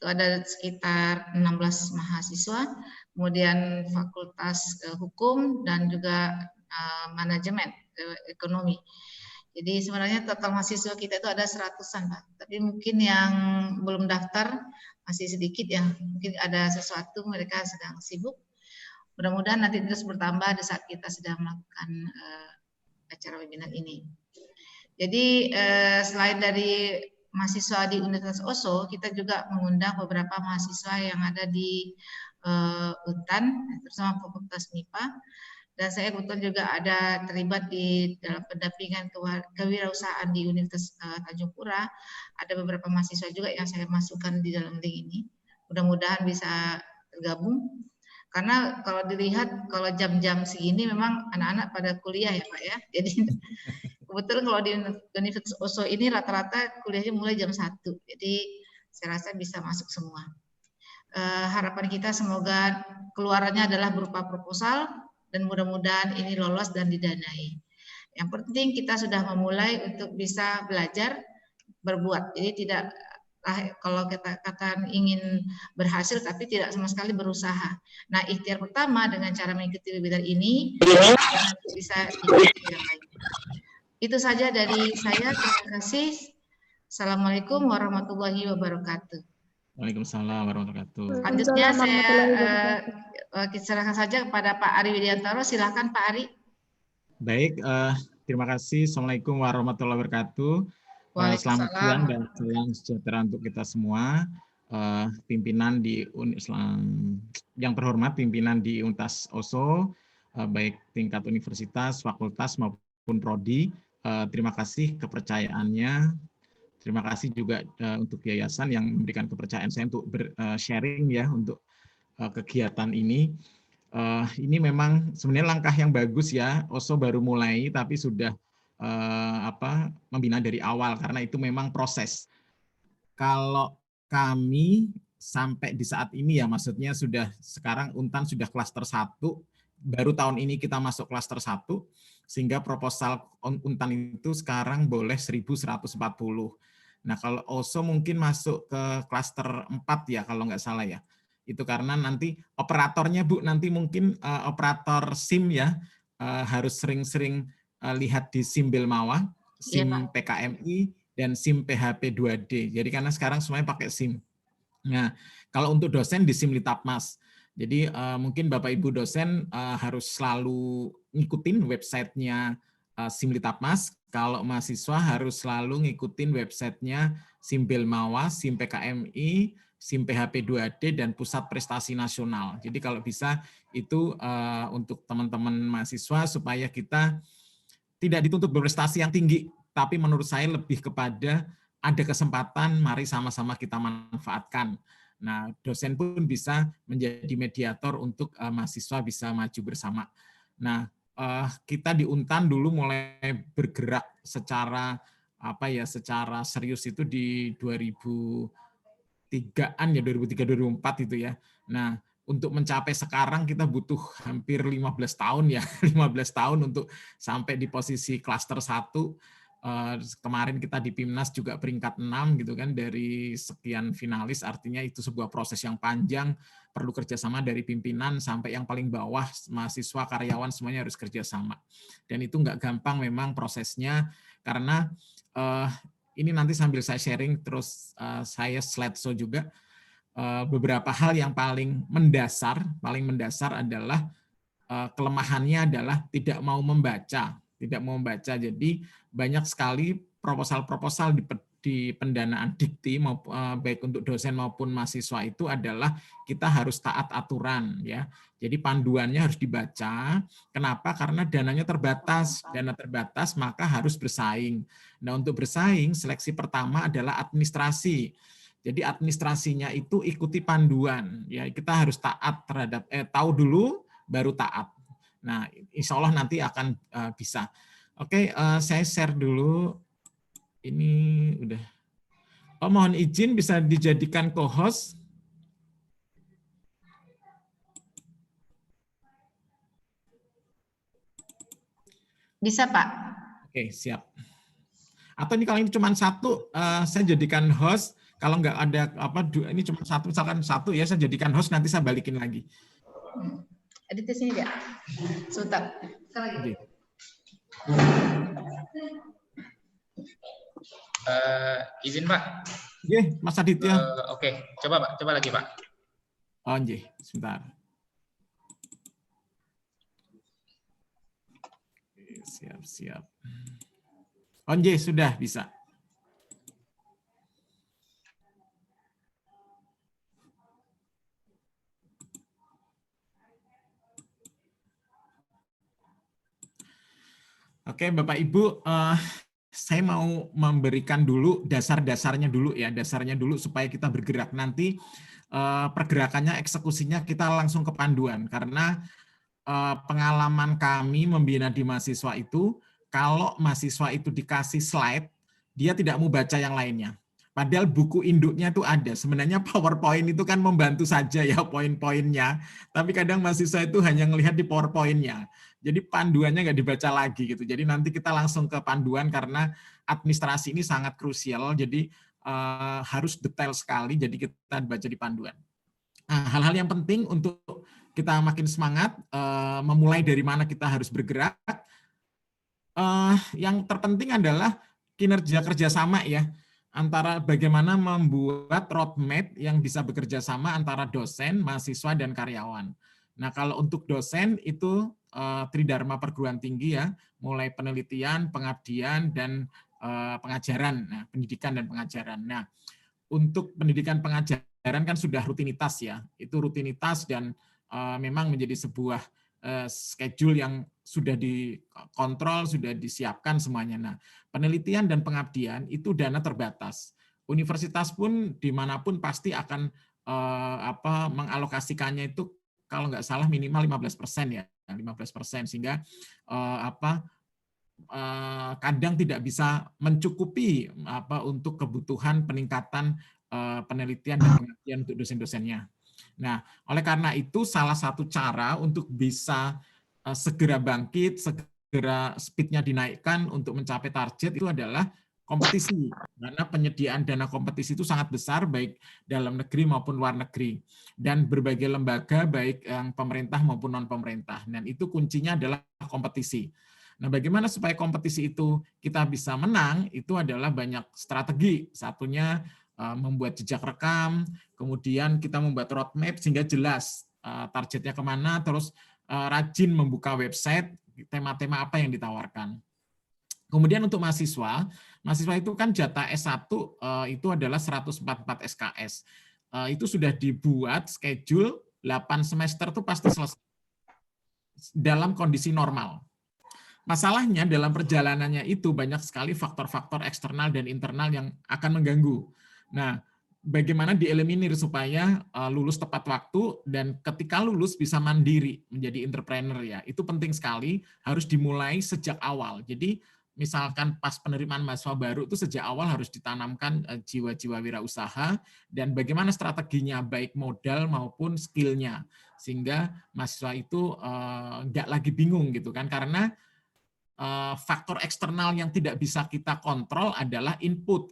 Itu ada sekitar 16 mahasiswa, kemudian Fakultas Hukum dan juga Manajemen Ekonomi. Jadi sebenarnya total mahasiswa kita itu ada 100-an, Pak. Tapi mungkin yang belum daftar masih sedikit ya. Mungkin ada sesuatu mereka sedang sibuk. Mudah-mudahan nanti terus bertambah di saat kita sedang melakukan acara webinar ini. Jadi selain dari mahasiswa di Universitas Oslo, kita juga mengundang beberapa mahasiswa yang ada di UNTAN, bersama Fakultas MIPA, dan saya kebetulan juga ada terlibat di dalam pendampingan kewirausahaan di Universitas Tanjung Pura. Ada beberapa mahasiswa juga yang saya masukkan di dalam link ini. Mudah-mudahan bisa tergabung. Karena kalau dilihat, kalau jam-jam segini memang anak-anak pada kuliah ya Pak ya. Jadi kebetulan kalau di Universitas Oslo ini rata-rata kuliahnya mulai jam 1. Jadi saya rasa bisa masuk semua. Harapan kita semoga keluarannya adalah berupa proposal dan mudah-mudahan ini lolos dan didanai. Yang penting kita sudah memulai untuk bisa belajar berbuat. Jadi tidak kalau kita katakan ingin berhasil tapi tidak sama sekali berusaha. Nah, ikhtiar pertama dengan cara mengikuti webinar ini bisa diikuti yang lain. Itu saja dari saya. Terima kasih. Assalamualaikum warahmatullahi wabarakatuh. Waalaikumsalam warahmatullahi wabarakatuh. Selanjutnya saya serahkan saja kepada Pak Ari Widiantoro. Silakan Pak Ari. Baik, terima kasih. Assalamualaikum warahmatullahi wabarakatuh. Selamat siang dan salam sejahtera untuk kita semua. Pimpinan di yang terhormat pimpinan di Universitas Oslo, baik tingkat universitas, fakultas maupun prodi. Terima kasih kepercayaannya. Terima kasih juga untuk yayasan yang memberikan kepercayaan saya untuk sharing ya untuk kegiatan ini. Ini memang sebenarnya langkah yang bagus ya. Oslo baru mulai tapi sudah membina dari awal karena itu memang proses. Kalau kami sampai di saat ini ya maksudnya sudah sekarang Untan sudah klaster 1, baru tahun ini kita masuk klaster 1 sehingga proposal Untan itu sekarang boleh 1140. Nah, kalau Oslo mungkin masuk ke klaster 4 ya kalau nggak salah ya. Itu karena nanti operatornya Bu, nanti mungkin operator SIM ya harus sering-sering lihat di SIM Belmawa, SIM PKMI, dan SIM PHP 2D. Jadi karena sekarang semuanya pakai SIM. Nah, kalau untuk dosen di SIM Litapmas. Jadi mungkin Bapak Ibu dosen harus selalu ngikutin websitenya SIM Litapmas. Kalau mahasiswa harus selalu ngikutin websitenya SIM Belmawa, SIM PKMI, SIM PHP 2D, dan Pusat Prestasi Nasional. Jadi kalau bisa itu untuk teman-teman mahasiswa supaya kita tidak dituntut berprestasi yang tinggi, tapi menurut saya lebih kepada ada kesempatan, mari sama-sama kita manfaatkan. Nah, dosen pun bisa menjadi mediator untuk mahasiswa bisa maju bersama. Nah, kita di Untan dulu mulai bergerak secara secara serius itu di 2003-an ya, 2003-2004 itu ya. Nah, untuk mencapai sekarang kita butuh hampir 15 tahun ya, 15 tahun untuk sampai di posisi klaster 1. Kemarin kita di PIMNAS juga peringkat 6 gitu kan dari sekian finalis, artinya itu sebuah proses yang panjang, perlu kerjasama dari pimpinan sampai yang paling bawah, mahasiswa, karyawan semuanya harus kerjasama. Dan itu nggak gampang memang prosesnya, karena ini nanti sambil saya sharing terus saya slideshow juga. Beberapa hal yang paling mendasar adalah kelemahannya adalah tidak mau membaca. Jadi banyak sekali proposal-proposal di pendanaan dikti baik untuk dosen maupun mahasiswa itu adalah kita harus taat aturan ya. Jadi panduannya harus dibaca. Kenapa? Karena dananya terbatas. Dana terbatas maka harus bersaing. Nah, untuk bersaing seleksi pertama adalah administrasi. Jadi administrasinya itu ikuti panduan, ya kita harus taat terhadap tahu dulu baru taat. Nah, insya Allah nanti akan bisa. Oke, saya share dulu. Ini udah. Oh, mohon izin bisa dijadikan co-host. Bisa Pak. Oke, siap. Atau ini kalau ini cuma satu, saya jadikan host. Kalau nggak ada ini cuma satu, misalkan satu ya saya jadikan host, nanti saya balikin lagi. Edit di sini ya. Sebentar. Oke. Izin Pak. Oke, Mas Aditya. Oke, coba Pak, coba lagi Pak. Oh, nggih, sebentar. Siap. Oh, nggih, sudah bisa. Oke, Bapak Ibu, saya mau memberikan dulu dasar-dasarnya dulu ya, dasarnya dulu supaya kita bergerak. Nanti pergerakannya, eksekusinya kita langsung ke panduan, karena pengalaman kami membina di mahasiswa itu, kalau mahasiswa itu dikasih slide, dia tidak mau baca yang lainnya. Padahal buku induknya itu ada. Sebenarnya PowerPoint itu kan membantu saja ya poin-poinnya, tapi kadang mahasiswa itu hanya melihat di PowerPoint-nya. Jadi panduannya nggak dibaca lagi gitu. Jadi nanti kita langsung ke panduan karena administrasi ini sangat krusial. Jadi harus detail sekali. Jadi kita baca di panduan. Nah, hal-hal yang penting untuk kita makin semangat, memulai dari mana kita harus bergerak. Yang terpenting adalah kinerja kerjasama ya, antara bagaimana membuat roadmap yang bisa bekerja sama antara dosen, mahasiswa, dan karyawan. Nah, kalau untuk dosen itu Tridharma perguruan tinggi ya, mulai penelitian, pengabdian, dan pengajaran, nah, pendidikan dan pengajaran. Nah, untuk pendidikan pengajaran kan sudah rutinitas ya, itu rutinitas dan memang menjadi sebuah schedule yang sudah dikontrol, sudah disiapkan semuanya. Nah, penelitian dan pengabdian itu dana terbatas. Universitas pun dimanapun pasti akan mengalokasikannya itu kalau nggak salah minimal 15% ya, 15%, sehingga kadang tidak bisa mencukupi untuk kebutuhan peningkatan penelitian dan pengabdian untuk dosen-dosennya. Nah, oleh karena itu salah satu cara untuk bisa segera bangkit, segera speed-nya dinaikkan untuk mencapai target itu adalah kompetisi, karena penyediaan dana kompetisi itu sangat besar baik dalam negeri maupun luar negeri, dan berbagai lembaga baik yang pemerintah maupun non pemerintah. Dan itu kuncinya adalah kompetisi. Nah, bagaimana supaya kompetisi itu kita bisa menang? Itu adalah banyak strategi. Satunya membuat jejak rekam, kemudian kita membuat roadmap sehingga jelas targetnya kemana, terus rajin membuka website, tema-tema apa yang ditawarkan. Kemudian untuk mahasiswa itu kan jatah S1 itu adalah 144 SKS. Itu sudah dibuat schedule 8 semester itu pasti selesai dalam kondisi normal. Masalahnya dalam perjalanannya itu banyak sekali faktor-faktor eksternal dan internal yang akan mengganggu. Nah, bagaimana dieliminir supaya lulus tepat waktu dan ketika lulus bisa mandiri menjadi entrepreneur ya. Itu penting sekali, harus dimulai sejak awal. Jadi misalkan pas penerimaan mahasiswa baru itu sejak awal harus ditanamkan jiwa-jiwa wirausaha dan bagaimana strateginya baik modal maupun skillnya sehingga mahasiswa itu nggak lagi bingung gitu kan, karena faktor eksternal yang tidak bisa kita kontrol adalah input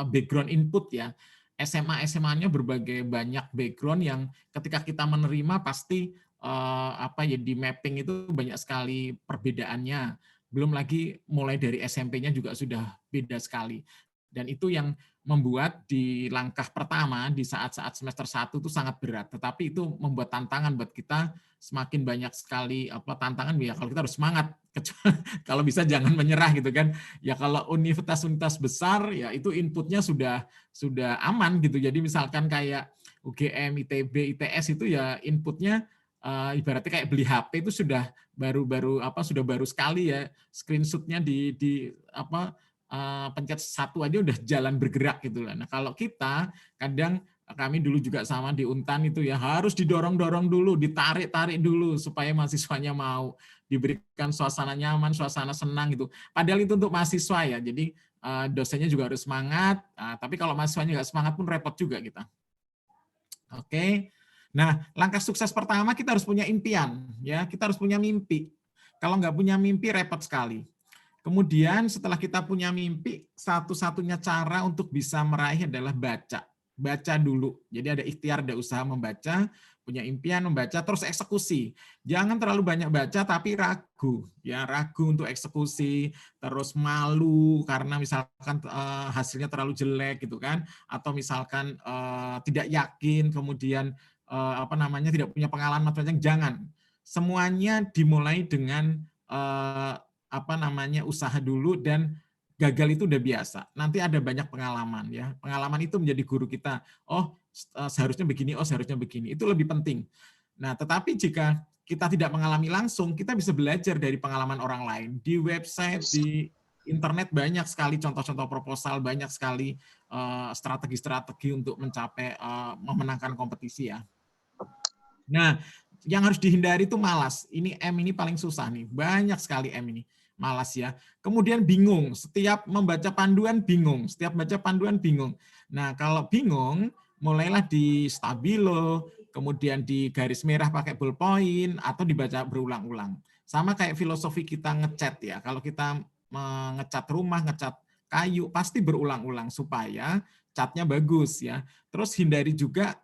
background input ya. SMA-nya berbagai banyak background yang ketika kita menerima pasti di mapping itu banyak sekali perbedaannya. Belum lagi mulai dari SMP-nya juga sudah beda sekali. Dan itu yang membuat di langkah pertama di saat-saat semester 1 itu sangat berat. Tetapi itu membuat tantangan buat kita, semakin banyak sekali tantangan ya kalau kita harus semangat. Kalau bisa jangan menyerah gitu kan. Ya kalau universitas-universitas besar ya itu inputnya sudah aman gitu. Jadi misalkan kayak UGM, ITB, ITS itu ya inputnya ibaratnya kayak beli HP itu sudah baru sekali ya, screenshotnya pencet satu aja udah jalan bergerak gitu lah. Nah kalau kita kadang kami dulu juga sama di Untan itu ya harus didorong-dorong dulu, ditarik-tarik dulu supaya mahasiswanya mau, diberikan suasana nyaman, suasana senang gitu. Padahal itu untuk mahasiswa ya, jadi dosennya juga harus semangat. Tapi kalau mahasiswanya nggak semangat pun repot juga kita. Oke. Nah, langkah sukses pertama kita harus punya impian, ya. Kita harus punya mimpi. Kalau nggak punya mimpi repot sekali. Kemudian setelah kita punya mimpi, satu-satunya cara untuk bisa meraih adalah baca. Baca dulu. Jadi ada ikhtiar, ada usaha membaca, punya impian membaca, terus eksekusi. Jangan terlalu banyak baca tapi ragu, ya ragu untuk eksekusi, terus malu karena misalkan hasilnya terlalu jelek gitu kan, atau misalkan tidak yakin, kemudian tidak punya pengalaman macam-macam. Jangan. Semuanya dimulai dengan usaha dulu, dan gagal itu udah biasa. Nanti ada banyak pengalaman ya. Pengalaman itu menjadi guru kita. Oh, seharusnya begini, oh seharusnya begini. Itu lebih penting. Nah, tetapi jika kita tidak mengalami langsung, kita bisa belajar dari pengalaman orang lain. Di website, di internet banyak sekali contoh-contoh proposal, banyak sekali strategi-strategi untuk mencapai memenangkan kompetisi ya. Nah, yang harus dihindari itu malas. Ini M ini paling susah nih. Banyak sekali M ini. Malas ya. Kemudian bingung. Setiap membaca panduan bingung. Setiap baca panduan bingung. Nah, kalau bingung, mulailah di stabilo, kemudian di garis merah pakai ballpoint, atau dibaca berulang-ulang. Sama kayak filosofi kita ngecat ya. Kalau kita ngecat rumah, ngecat kayu, pasti berulang-ulang supaya catnya bagus ya. Terus hindari juga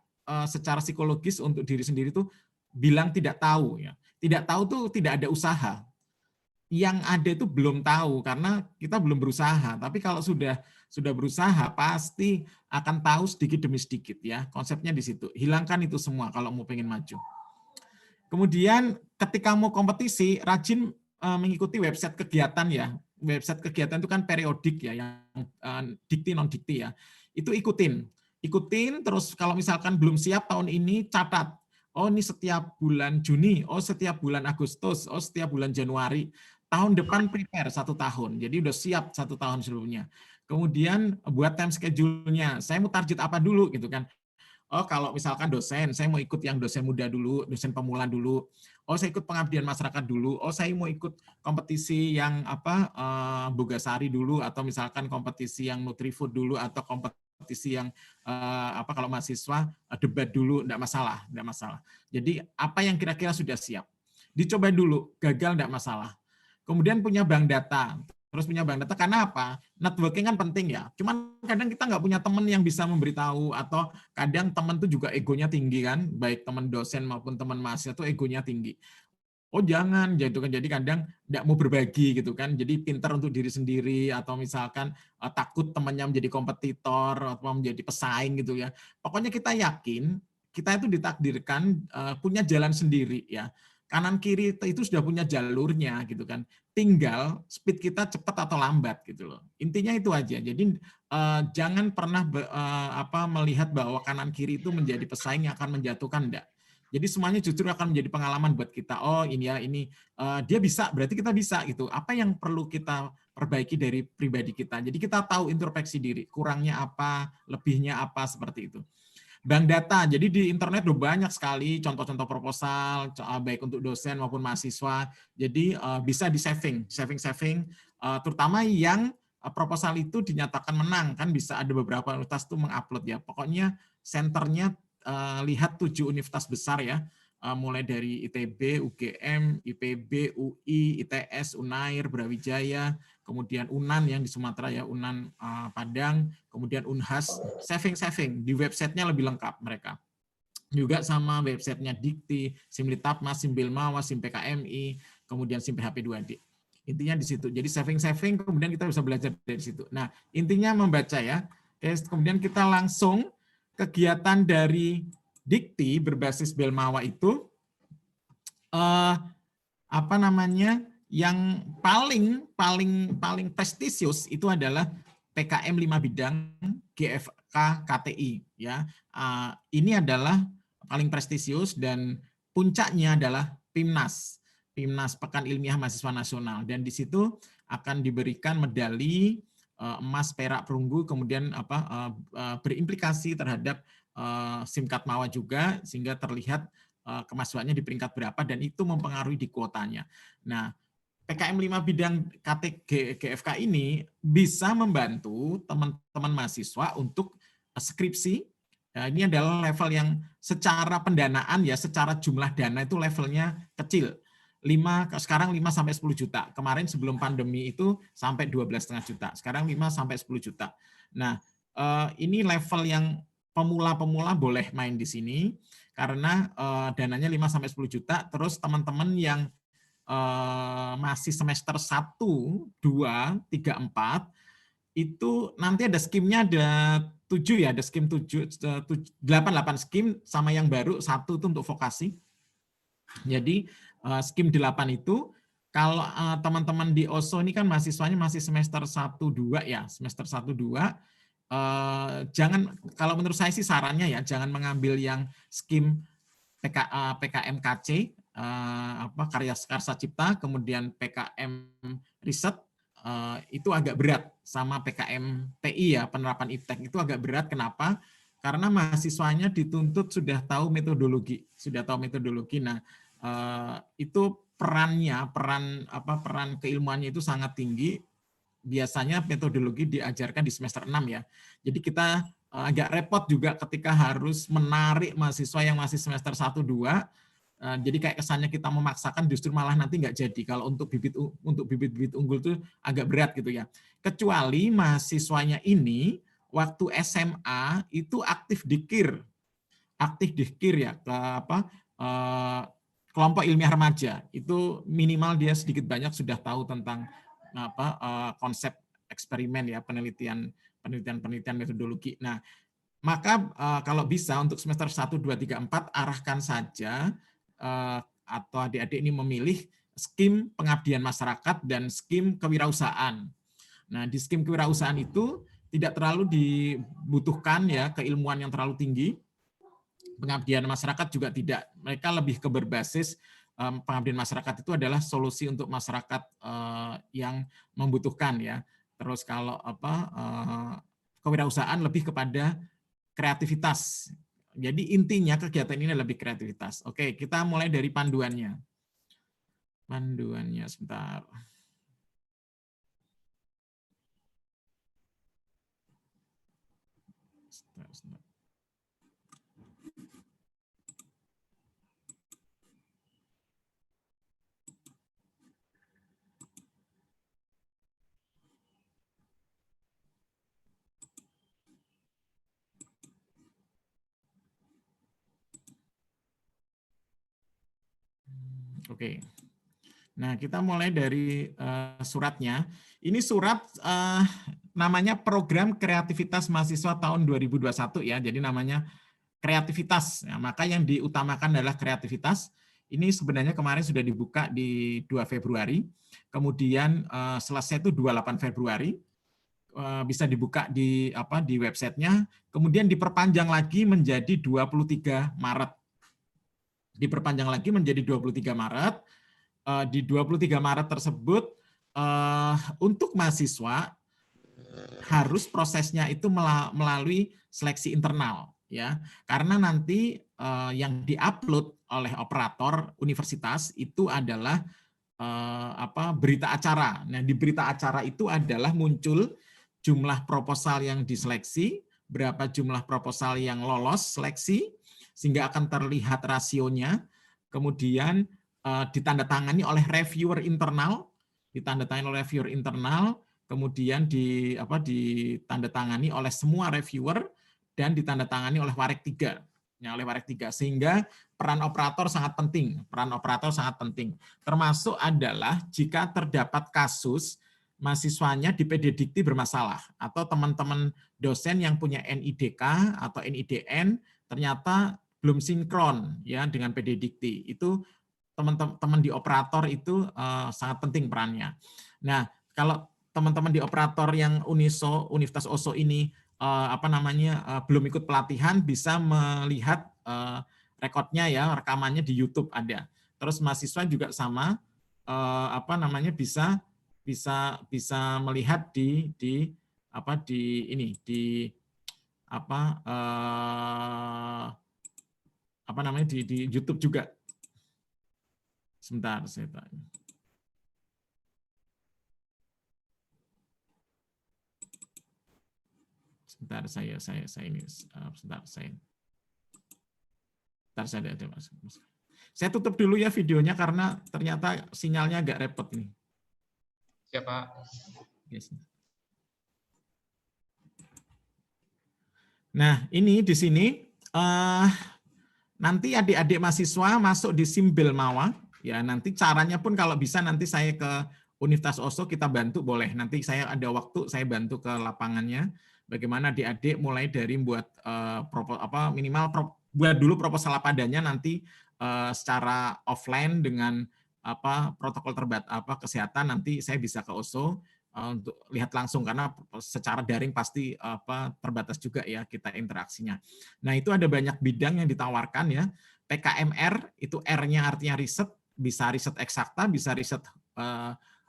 secara psikologis untuk diri sendiri tuh bilang tidak tahu ya. Tidak tahu tuh tidak ada usaha. Yang ada itu belum tahu karena kita belum berusaha. Tapi kalau sudah berusaha pasti akan tahu sedikit demi sedikit ya. Konsepnya di situ. Hilangkan itu semua kalau mau pengen maju. Kemudian ketika mau kompetisi, rajin mengikuti website kegiatan ya. Website kegiatan itu kan periodik ya, yang dikti non dikti ya. Itu ikutin terus. Kalau misalkan belum siap tahun ini, catat. Oh, ini setiap bulan Juni, oh setiap bulan Agustus, oh setiap bulan Januari. Tahun depan prepare 1 tahun, jadi udah siap 1 tahun sebelumnya. Kemudian buat time schedule-nya, saya mau target apa dulu gitu kan. Oh, kalau misalkan dosen, saya mau ikut yang dosen muda dulu, dosen pemula dulu. Oh, saya ikut pengabdian masyarakat dulu. Oh, saya mau ikut kompetisi yang Bogasari dulu, atau misalkan kompetisi yang Nutrifood dulu, atau kompetisi yang kalau mahasiswa debat dulu, enggak masalah. Jadi apa yang kira-kira sudah siap. Dicoba dulu, gagal enggak masalah. Kemudian punya bank data. Terus punya bank data karena apa? Networking kan penting ya. Cuman kadang kita nggak punya teman yang bisa memberitahu, atau kadang teman tuh juga egonya tinggi kan, baik teman dosen maupun teman mahasiswa tuh egonya tinggi. Oh jangan, gitu kan. Jadi kadang nggak mau berbagi gitu kan. Jadi pintar untuk diri sendiri, atau misalkan takut temannya menjadi kompetitor atau menjadi pesaing gitu ya. Pokoknya kita yakin kita itu ditakdirkan punya jalan sendiri ya. Kanan kiri itu sudah punya jalurnya gitu kan. Tinggal speed kita cepat atau lambat gitu loh. Intinya itu aja. Jadi jangan pernah melihat bahwa kanan kiri itu menjadi pesaing yang akan menjatuhkan, enggak. Jadi semuanya justru akan menjadi pengalaman buat kita. Oh ini ya, ini dia bisa, berarti kita bisa gitu. Apa yang perlu kita perbaiki dari pribadi kita. Jadi kita tahu introspeksi diri, kurangnya apa, lebihnya apa, seperti itu. Bank data, jadi di internet udah banyak sekali contoh-contoh proposal, baik untuk dosen maupun mahasiswa. Jadi bisa di saving, terutama yang proposal itu dinyatakan menang, kan bisa ada beberapa universitas tuh mengupload ya. Pokoknya senternya lihat 7 universitas besar ya, mulai dari ITB, UGM, IPB, UI, ITS, Unair, Brawijaya, kemudian UNAN yang di Sumatera ya, UNAN Padang, kemudian Unhas, saving di websitenya lebih lengkap mereka. Juga sama websitenya Dikti, Simlitapma, Simbilmawa, SimPKMI, kemudian SimPHP2D. Intinya di situ. Jadi saving, kemudian kita bisa belajar dari situ. Nah, intinya membaca ya. Kemudian kita langsung kegiatan dari Dikti berbasis Belmawa itu yang paling prestisius itu adalah PKM 5 bidang GFK KTI ya. Ini adalah paling prestisius, dan puncaknya adalah PIMNAS Pekan Ilmiah Mahasiswa Nasional, dan di situ akan diberikan medali emas, perak, perunggu, kemudian berimplikasi terhadap Simkatmawa juga, sehingga terlihat kemasukannya di peringkat berapa, dan itu mempengaruhi di kuotanya. Nah, PKM 5 bidang GFK ini bisa membantu teman-teman mahasiswa untuk skripsi. Nah, ini adalah level yang secara pendanaan ya, secara jumlah dana itu levelnya kecil. sekarang 5 sampai 10 juta. Kemarin sebelum pandemi itu sampai 12,5 juta. Sekarang 5 sampai 10 juta. Nah, ini level yang pemula-pemula boleh main di sini karena dananya 5 sampai 10 juta. Terus teman-teman yang masih semester 1, 2, 3, 4 itu nanti ada skimnya, ada 7 ya, ada skim 7, 8 skim sama yang baru 1 itu untuk vokasi. Jadi skim 8 itu kalau teman-teman di OSO ini kan mahasiswanya masih semester 1, 2 ya, semester 1, 2 jangan, kalau menurut saya sih sarannya ya, jangan mengambil yang skim PKMKC, karya karsa cipta, kemudian PKM riset, itu agak berat, sama PKM TI ya, penerapan iptek itu agak berat. Kenapa? Karena mahasiswanya dituntut sudah tahu metodologi, Nah, itu peran keilmuannya itu sangat tinggi. Biasanya metodologi diajarkan di semester 6 ya. Jadi kita agak repot juga ketika harus menarik mahasiswa yang masih semester 1, 2. Jadi kayak kesannya kita memaksakan, justru malah nanti nggak jadi. Kalau untuk bibit-bibit unggul itu agak berat gitu ya. Kecuali mahasiswanya ini waktu SMA itu aktif di KIR ya, ke kelompok ilmiah remaja. Itu minimal dia sedikit banyak sudah tahu tentang konsep eksperimen ya, penelitian metodologi. Nah, maka kalau bisa untuk semester 1, 2, 3, 4 arahkan saja atau adik-adik ini memilih skim pengabdian masyarakat dan skim kewirausahaan. Nah, di skim kewirausahaan itu tidak terlalu dibutuhkan ya keilmuan yang terlalu tinggi. Pengabdian masyarakat juga tidak. Mereka lebih ke berbasis pengabdian masyarakat itu adalah solusi untuk masyarakat yang membutuhkan ya. Terus kalau kewirausahaan lebih kepada kreativitas. Jadi intinya kegiatan ini lebih kreativitas. Oke, kita mulai dari panduannya. Panduannya sebentar. Sebentar. Oke. Nah, kita mulai dari suratnya. Ini surat namanya Program Kreativitas Mahasiswa tahun 2021 ya. Jadi namanya kreativitas. Nah, maka yang diutamakan adalah kreativitas. Ini sebenarnya kemarin sudah dibuka di 2 Februari. Kemudian selesai itu 28 Februari. Bisa dibuka di websitenya. Kemudian diperpanjang lagi menjadi 23 Maret. Diperpanjang lagi menjadi 23 Maret. Di 23 Maret tersebut untuk mahasiswa harus prosesnya itu melalui seleksi internal ya, karena nanti yang diupload oleh operator universitas itu adalah berita acara. Nah, di berita acara itu adalah muncul jumlah proposal yang diseleksi, berapa jumlah proposal yang lolos seleksi, sehingga akan terlihat rasionya. Kemudian ditandatangani oleh reviewer internal, kemudian ditandatangani oleh semua reviewer dan ditandatangani oleh Warek 3. Ya, oleh Warek 3, sehingga peran operator sangat penting. Termasuk adalah jika terdapat kasus mahasiswanya di PD Dikti bermasalah atau teman-teman dosen yang punya NIDK atau NIDN ternyata belum sinkron ya dengan PD Dikti. Itu teman-teman di operator itu sangat penting perannya. Nah, kalau teman-teman di operator yang Universitas OSO ini belum ikut pelatihan, bisa melihat rekodnya ya, rekamannya di YouTube ada. Terus mahasiswa juga sama bisa melihat di YouTube juga. Sebentar, saya tanya. Sebentar, saya ini. Sebentar, saya ada Mas. Saya tutup dulu ya videonya karena ternyata sinyalnya agak repot nih. Siapa? Yes. Nah, ini di sini nanti adik-adik mahasiswa masuk di Simbel Mawa, ya nanti caranya pun kalau bisa nanti saya ke Universitas Oslo kita bantu boleh. Nanti saya ada waktu saya bantu ke lapangannya. Bagaimana adik-adik mulai dari buat minimal buat dulu proposal apa adanya nanti secara offline dengan protokol kesehatan nanti saya bisa ke Oslo untuk lihat langsung karena secara daring pasti terbatas juga ya kita interaksinya. Nah, itu ada banyak bidang yang ditawarkan ya. PKMR itu R-nya artinya riset, bisa riset eksakta, bisa riset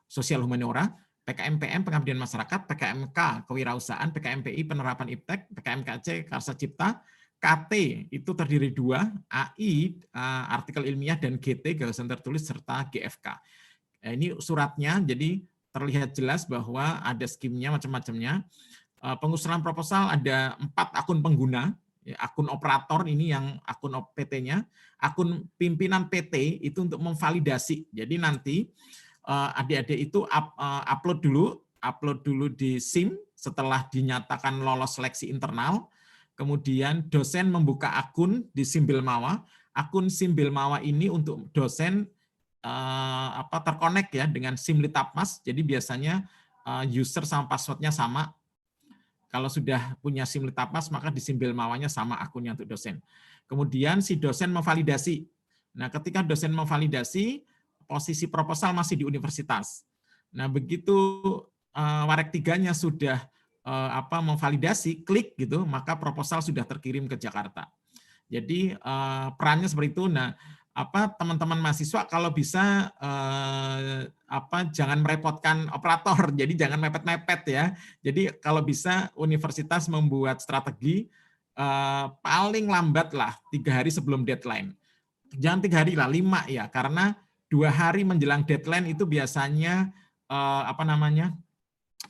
sosial humaniora, PKMPM pengabdian masyarakat, PKMK kewirausahaan, PKMPI penerapan iptek, PKMKC karsa cipta, KT itu terdiri 2, AI artikel ilmiah dan GT gagasan tertulis serta GFK. Nah, ini suratnya jadi terlihat jelas bahwa ada skimnya macam-macamnya. Pengusulan proposal ada 4 akun pengguna, akun operator ini yang akun PT-nya, akun pimpinan PT itu untuk memvalidasi. Jadi nanti adik-adik itu upload dulu di SIM setelah dinyatakan lolos seleksi internal. Kemudian dosen membuka akun di Simbel Mawa. Akun Simbel Mawa ini untuk dosen terkonek ya dengan Simlitapmas. Jadi biasanya user sama passwordnya sama. Kalau sudah punya Simlitapmas maka di Simbel Mawanya sama akunnya untuk dosen. Kemudian si dosen memvalidasi. Nah, ketika dosen memvalidasi, posisi proposal masih di universitas. Nah, begitu Warek 3-nya sudah memvalidasi, klik gitu, maka proposal sudah terkirim ke Jakarta. Jadi perannya seperti itu. Nah, teman-teman mahasiswa kalau bisa jangan merepotkan operator, jadi jangan mepet-mepet ya. Jadi kalau bisa universitas membuat strategi paling lambat lah 3 hari sebelum deadline. Jangan 3 hari lah, 5 ya, karena 2 hari menjelang deadline itu biasanya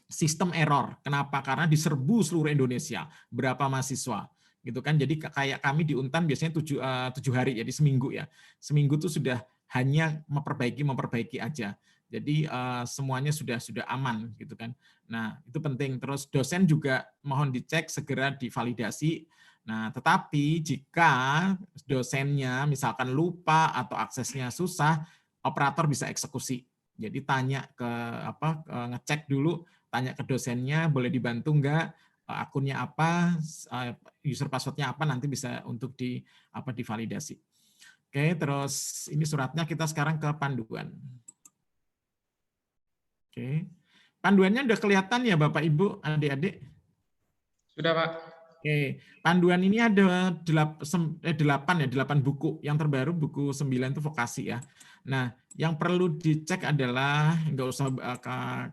sistem error. Kenapa? Karena diserbu seluruh Indonesia. Berapa mahasiswa? Gitu kan. Jadi kayak kami di Untan biasanya 7 hari, jadi seminggu ya. Seminggu itu sudah hanya memperbaiki aja. Jadi semuanya sudah aman gitu kan. Nah, itu penting. Terus dosen juga mohon dicek segera divalidasi. Nah, tetapi jika dosennya misalkan lupa atau aksesnya susah, operator bisa eksekusi. Jadi tanya ngecek dulu, tanya ke dosennya boleh dibantu enggak? Akunnya apa, user passwordnya apa, nanti bisa untuk divalidasi. Oke, terus ini suratnya, kita sekarang ke panduan. Oke, panduannya udah kelihatan ya Bapak Ibu, adik-adik? Sudah Pak. Oke, panduan ini ada 8 buku. Yang terbaru buku 9 itu vokasi ya. Nah, yang perlu dicek adalah nggak usah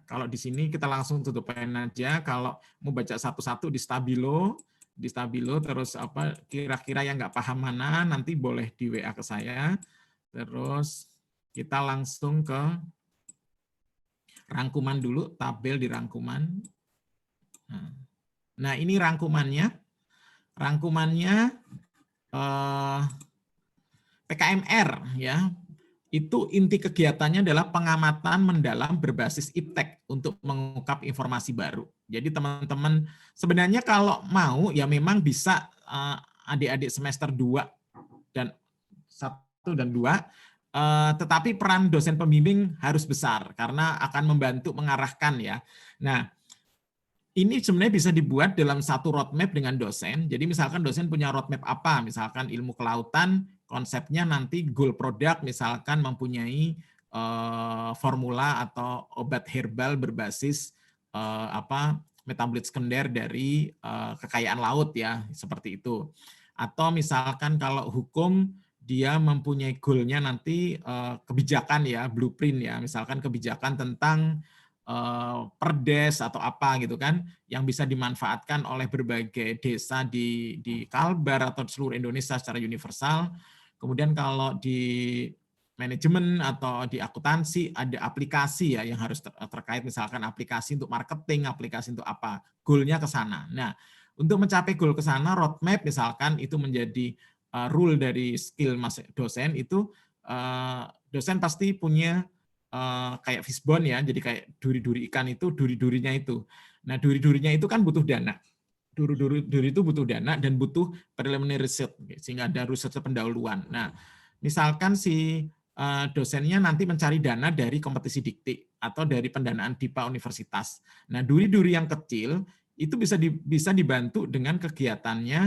kalau di sini kita langsung tutupin aja. Kalau mau baca satu-satu di Stabilo terus kira-kira yang nggak paham mana nanti boleh di WA ke saya. Terus kita langsung ke rangkuman dulu, tabel di rangkuman. Nah, ini rangkumannya. Rangkumannya PKMR ya. Itu inti kegiatannya adalah pengamatan mendalam berbasis iptek untuk mengungkap informasi baru. Jadi teman-teman sebenarnya kalau mau ya memang bisa adik-adik semester 2 dan 1 dan 2, tetapi peran dosen pembimbing harus besar karena akan membantu mengarahkan ya. Nah, ini sebenarnya bisa dibuat dalam satu roadmap dengan dosen. Jadi misalkan dosen punya roadmap apa, misalkan ilmu kelautan, konsepnya nanti goal product, misalkan mempunyai formula atau obat herbal berbasis metabolit sekunder dari kekayaan laut ya, seperti itu. Atau misalkan kalau hukum dia mempunyai goal-nya nanti kebijakan ya, blueprint ya, misalkan kebijakan tentang perdes atau apa gitu kan yang bisa dimanfaatkan oleh berbagai desa di Kalbar atau seluruh Indonesia secara universal. Kemudian kalau di manajemen atau di akuntansi ada aplikasi ya yang harus terkait, misalkan aplikasi untuk marketing, aplikasi untuk apa, goal-nya ke sana. Nah, untuk mencapai goal ke sana, roadmap misalkan itu menjadi rule dari skill dosen itu dosen pasti punya kayak fishbone ya, jadi kayak duri-duri ikan itu, duri-durinya itu. Nah, duri-durinya itu kan butuh dana. Duri itu butuh dana dan butuh preliminary research, sehingga ada research pendahuluan. Nah, misalkan si dosennya nanti mencari dana dari kompetisi dikti atau dari pendanaan DIPA universitas. Nah, duri-duri yang kecil itu bisa dibantu dengan kegiatannya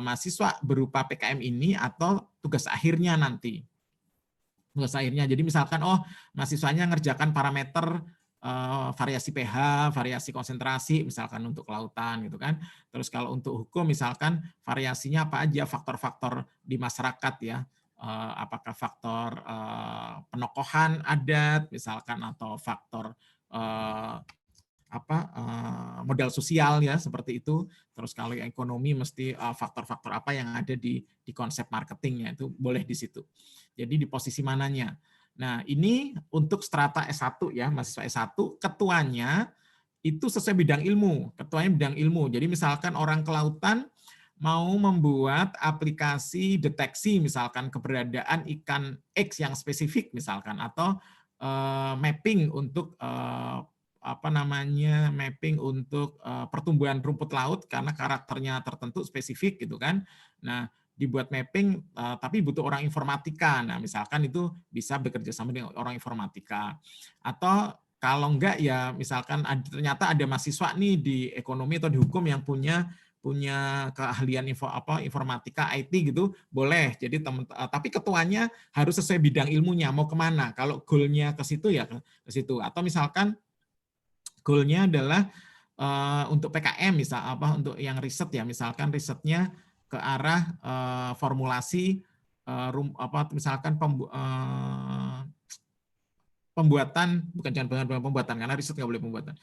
mahasiswa berupa PKM ini atau tugas akhirnya nanti. Tugas akhirnya. Jadi misalkan mahasiswanya ngerjakan parameter variasi pH, variasi konsentrasi misalkan untuk kelautan gitu kan. Terus kalau untuk hukum misalkan variasinya apa aja, faktor-faktor di masyarakat ya. Apakah faktor penokohan adat misalkan atau faktor modal sosial ya seperti itu. Terus kalau yang ekonomi mesti faktor-faktor apa yang ada di konsep marketingnya itu boleh di situ. Jadi di posisi mananya. Nah, ini untuk strata S1 ya, mahasiswa S1, ketuanya itu sesuai bidang ilmu, ketuanya bidang ilmu. Jadi misalkan orang kelautan mau membuat aplikasi deteksi misalkan keberadaan ikan X yang spesifik misalkan, atau mapping untuk mapping untuk pertumbuhan rumput laut karena karakternya tertentu spesifik gitu kan. Nah, dibuat mapping tapi butuh orang informatika. Nah, misalkan itu bisa bekerja sama dengan orang informatika. Atau kalau enggak ya misalkan ternyata ada mahasiswa nih di ekonomi atau di hukum yang punya keahlian informatika IT gitu, boleh. Jadi tapi ketuanya harus sesuai bidang ilmunya, mau kemana. Kalau goalnya ke situ ya ke situ. Atau misalkan goalnya adalah untuk PKM untuk yang riset ya, misalkan risetnya ke arah formulasi misalkan pembuatan, bukan jangan pembuatan karena riset nggak boleh pembuatan.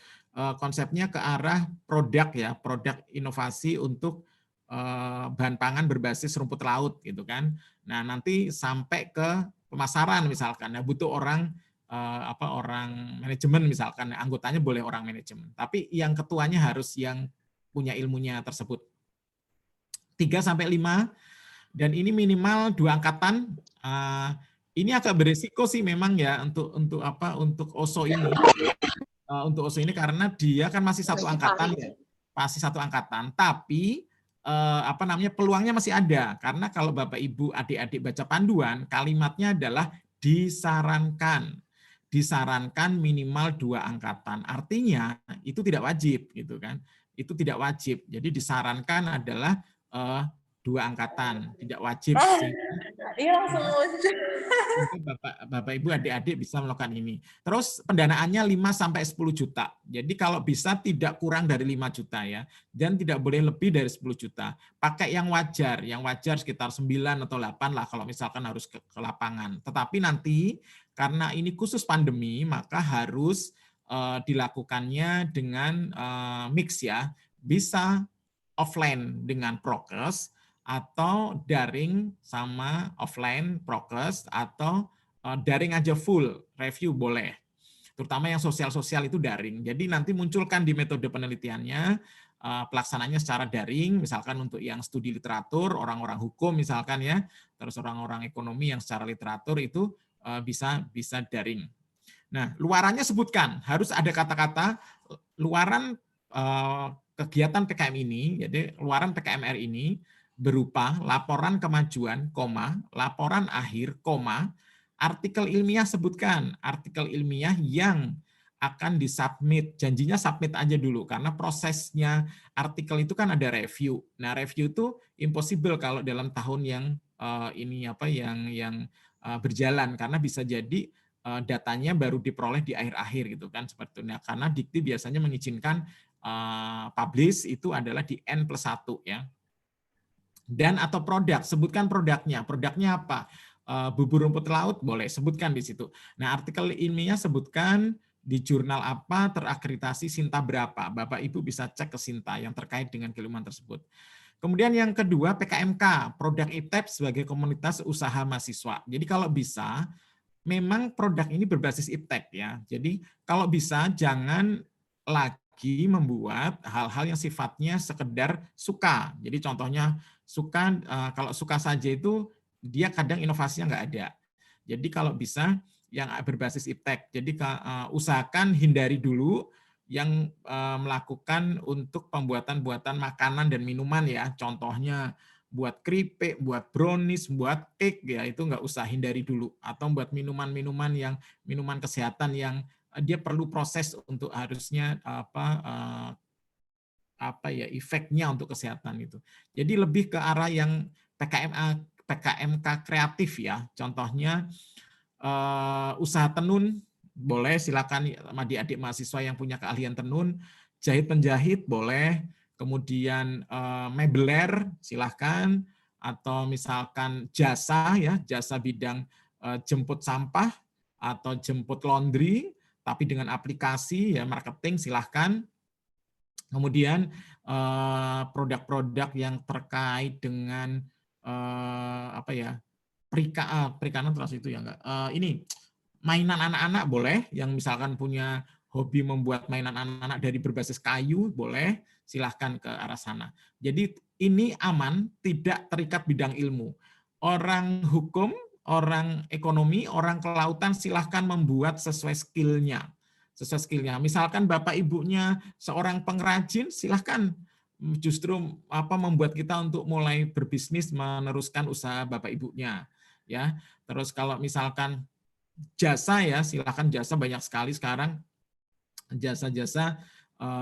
Konsepnya ke arah produk ya, produk inovasi untuk bahan pangan berbasis rumput laut gitu kan. Nah, nanti sampai ke pemasaran misalkan. Nah, butuh orang orang manajemen misalkan, anggotanya boleh orang manajemen. Tapi yang ketuanya harus yang punya ilmunya tersebut. 3-5 dan ini minimal 2 angkatan. Ini agak beresiko sih memang ya untuk OSO ini. Untuk OSO ini karena dia kan masih satu angkatan ya. Masih satu angkatan, tapi peluangnya masih ada karena kalau Bapak Ibu adik-adik baca panduan, kalimatnya adalah disarankan minimal 2 angkatan. Artinya itu tidak wajib gitu kan. Itu tidak wajib. Jadi disarankan adalah 2 angkatan, tidak wajib sih. Iya langsung Bapak Ibu adik-adik bisa melakukan ini. Terus pendanaannya 5-10 juta. Jadi kalau bisa tidak kurang dari 5 juta ya. Dan tidak boleh lebih dari 10 juta. Pakai yang wajar sekitar 9 atau 8 lah kalau misalkan harus ke lapangan. Tetapi nanti karena ini khusus pandemi, maka harus dilakukannya dengan mix ya. Bisa offline dengan prokes, atau daring sama offline prokes, atau daring aja full review boleh. Terutama yang sosial-sosial itu daring. Jadi nanti munculkan di metode penelitiannya pelaksananya secara daring, misalkan untuk yang studi literatur, orang-orang hukum misalkan ya, terus orang-orang ekonomi yang secara literatur itu bisa daring. Nah, luarannya sebutkan, harus ada kata-kata luaran kegiatan PKM ini, jadi luaran PKMR ini berupa laporan kemajuan, laporan akhir, artikel ilmiah sebutkan, artikel ilmiah yang akan disubmit, janjinya submit aja dulu, karena prosesnya artikel itu kan ada review. Nah, review itu impossible kalau dalam tahun yang berjalan, karena bisa jadi datanya baru diperoleh di akhir-akhir gitu kan, seperti itu. Nah, karena Dikti biasanya mengizinkan publish itu adalah di N+1 ya. Dan atau produk, sebutkan produknya. Produknya apa? Bubur rumput laut, boleh sebutkan di situ. Nah, artikel ilmiah sebutkan di jurnal apa, terakreditasi Sinta berapa. Bapak Ibu bisa cek ke Sinta yang terkait dengan keilmuan tersebut. Kemudian yang kedua, PKMK, produk IPTEP sebagai komunitas usaha mahasiswa. Jadi kalau bisa, memang produk ini berbasis IPTEP ya. Jadi kalau bisa jangan lagi membuat hal-hal yang sifatnya sekedar suka. Jadi contohnya suka, kalau suka saja itu dia kadang inovasinya nggak ada. Jadi kalau bisa yang berbasis iptek. Jadi usahakan hindari dulu yang melakukan untuk pembuatan makanan dan minuman ya. Contohnya buat keripik, buat brownies, buat cake ya, itu nggak usah, hindari dulu. Atau buat minuman-minuman yang minuman kesehatan yang dia perlu proses untuk harusnya apa ya efeknya untuk kesehatan itu. Jadi lebih ke arah yang PKMK kreatif ya. Contohnya usaha tenun boleh, silakan adik-adik mahasiswa yang punya keahlian tenun, jahit penjahit boleh, kemudian mebeler silahkan, atau misalkan jasa ya, jasa bidang jemput sampah atau jemput laundry tapi dengan aplikasi ya, marketing silahkan. Kemudian produk-produk yang terkait dengan apa ya, perikanan terus itu ya enggak. Ini mainan anak-anak boleh, yang misalkan punya hobi membuat mainan anak-anak dari berbasis kayu boleh, silahkan ke arah sana. Jadi ini aman, tidak terikat bidang ilmu. Orang hukum, orang ekonomi, orang kelautan silahkan membuat sesuai skillnya. Misalkan bapak ibunya seorang pengrajin, silahkan justru membuat kita untuk mulai berbisnis, meneruskan usaha bapak ibunya ya. Terus kalau misalkan jasa ya, silahkan jasa, banyak sekali sekarang jasa-jasa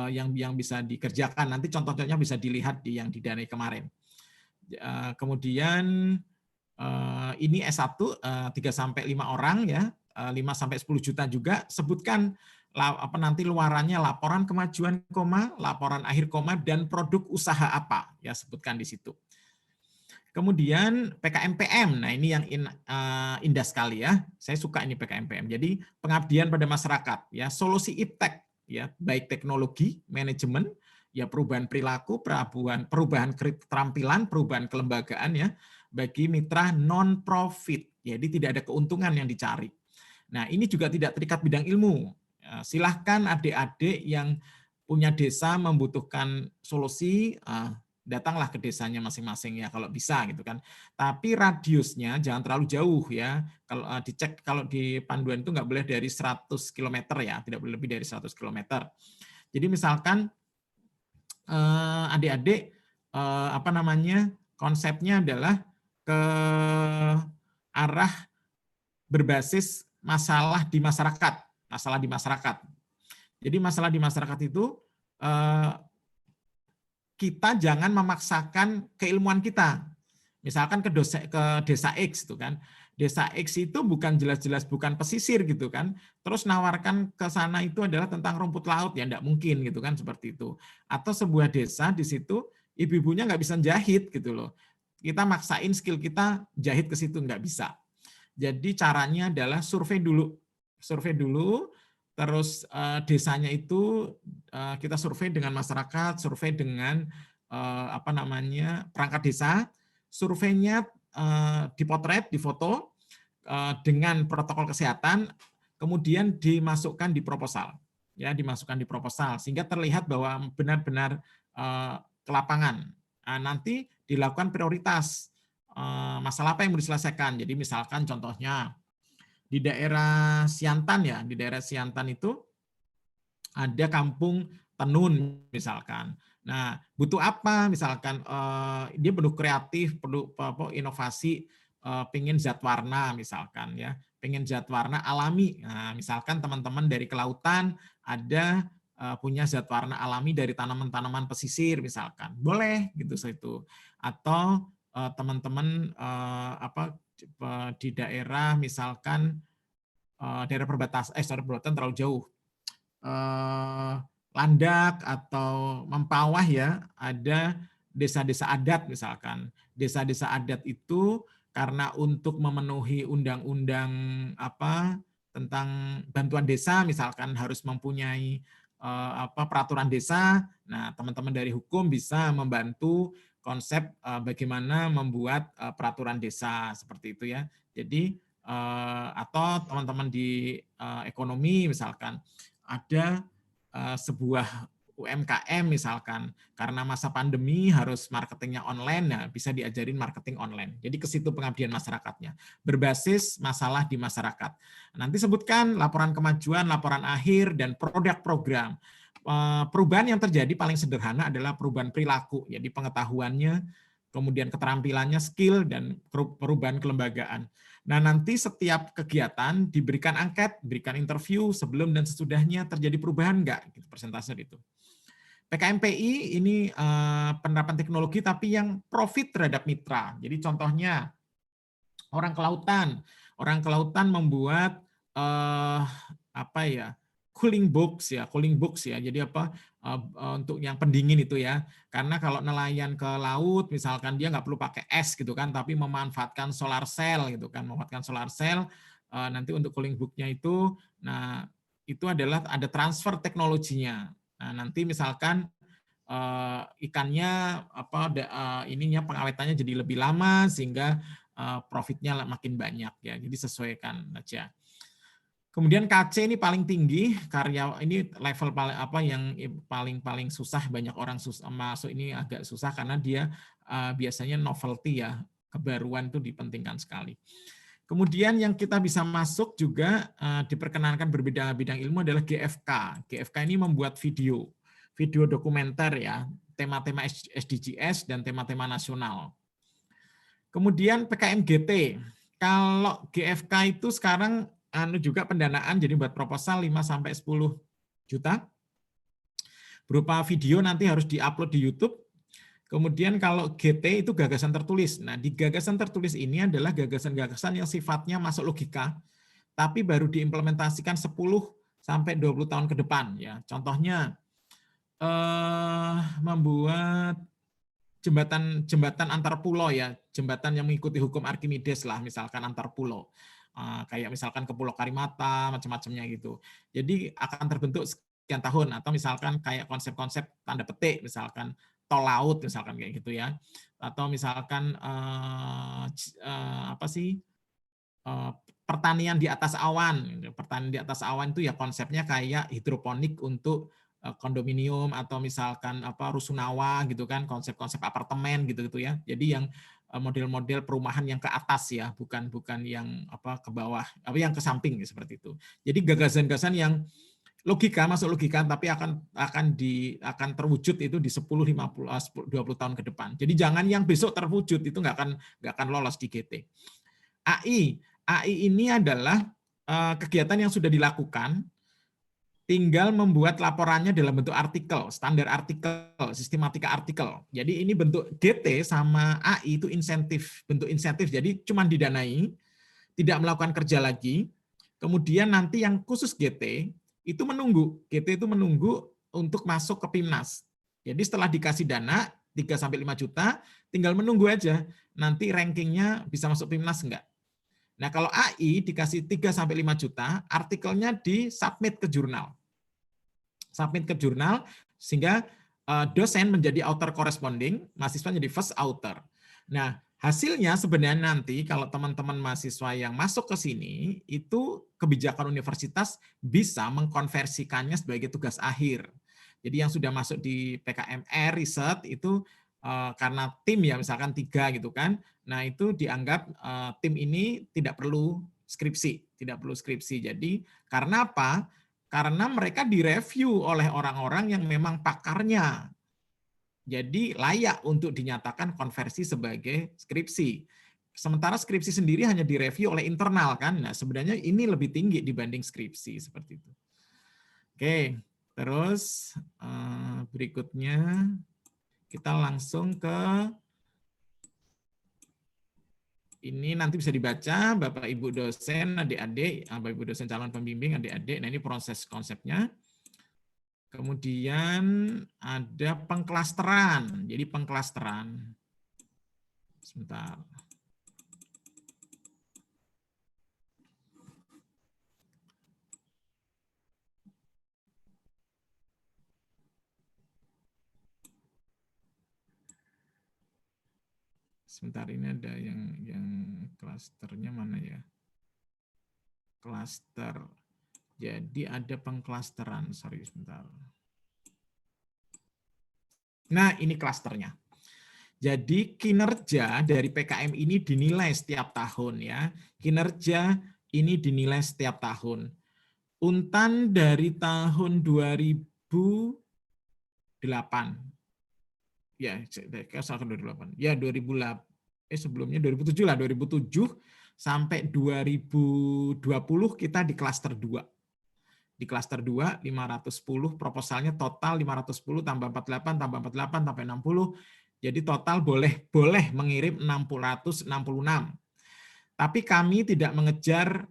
yang bisa dikerjakan. Nanti contoh-contohnya bisa dilihat di yang didanai kemarin. Kemudian ini S1 3-5 orang ya, 5-10 juta juga. Sebutkan nanti luarannya, laporan kemajuan koma, laporan akhir koma, dan produk usaha apa ya, sebutkan di situ. Kemudian PKMPM, nah ini yang indah sekali ya, saya suka ini PKMPM. Jadi pengabdian pada masyarakat ya, solusi iptek ya, baik teknologi, manajemen ya, perubahan perilaku, perubahan keterampilan, perubahan kelembagaan ya, bagi mitra non profit. Jadi tidak ada keuntungan yang dicari. Nah, ini juga tidak terikat bidang ilmu. Silahkan adik-adik yang punya desa membutuhkan solusi, datanglah ke desanya masing-masing ya kalau bisa gitu kan. Tapi radiusnya jangan terlalu jauh ya. Kalau dicek, kalau di panduan itu nggak boleh dari 100 km ya, tidak boleh lebih dari 100 km. Jadi misalkan adik-adik konsepnya adalah ke arah berbasis masalah di masyarakat. Jadi masalah di masyarakat itu kita jangan memaksakan keilmuan kita. Misalkan ke desa X itu kan. Desa X itu bukan jelas-jelas bukan pesisir gitu kan. Terus nawarkan ke sana itu adalah tentang rumput laut, ya enggak mungkin gitu kan, seperti itu. Atau sebuah desa di situ ibu-ibunya nggak bisa jahit gitu loh. Kita maksain skill kita jahit ke situ, nggak bisa. Jadi caranya adalah survei dulu, terus desanya itu kita survei dengan masyarakat, survei dengan perangkat desa, surveinya dipotret, difoto dengan protokol kesehatan, kemudian dimasukkan di proposal, ya, sehingga terlihat bahwa benar-benar ke lapangan. Nanti dilakukan prioritas. Masalah apa yang mau diselesaikan. Jadi misalkan contohnya di daerah Siantan ya, di daerah Siantan itu ada kampung tenun misalkan. Nah, butuh apa misalkan dia perlu kreatif, perlu inovasi, pengen zat warna misalkan ya, pengen zat warna alami. Nah, misalkan teman-teman dari kelautan ada punya zat warna alami dari tanaman-tanaman pesisir misalkan. Boleh gitu itu. Atau teman-teman di daerah misalkan daerah perbatasan terlalu jauh, Landak atau Mempawah ya, ada desa-desa adat misalkan. Desa-desa adat itu karena untuk memenuhi undang-undang tentang bantuan desa misalkan harus mempunyai peraturan desa. Nah, teman-teman dari hukum bisa membantu konsep bagaimana membuat peraturan desa seperti itu ya. Jadi atau teman-teman di ekonomi misalkan ada sebuah UMKM misalkan, karena masa pandemi harus marketingnya online, nah bisa diajarin marketing online. Jadi ke situ pengabdian masyarakatnya, berbasis masalah di masyarakat. Nanti sebutkan laporan kemajuan, laporan akhir, dan produk program. Perubahan yang terjadi paling sederhana adalah perubahan perilaku, jadi pengetahuannya, kemudian keterampilannya, skill, dan perubahan kelembagaan. Nah, nanti setiap kegiatan diberikan angket, diberikan interview sebelum dan sesudahnya terjadi perubahan enggak, gitu, persentase itu. PKMPI ini penerapan teknologi tapi yang profit terhadap mitra. Jadi contohnya orang kelautan membuat apa ya? Cooling box ya. Jadi apa untuk yang pendingin itu ya. Karena kalau nelayan ke laut misalkan dia nggak perlu pakai es gitu kan, tapi memanfaatkan solar cell gitu kan, nanti untuk cooling box-nya itu, nah itu adalah ada transfer teknologinya. Nah, nanti misalkan ikannya ininya pengawetannya jadi lebih lama sehingga profitnya makin banyak ya. Jadi sesuaikan aja. Kemudian KC ini paling tinggi, karya ini level paling yang paling susah, banyak orang masuk ini agak susah karena dia biasanya novelty ya, kebaruan itu dipentingkan sekali. Kemudian yang kita bisa masuk juga diperkenankan berbeda bidang ilmu adalah GFK. GFK ini membuat video dokumenter ya, tema-tema SDGs dan tema-tema nasional. Kemudian PKMGT. Kalau GFK itu sekarang juga pendanaan, jadi buat proposal 5-10 juta. Berupa video nanti harus diupload di YouTube. Kemudian kalau GT itu gagasan tertulis. Nah, di gagasan tertulis ini adalah gagasan-gagasan yang sifatnya masuk logika, tapi baru diimplementasikan 10-20 tahun ke depan. Ya, contohnya membuat jembatan antar pulau ya, jembatan yang mengikuti hukum Archimedes lah, misalkan antar pulau. Kayak misalkan ke Pulau Karimata, macam-macamnya gitu. Jadi akan terbentuk sekian tahun, atau misalkan kayak konsep-konsep tanda petik, misalkan tol laut, misalkan kayak gitu ya. Atau misalkan pertanian di atas awan. Pertanian di atas awan itu ya konsepnya kayak hidroponik untuk kondominium, atau misalkan rusunawa gitu kan, konsep-konsep apartemen gitu ya. Jadi yang model-model perumahan yang ke atas ya, bukan yang ke bawah, yang ke samping seperti itu. Jadi gagasan-gagasan yang logika, masuk logika, tapi akan terwujud itu di 10-20 tahun ke depan. Jadi jangan yang besok terwujud, itu nggak akan lolos di GT. AI ini adalah kegiatan yang sudah dilakukan, tinggal membuat laporannya dalam bentuk artikel, standar artikel, sistematika artikel. Jadi ini bentuk GT sama AI itu bentuk insentif, jadi cuma didanai, tidak melakukan kerja lagi. Kemudian nanti yang khusus GT itu GT itu menunggu untuk masuk ke PIMNAS. Jadi setelah dikasih dana 3-5 juta, tinggal menunggu aja, nanti rankingnya bisa masuk PIMNAS enggak. Nah, kalau AI dikasih 3-5 juta, artikelnya di-submit ke jurnal. Sehingga dosen menjadi author corresponding, mahasiswa menjadi first author. Nah, hasilnya sebenarnya nanti kalau teman-teman mahasiswa yang masuk ke sini, itu kebijakan universitas bisa mengkonversikannya sebagai tugas akhir. Jadi yang sudah masuk di PKMR Research itu karena tim ya misalkan 3 gitu kan, nah itu dianggap tim ini tidak perlu skripsi. Jadi karena apa? Karena mereka direview oleh orang-orang yang memang pakarnya. Jadi layak untuk dinyatakan konversi sebagai skripsi. Sementara skripsi sendiri hanya direview oleh internal kan. Nah, sebenarnya ini lebih tinggi dibanding skripsi seperti itu. Oke, terus berikutnya kita langsung ke ini, nanti bisa dibaca Bapak Ibu dosen, adik-adik, Bapak Ibu dosen calon pembimbing, adik-adik. Nah, ini proses konsepnya. Kemudian ada pengklasteran. Jadi pengklasteran. Sebentar. Sebentar, ini ada yang klasternya mana ya? Klaster. Jadi ada pengklasteran. Sorry, sebentar. Nah, ini klasternya. Jadi kinerja dari PKM ini dinilai setiap tahun ya. Kinerja ini dinilai setiap tahun. Untan dari tahun 2008. Ya, saya 2008. Ya, 2008. Sebelumnya 2007 lah, 2007 sampai 2020 kita di klaster 2. Di klaster 2 510 proposalnya total 510 tambah 48 tambah 48 tambah 60. Jadi total boleh mengirim 666. Tapi kami tidak mengejar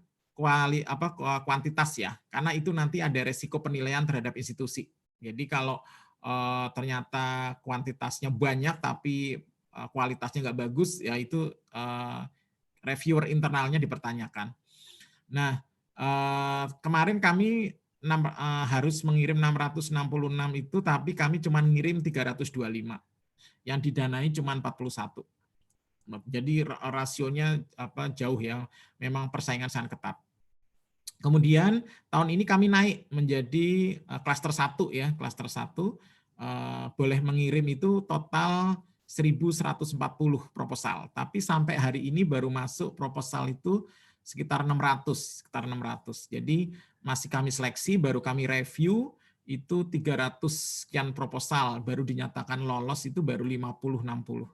kuantitas ya, karena itu nanti ada resiko penilaian terhadap institusi. Jadi kalau ternyata kuantitasnya banyak tapi kualitasnya nggak bagus, ya itu reviewer internalnya dipertanyakan. Nah, kemarin kami harus mengirim 666 itu, tapi kami cuma ngirim 325. Yang didanai cuma 41. Jadi rasionya jauh ya, memang persaingan sangat ketat. Kemudian tahun ini kami naik menjadi klaster 1 ya, klaster 1 boleh mengirim itu total 1.140 proposal. Tapi sampai hari ini baru masuk proposal itu sekitar 600. Jadi masih kami seleksi, baru kami review itu 300 sekian proposal, baru dinyatakan lolos itu baru 50-60.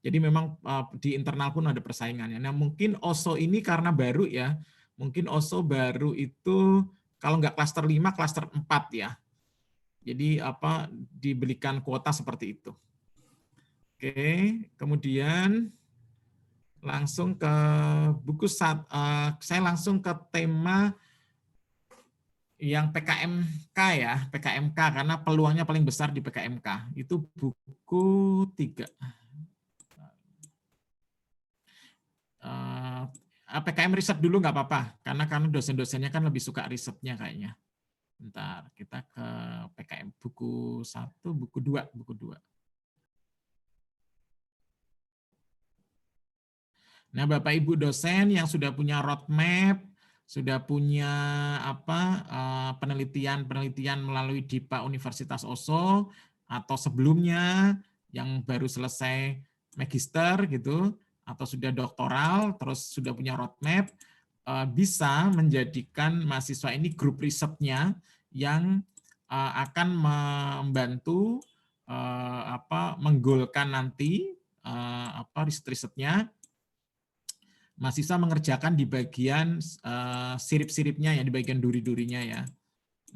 Jadi memang di internal pun ada persaingannya. Nah mungkin OSO ini karena baru ya, mungkin OSO baru itu kalau nggak klaster 5, klaster 4 ya. Jadi diberikan kuota seperti itu. Oke, kemudian langsung ke buku saya langsung ke tema yang PKMK ya, PKMK karena peluangnya paling besar di PKMK. Itu buku 3. PKM riset dulu nggak apa-apa, karena dosen-dosennya kan lebih suka risetnya kayaknya. Bentar, kita ke PKM buku 1, buku 2. Nah, Bapak Ibu dosen yang sudah punya roadmap, sudah punya penelitian melalui DIPA Universitas OSO atau sebelumnya yang baru selesai magister gitu atau sudah doktoral terus sudah punya roadmap, bisa menjadikan mahasiswa ini grup risetnya yang akan membantu menggolkan nanti riset-risetnya. Mahasiswa mengerjakan di bagian sirip-siripnya ya, di bagian duri-durinya ya.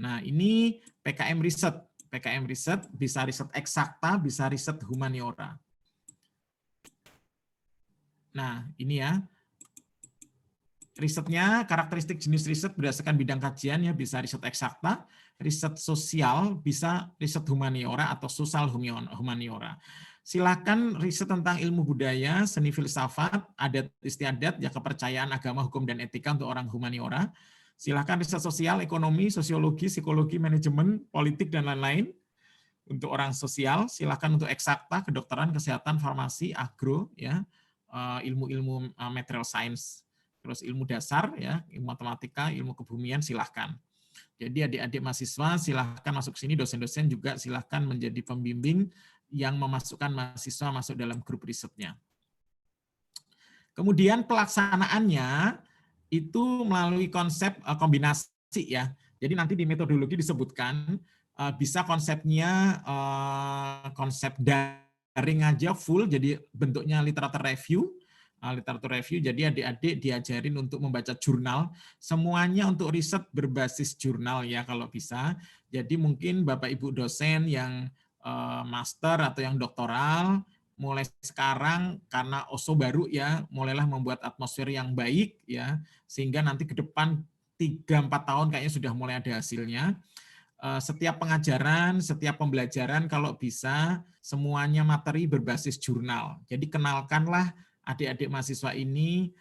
Nah, ini PKM riset. PKM riset bisa riset eksakta, bisa riset humaniora. Nah, ini ya. Risetnya, karakteristik jenis riset berdasarkan bidang kajian ya, bisa riset eksakta, riset sosial, bisa riset humaniora atau sosial humaniora. Silakan riset tentang ilmu budaya, seni filsafat, adat istiadat, ya kepercayaan, agama, hukum, dan etika untuk orang humaniora. Silakan riset sosial, ekonomi, sosiologi, psikologi, manajemen, politik, dan lain-lain. Untuk orang sosial, silakan untuk eksakta, kedokteran, kesehatan, farmasi, agro, ya, ilmu-ilmu material science. Terus ilmu dasar, ya, ilmu matematika, ilmu kebumian, silahkan. Jadi adik-adik mahasiswa silahkan masuk sini, dosen-dosen juga silahkan menjadi pembimbing yang memasukkan mahasiswa masuk dalam grup risetnya. Kemudian pelaksanaannya itu melalui konsep kombinasi ya. Jadi nanti di metodologi disebutkan bisa konsepnya konsep daring aja full, jadi bentuknya literatur review, jadi adik-adik diajarin untuk membaca jurnal, semuanya untuk riset berbasis jurnal ya kalau bisa. Jadi mungkin Bapak Ibu dosen yang master atau yang doktoral, mulai sekarang karena OSO baru ya, mulailah membuat atmosfer yang baik ya, sehingga nanti ke depan 3-4 tahun kayaknya sudah mulai ada hasilnya. Setiap pengajaran, setiap pembelajaran kalau bisa semuanya materi berbasis jurnal. Jadi kenalkanlah adik-adik mahasiswa ini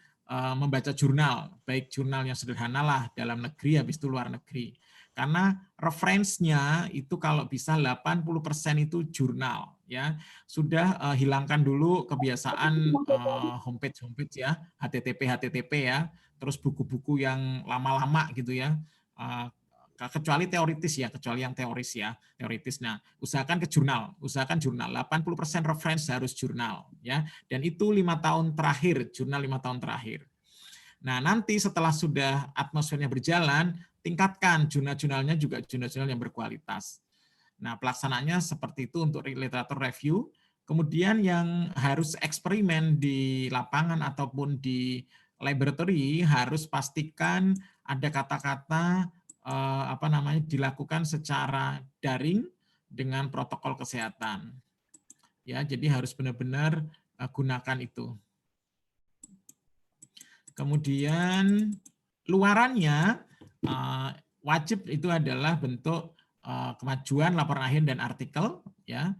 membaca jurnal, baik jurnal yang sederhana lah dalam negeri, habis itu luar negeri. Karena referensinya itu kalau bisa 80% itu jurnal ya. Sudah hilangkan dulu kebiasaan homepage ya, HTTP ya, terus buku-buku yang lama-lama gitu ya. kecuali teoritis ya, kecuali yang teoris ya, teoritis. Nah, usahakan ke jurnal, 80% reference harus jurnal ya, dan itu 5 tahun terakhir, jurnal 5 tahun terakhir. Nah, nanti setelah sudah atmosfernya berjalan, tingkatkan jurnal-jurnalnya juga jurnal-jurnal yang berkualitas. Nah, pelaksanaannya seperti itu untuk literatur review. Kemudian yang harus eksperimen di lapangan ataupun di laboratory harus pastikan ada kata-kata dilakukan secara daring dengan protokol kesehatan. Ya, jadi harus benar-benar gunakan itu. Kemudian luarannya wajib itu adalah bentuk kemajuan, laporan akhir dan artikel ya.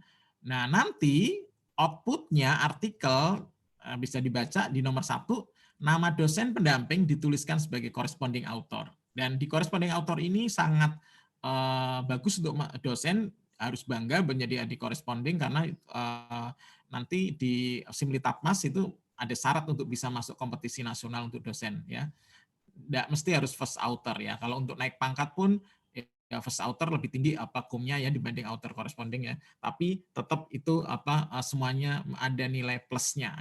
Nah, nanti outputnya artikel bisa dibaca di nomor 1, nama dosen pendamping dituliskan sebagai corresponding author. Dan di corresponding author ini sangat bagus untuk dosen, harus bangga menjadi di corresponding karena nanti di Simlitapmas itu ada syarat untuk bisa masuk kompetisi nasional untuk dosen ya. Tidak mesti harus first author ya. Kalau untuk naik pangkat pun ya first author lebih tinggi kumnya ya dibanding author corresponding ya. Tapi tetap itu semuanya ada nilai plusnya,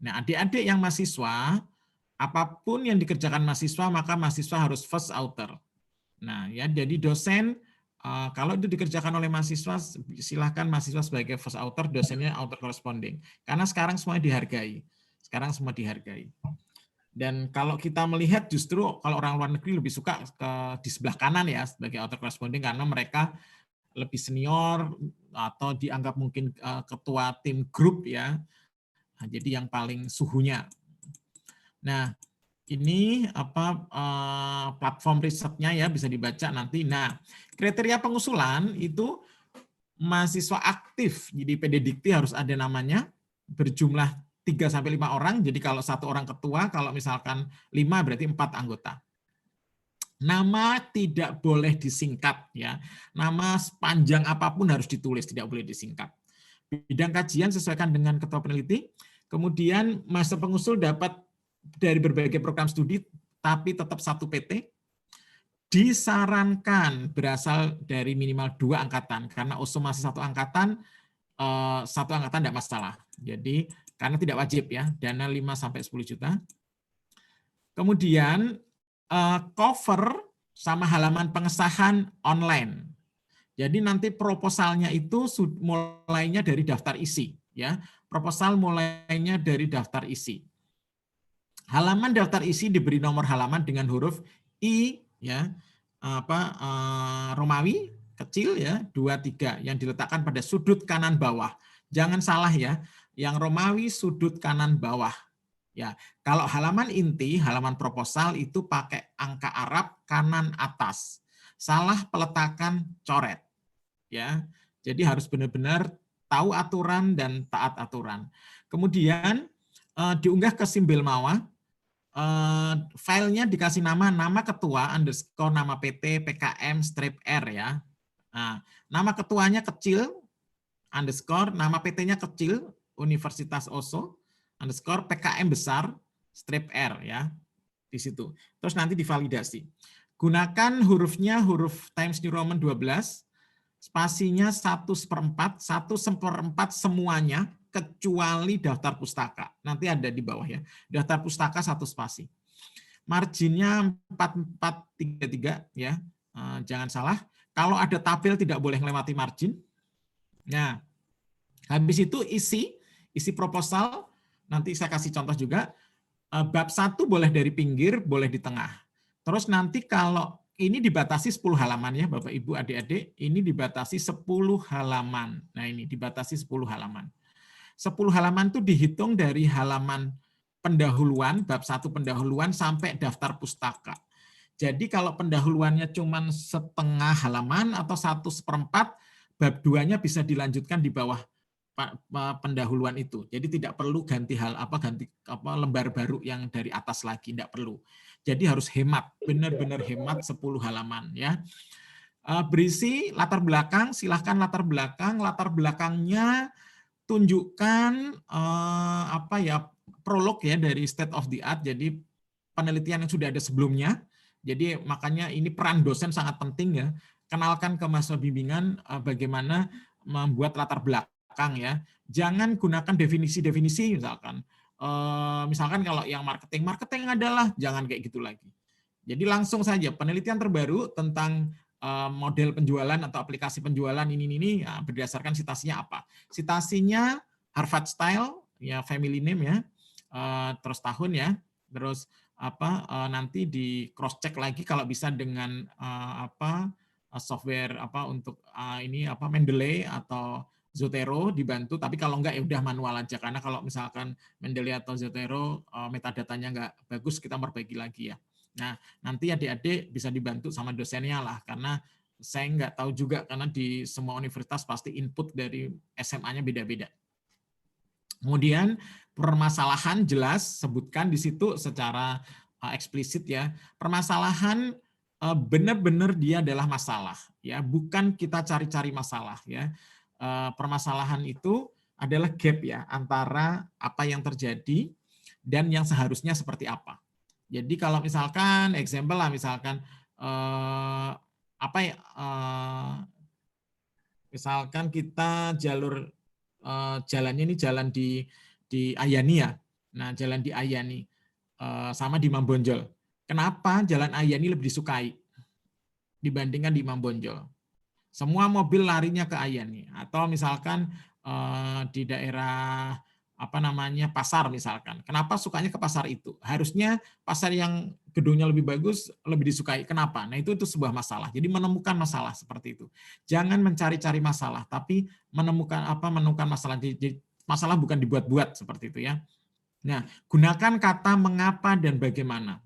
Nah, adik-adik yang mahasiswa, apapun yang dikerjakan mahasiswa maka mahasiswa harus first author. Nah, ya jadi dosen kalau itu dikerjakan oleh mahasiswa, silahkan mahasiswa sebagai first author, dosennya author corresponding. Karena sekarang semua dihargai. Dan kalau kita melihat justru kalau orang luar negeri lebih suka di sebelah kanan ya sebagai author corresponding karena mereka lebih senior atau dianggap mungkin ketua tim grup ya. Nah, jadi yang paling suhunya. Nah, ini platform risetnya ya bisa dibaca nanti. Nah, kriteria pengusulan itu mahasiswa aktif. Jadi PDDikti harus ada namanya berjumlah 3-5 orang. Jadi kalau 1 orang ketua, kalau misalkan 5 berarti 4 anggota. Nama tidak boleh disingkat ya. Nama sepanjang apapun harus ditulis, tidak boleh disingkat. Bidang kajian sesuaikan dengan ketua peneliti. Kemudian mahasiswa pengusul dapat dari berbagai program studi, tapi tetap 1 PT. Disarankan berasal dari minimal 2 angkatan, karena OSO masih 1 angkatan, 1 angkatan tidak masalah. Jadi, karena tidak wajib ya, dana 5-10 juta. Kemudian, cover sama halaman pengesahan online. Jadi nanti proposalnya itu mulainya dari daftar isi. Ya, proposal mulainya dari daftar isi. Halaman daftar isi diberi nomor halaman dengan huruf I ya Romawi kecil ya 2-3 yang diletakkan pada sudut kanan bawah. Jangan salah ya, yang Romawi sudut kanan bawah. Ya, kalau halaman inti, halaman proposal itu pakai angka Arab kanan atas. Salah peletakan coret. Ya. Jadi harus benar-benar tahu aturan dan taat aturan. Kemudian diunggah ke Simbilmawa. Filenya dikasih nama ketua _ nama PT PKM strip R ya. Nah, nama ketuanya kecil _ nama PT-nya kecil Universitas OSO _ PKM besar strip R ya di situ. Terus nanti divalidasi. Gunakan hurufnya huruf Times New Roman 12, spasinya 1/4 semuanya kecuali daftar pustaka. Nanti ada di bawah ya. Daftar pustaka 1 spasi. Marginnya 4433 ya. Jangan salah. Kalau ada tabel tidak boleh melewati margin. Nah, habis itu isi proposal, nanti saya kasih contoh juga. Bab 1 boleh dari pinggir, boleh di tengah. Terus nanti kalau ini dibatasi 10 halaman ya Bapak Ibu adik-adik, ini dibatasi 10 halaman. Nah, ini dibatasi 10 halaman. 10 halaman itu dihitung dari halaman pendahuluan, bab 1 pendahuluan sampai daftar pustaka. Jadi kalau pendahuluannya cuma setengah halaman atau 1/4, bab 2-nya bisa dilanjutkan di bawah pendahuluan itu. Jadi tidak perlu ganti lembar baru yang dari atas lagi, tidak perlu. Jadi harus hemat, benar-benar hemat 10 halaman ya. Berisi latar belakang, silahkan latar belakangnya tunjukkan prolog ya dari state of the art, jadi penelitian yang sudah ada sebelumnya, Jadi makanya ini peran dosen sangat penting ya. Kenalkan ke mahasiswa bimbingan bagaimana membuat latar belakang ya. Jangan gunakan definisi-definisi misalkan. Misalkan kalau yang marketing adalah, jangan kayak gitu lagi. Jadi langsung saja penelitian terbaru tentang model penjualan atau aplikasi penjualan ini berdasarkan citasinya apa? Citasinya Harvard Style ya, family name ya, terus tahun ya, terus nanti di cross check lagi kalau bisa dengan software untuk Mendeley atau Zotero dibantu, tapi kalau enggak ya udah manual aja, karena kalau misalkan Mendeley atau Zotero metadatanya enggak bagus, kita perbaiki lagi ya. Nah, nanti adik-adik bisa dibantu sama dosennya lah, karena saya nggak tahu juga, karena di semua universitas pasti input dari SMA-nya beda-beda. Kemudian permasalahan jelas, sebutkan di situ secara eksplisit ya, permasalahan benar-benar dia adalah masalah, ya, bukan kita cari-cari masalah ya. Permasalahan itu adalah gap ya, antara apa yang terjadi dan yang seharusnya seperti apa. Jadi kalau misalkan example lah, misalkan misalkan kita jalannya ini jalan di Ayani ya. Nah, jalan di Ayani sama di Imam Bonjol. Kenapa jalan Ayani lebih disukai dibandingkan di Imam Bonjol? Semua mobil larinya ke Ayani. Atau misalkan di daerah pasar misalkan. Kenapa sukanya ke pasar itu? Harusnya pasar yang gedungnya lebih bagus lebih disukai. Kenapa? Nah, itu sebuah masalah. Jadi menemukan masalah seperti itu. Jangan mencari-cari masalah, tapi menemukan masalah. Jadi masalah bukan dibuat-buat seperti itu ya. Nah, gunakan kata mengapa dan bagaimana.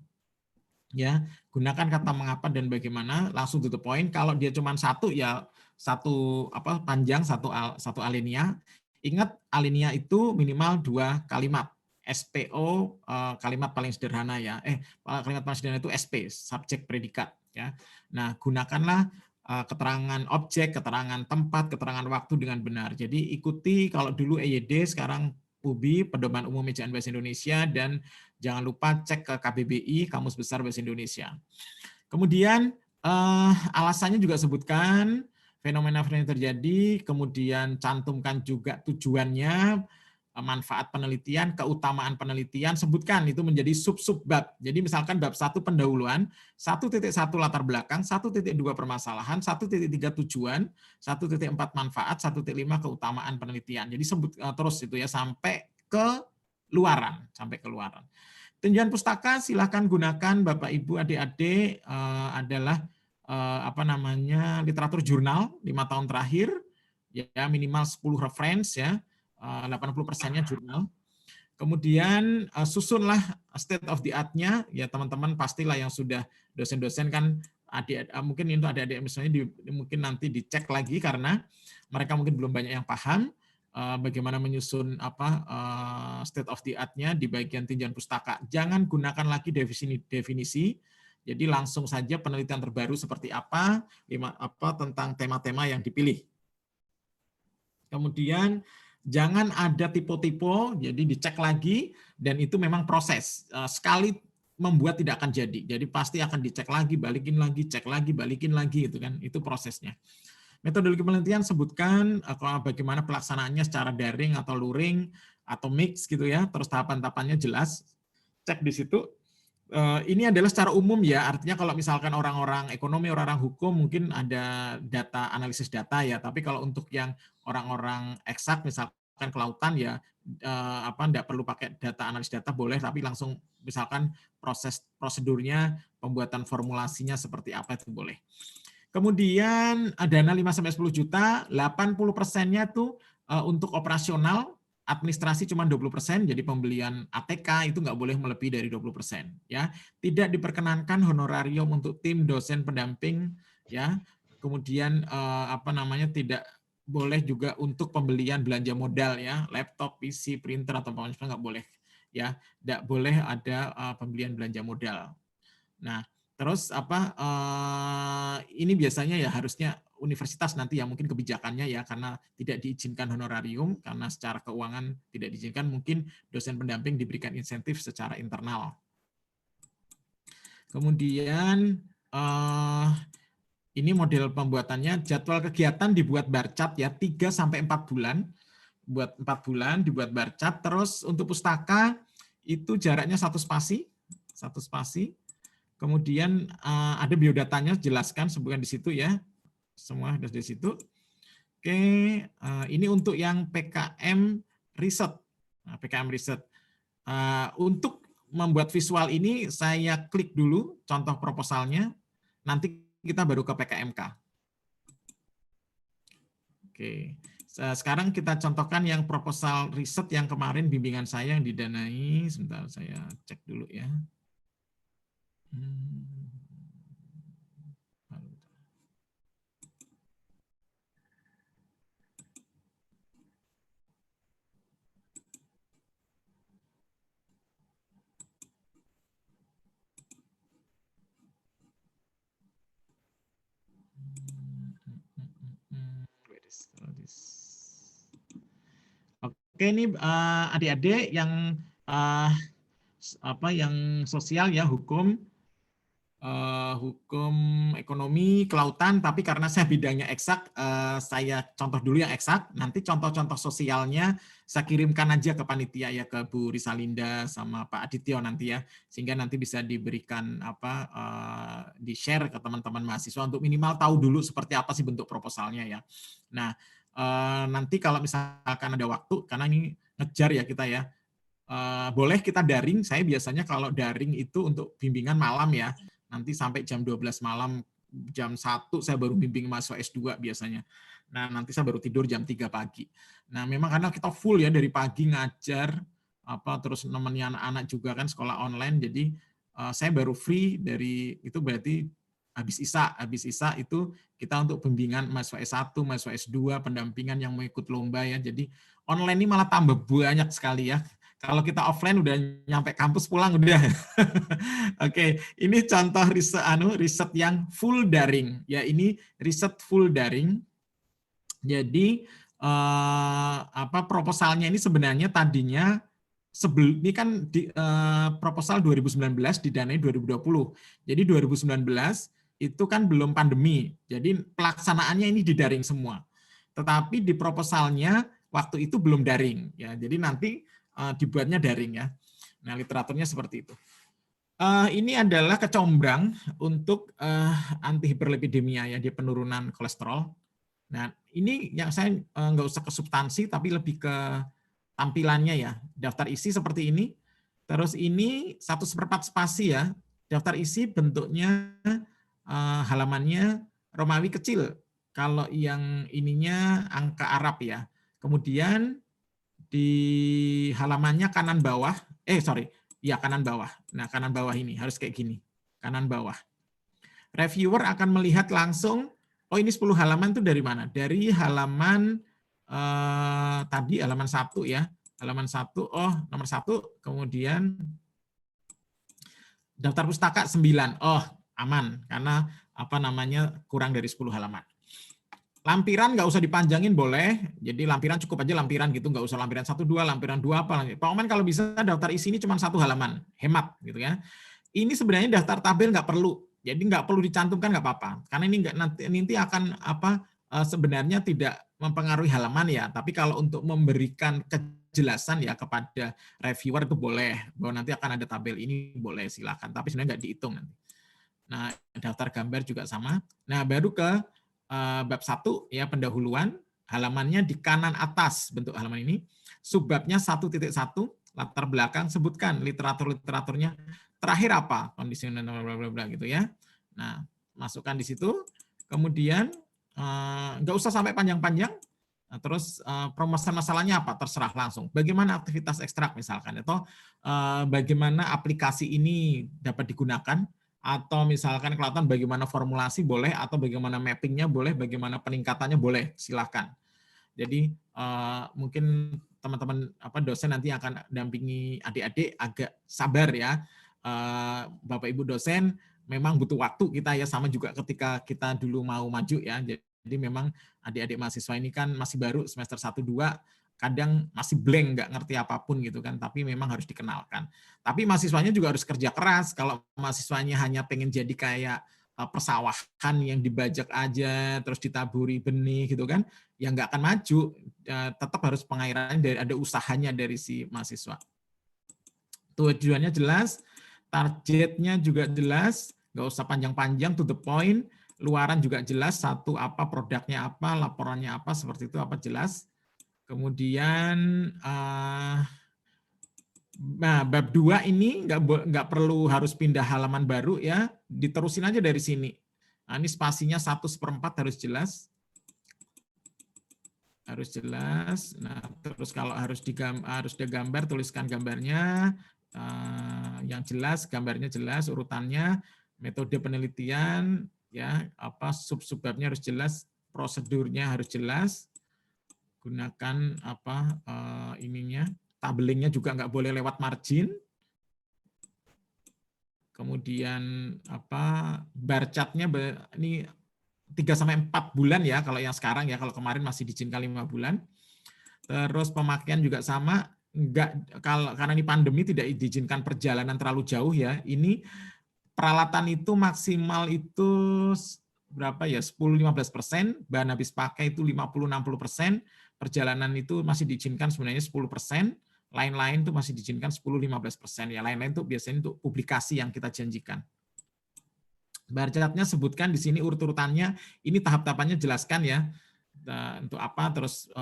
Ya, gunakan kata mengapa dan bagaimana, langsung to the point. Kalau dia cuma satu ya satu panjang, satu alinea. Ingat, alinea itu minimal 2 kalimat. SPO kalimat paling sederhana ya. Kalimat paling sederhana itu SP, subjek predikat ya. Nah, gunakanlah keterangan objek, keterangan tempat, keterangan waktu dengan benar. Jadi ikuti kalau dulu EYD, sekarang PUBI, Pedoman Umum Ejaan Bahasa Indonesia, dan jangan lupa cek ke KBBI, Kamus Besar Bahasa Indonesia. Kemudian alasannya juga sebutkan fenomena-fenomena yang terjadi, kemudian cantumkan juga tujuannya, manfaat penelitian, keutamaan penelitian, sebutkan itu menjadi sub-sub bab. Jadi misalkan bab 1 pendahuluan, 1.1 latar belakang, 1.2 permasalahan, 1.3 tujuan, 1.4 manfaat, 1.5 keutamaan penelitian. Jadi sebut terus itu ya sampai ke luaran, Tinjauan pustaka silakan gunakan Bapak Ibu adik-adik adalah literatur jurnal 5 tahun terakhir ya, minimal 10 reference ya. 80%-nya jurnal. Kemudian susunlah state of the art-nya ya, teman-teman pastilah yang sudah dosen-dosen kan, mungkin itu adik-adik misalnya mungkin nanti dicek lagi karena mereka mungkin belum banyak yang paham bagaimana menyusun state of the art-nya di bagian tinjauan pustaka. Jangan gunakan lagi definisi. Jadi langsung saja penelitian terbaru seperti apa tentang tema-tema yang dipilih. Kemudian jangan ada tipe-tipe, jadi dicek lagi, dan itu memang proses. Sekali membuat tidak akan jadi. Jadi pasti akan dicek lagi, balikin lagi, cek lagi, balikin lagi, itu kan. Itu prosesnya. Metodologi penelitian sebutkan bagaimana pelaksanaannya secara daring atau luring atau mix gitu ya. Terus tahapan-tahapannya jelas. Cek di situ. Ini adalah secara umum ya, artinya kalau misalkan orang-orang ekonomi, orang-orang hukum mungkin ada data, analisis data ya, tapi kalau untuk yang orang-orang eksak misalkan kelautan ya enggak perlu pakai data, analis data boleh, tapi langsung misalkan prosedurnya, pembuatan formulasinya seperti apa itu boleh. Kemudian dana 5-10 juta, 80%-nya tuh untuk operasional, administrasi cuma 20%, jadi pembelian ATK itu nggak boleh melebihi dari 20%. Ya, tidak diperkenankan honorarium untuk tim dosen pendamping, ya. Kemudian tidak boleh juga untuk pembelian belanja modal ya, laptop, PC, printer atau apa nggak boleh. Ya, nggak boleh ada pembelian belanja modal. Nah, terus ini biasanya ya harusnya universitas nanti ya mungkin kebijakannya ya, karena tidak diizinkan honorarium, karena secara keuangan tidak diizinkan, mungkin dosen pendamping diberikan insentif secara internal. Kemudian ini model pembuatannya, jadwal kegiatan dibuat barcat ya 3 sampai 4 bulan. Buat 4 bulan dibuat barcat. Terus untuk pustaka itu jaraknya 1 spasi. Kemudian ada biodatanya, jelaskan sebutkan di situ ya. Semua ada di situ. Oke, ini untuk yang PKM riset. Nah, PKM riset. Untuk membuat visual ini saya klik dulu contoh proposalnya. Nanti kita baru ke PKMK. Oke. Sekarang kita contohkan yang proposal riset yang kemarin bimbingan saya yang didanai. Sebentar saya cek dulu ya. Oke, ini adik-adik yang yang sosial ya, hukum ekonomi kelautan, tapi karena saya bidangnya eksak, saya contoh dulu yang eksak. Nanti contoh-contoh sosialnya saya kirimkan aja ke panitia ya, ke Bu Risalinda sama Pak Adityo nanti ya, sehingga nanti bisa diberikan di share ke teman-teman mahasiswa untuk minimal tahu dulu seperti apa sih bentuk proposalnya ya. Nah, nanti kalau misalkan ada waktu, karena ini ngejar ya kita ya, boleh kita daring. Saya biasanya kalau daring itu untuk bimbingan malam ya, nanti sampai jam 12 malam, jam 1 saya baru bimbing mahasiswa S2 biasanya. Nah, nanti saya baru tidur jam 3 pagi. Nah, memang karena kita full ya dari pagi ngajar, terus nemenin anak-anak juga kan sekolah online, jadi saya baru free dari itu berarti habis Isya itu kita untuk bimbingan mahasiswa S1, mahasiswa S2, pendampingan yang mau ikut lomba ya. Jadi online ini malah tambah banyak sekali ya. Kalau kita offline udah nyampe kampus pulang udah. Oke, ini contoh riset yang full daring. Ya, ini riset full daring. Jadi proposalnya ini sebenarnya tadinya ini kan proposal 2019 didanai 2020. Jadi 2019 itu kan belum pandemi. Jadi pelaksanaannya ini didaring semua. Tetapi di proposalnya waktu itu belum daring ya. Jadi nanti dibuatnya daring ya. Nah, literaturnya seperti itu. Ini adalah kecombrang untuk anti hiperlipidemia ya, di penurunan kolesterol. Nah, ini yang saya nggak usah ke substansi, tapi lebih ke tampilannya ya. Daftar isi seperti ini. Terus ini 1/4 spasi ya. Daftar isi bentuknya halamannya Romawi kecil. Kalau yang ininya angka Arab ya. Kemudian di halamannya kanan bawah, kanan bawah. Nah, kanan bawah ini harus kayak gini. Kanan bawah. Reviewer akan melihat langsung, oh ini 10 halaman itu dari mana? Dari halaman tadi halaman 1 ya. Halaman 1, nomor 1, kemudian daftar pustaka 9. Oh, aman karena kurang dari 10 halaman. Lampiran nggak usah dipanjangin boleh, jadi lampiran cukup aja lampiran gitu, nggak usah lampiran 1, 2, lampiran 2 apa. Pak Oman kalau bisa daftar isi ini cuma 1 halaman, hemat gitu ya. Ini sebenarnya daftar tabel nggak perlu, jadi nggak perlu dicantumkan nggak apa-apa, karena ini nanti akan sebenarnya tidak mempengaruhi halaman ya, tapi kalau untuk memberikan kejelasan ya kepada reviewer itu boleh, bahwa nanti akan ada tabel ini boleh silakan, tapi sebenarnya nggak dihitung nanti. Nah, daftar gambar juga sama. Nah, baru ke bab 1 ya, pendahuluan, halamannya di kanan atas bentuk halaman ini, subbabnya 1.1, latar belakang, sebutkan literaturnya, terakhir apa kondisi gitu ya. Nah, masukkan di situ, kemudian nggak usah sampai panjang-panjang. Nah, terus permasalahan masalahnya apa, terserah langsung. Bagaimana aktivitas ekstrak misalkan, atau bagaimana aplikasi ini dapat digunakan, atau misalkan kelihatan bagaimana formulasi boleh, atau bagaimana mappingnya boleh, bagaimana peningkatannya boleh, silakan. Jadi mungkin teman-teman dosen nanti akan dampingi adik-adik agak sabar ya. Bapak Ibu dosen memang butuh waktu kita ya, sama juga ketika kita dulu mau maju ya. Jadi memang adik-adik mahasiswa ini kan masih baru semester 1, 2, kadang masih blank, nggak ngerti apapun gitu kan, tapi memang harus dikenalkan. Tapi mahasiswanya juga harus kerja keras. Kalau mahasiswanya hanya pengen jadi kayak persawahan yang dibajak aja, terus ditaburi benih gitu kan, ya nggak akan maju. Tetap harus pengairan, ada usahanya dari si mahasiswa. Tujuannya jelas, targetnya juga jelas, nggak usah panjang-panjang, to the point. Luaran juga jelas, satu apa, produknya apa, laporannya apa, seperti itu apa jelas. Kemudian nah, bab 2 ini nggak perlu harus pindah halaman baru ya, diterusin aja dari sini. Nah, ini spasinya 1/4 harus jelas. Harus jelas. Nah, terus kalau harus digambar, tuliskan gambarnya yang jelas, gambarnya jelas, urutannya, metode penelitian, ya, apa sub-subbabnya harus jelas, prosedurnya harus jelas. Gunakan apa ininya, tabelingnya juga nggak boleh lewat margin. Kemudian apa bar chartnya ini 3-4 bulan ya kalau yang sekarang ya, kalau kemarin masih diizinkan 5 bulan. Terus pemakaian juga sama, enggak, karena ini pandemi tidak diizinkan perjalanan terlalu jauh ya. Ini peralatan itu maksimal itu berapa ya, 10-15%, bahan habis pakai itu 50-60%, perjalanan itu masih diizinkan sebenarnya 10%, lain-lain itu masih diizinkan 10-15%, ya lain-lain itu biasanya untuk publikasi yang kita janjikan. Bar chartnya sebutkan di sini urut-urutannya, ini tahap-tahapannya jelaskan ya, untuk apa, terus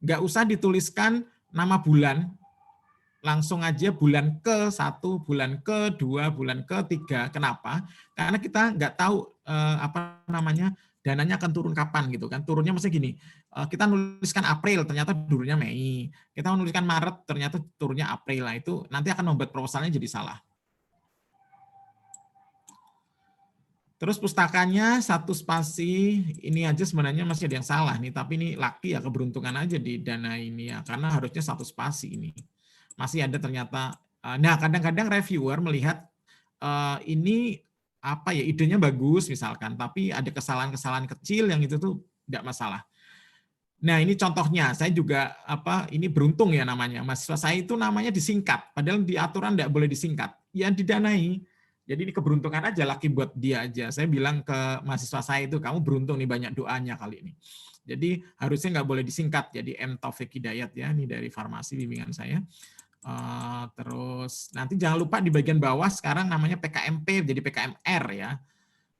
nggak usah dituliskan nama bulan, langsung aja bulan ke-1, bulan ke-2, bulan ke-3. Kenapa? Karena kita nggak tahu apa namanya, dananya akan turun kapan gitu kan. Turunnya mesti gini, kita nuliskan April, ternyata turunnya Mei. Kita menuliskan Maret, ternyata turunnya April. Nah, itu nanti akan membuat proposalnya jadi salah. Terus pustakanya 1 spasi, ini aja sebenarnya masih ada yang salah nih, tapi ini laki ya, keberuntungan aja di dana ini ya, karena harusnya 1 spasi ini. Masih ada ternyata, nah kadang-kadang reviewer melihat ini apa ya, idenya bagus misalkan, tapi ada kesalahan-kesalahan kecil yang itu tuh tidak masalah. Nah ini contohnya, saya juga apa ini beruntung ya namanya, mahasiswa saya itu namanya disingkat, padahal di aturan tidak boleh disingkat, yang didanai. Jadi ini keberuntungan aja, laki buat dia aja. Saya bilang ke mahasiswa saya itu, kamu beruntung nih, banyak doanya kali ini. Jadi harusnya nggak boleh disingkat. Jadi M. Taufik Hidayat ya, ini dari farmasi bimbingan saya. Terus nanti jangan lupa di bagian bawah sekarang namanya PKMP, jadi PKMR ya.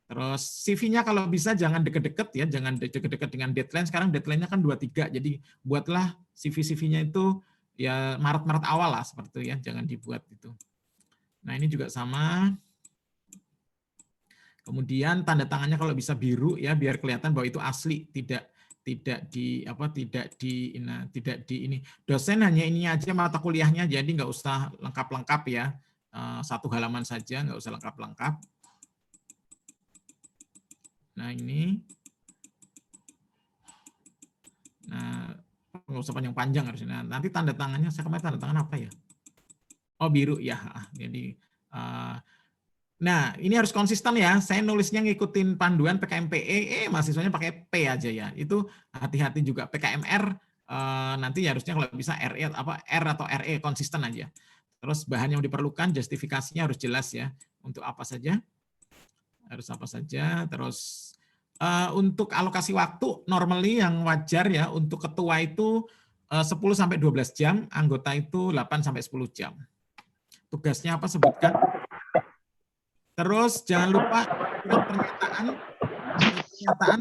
Terus CV-nya kalau bisa jangan deket-deket ya, jangan deket-deket dengan deadline. Sekarang deadline-nya kan 23, jadi buatlah CV-CV-nya itu ya Maret-Maret awal lah seperti itu ya, jangan dibuat itu. Nah ini juga sama. Kemudian tanda tangannya kalau bisa biru ya, biar kelihatan bahwa itu asli, tidak di ini. Dosen hanya ini aja mata kuliahnya, jadi nggak usah lengkap-lengkap ya. 1 halaman saja, nggak usah lengkap-lengkap. Nah ini, nah nggak usah panjang-panjang harusnya. Nanti tanda tangannya, saya kemarin tanda tangan apa ya? Oh biru ya. Jadi nah, ini harus konsisten ya. Saya nulisnya ngikutin panduan PKMPE, mahasiswanya pakai P aja ya. Itu hati-hati juga. PKMR nanti harusnya kalau bisa RE apa R atau RE konsisten aja. Terus bahan yang diperlukan, justifikasinya harus jelas ya. Untuk apa saja? Harus apa saja. Terus untuk alokasi waktu normally yang wajar ya untuk ketua itu 10 sampai 12 jam, anggota itu 8 sampai 10 jam. Tugasnya apa sebutkan? Terus jangan lupa pernyataan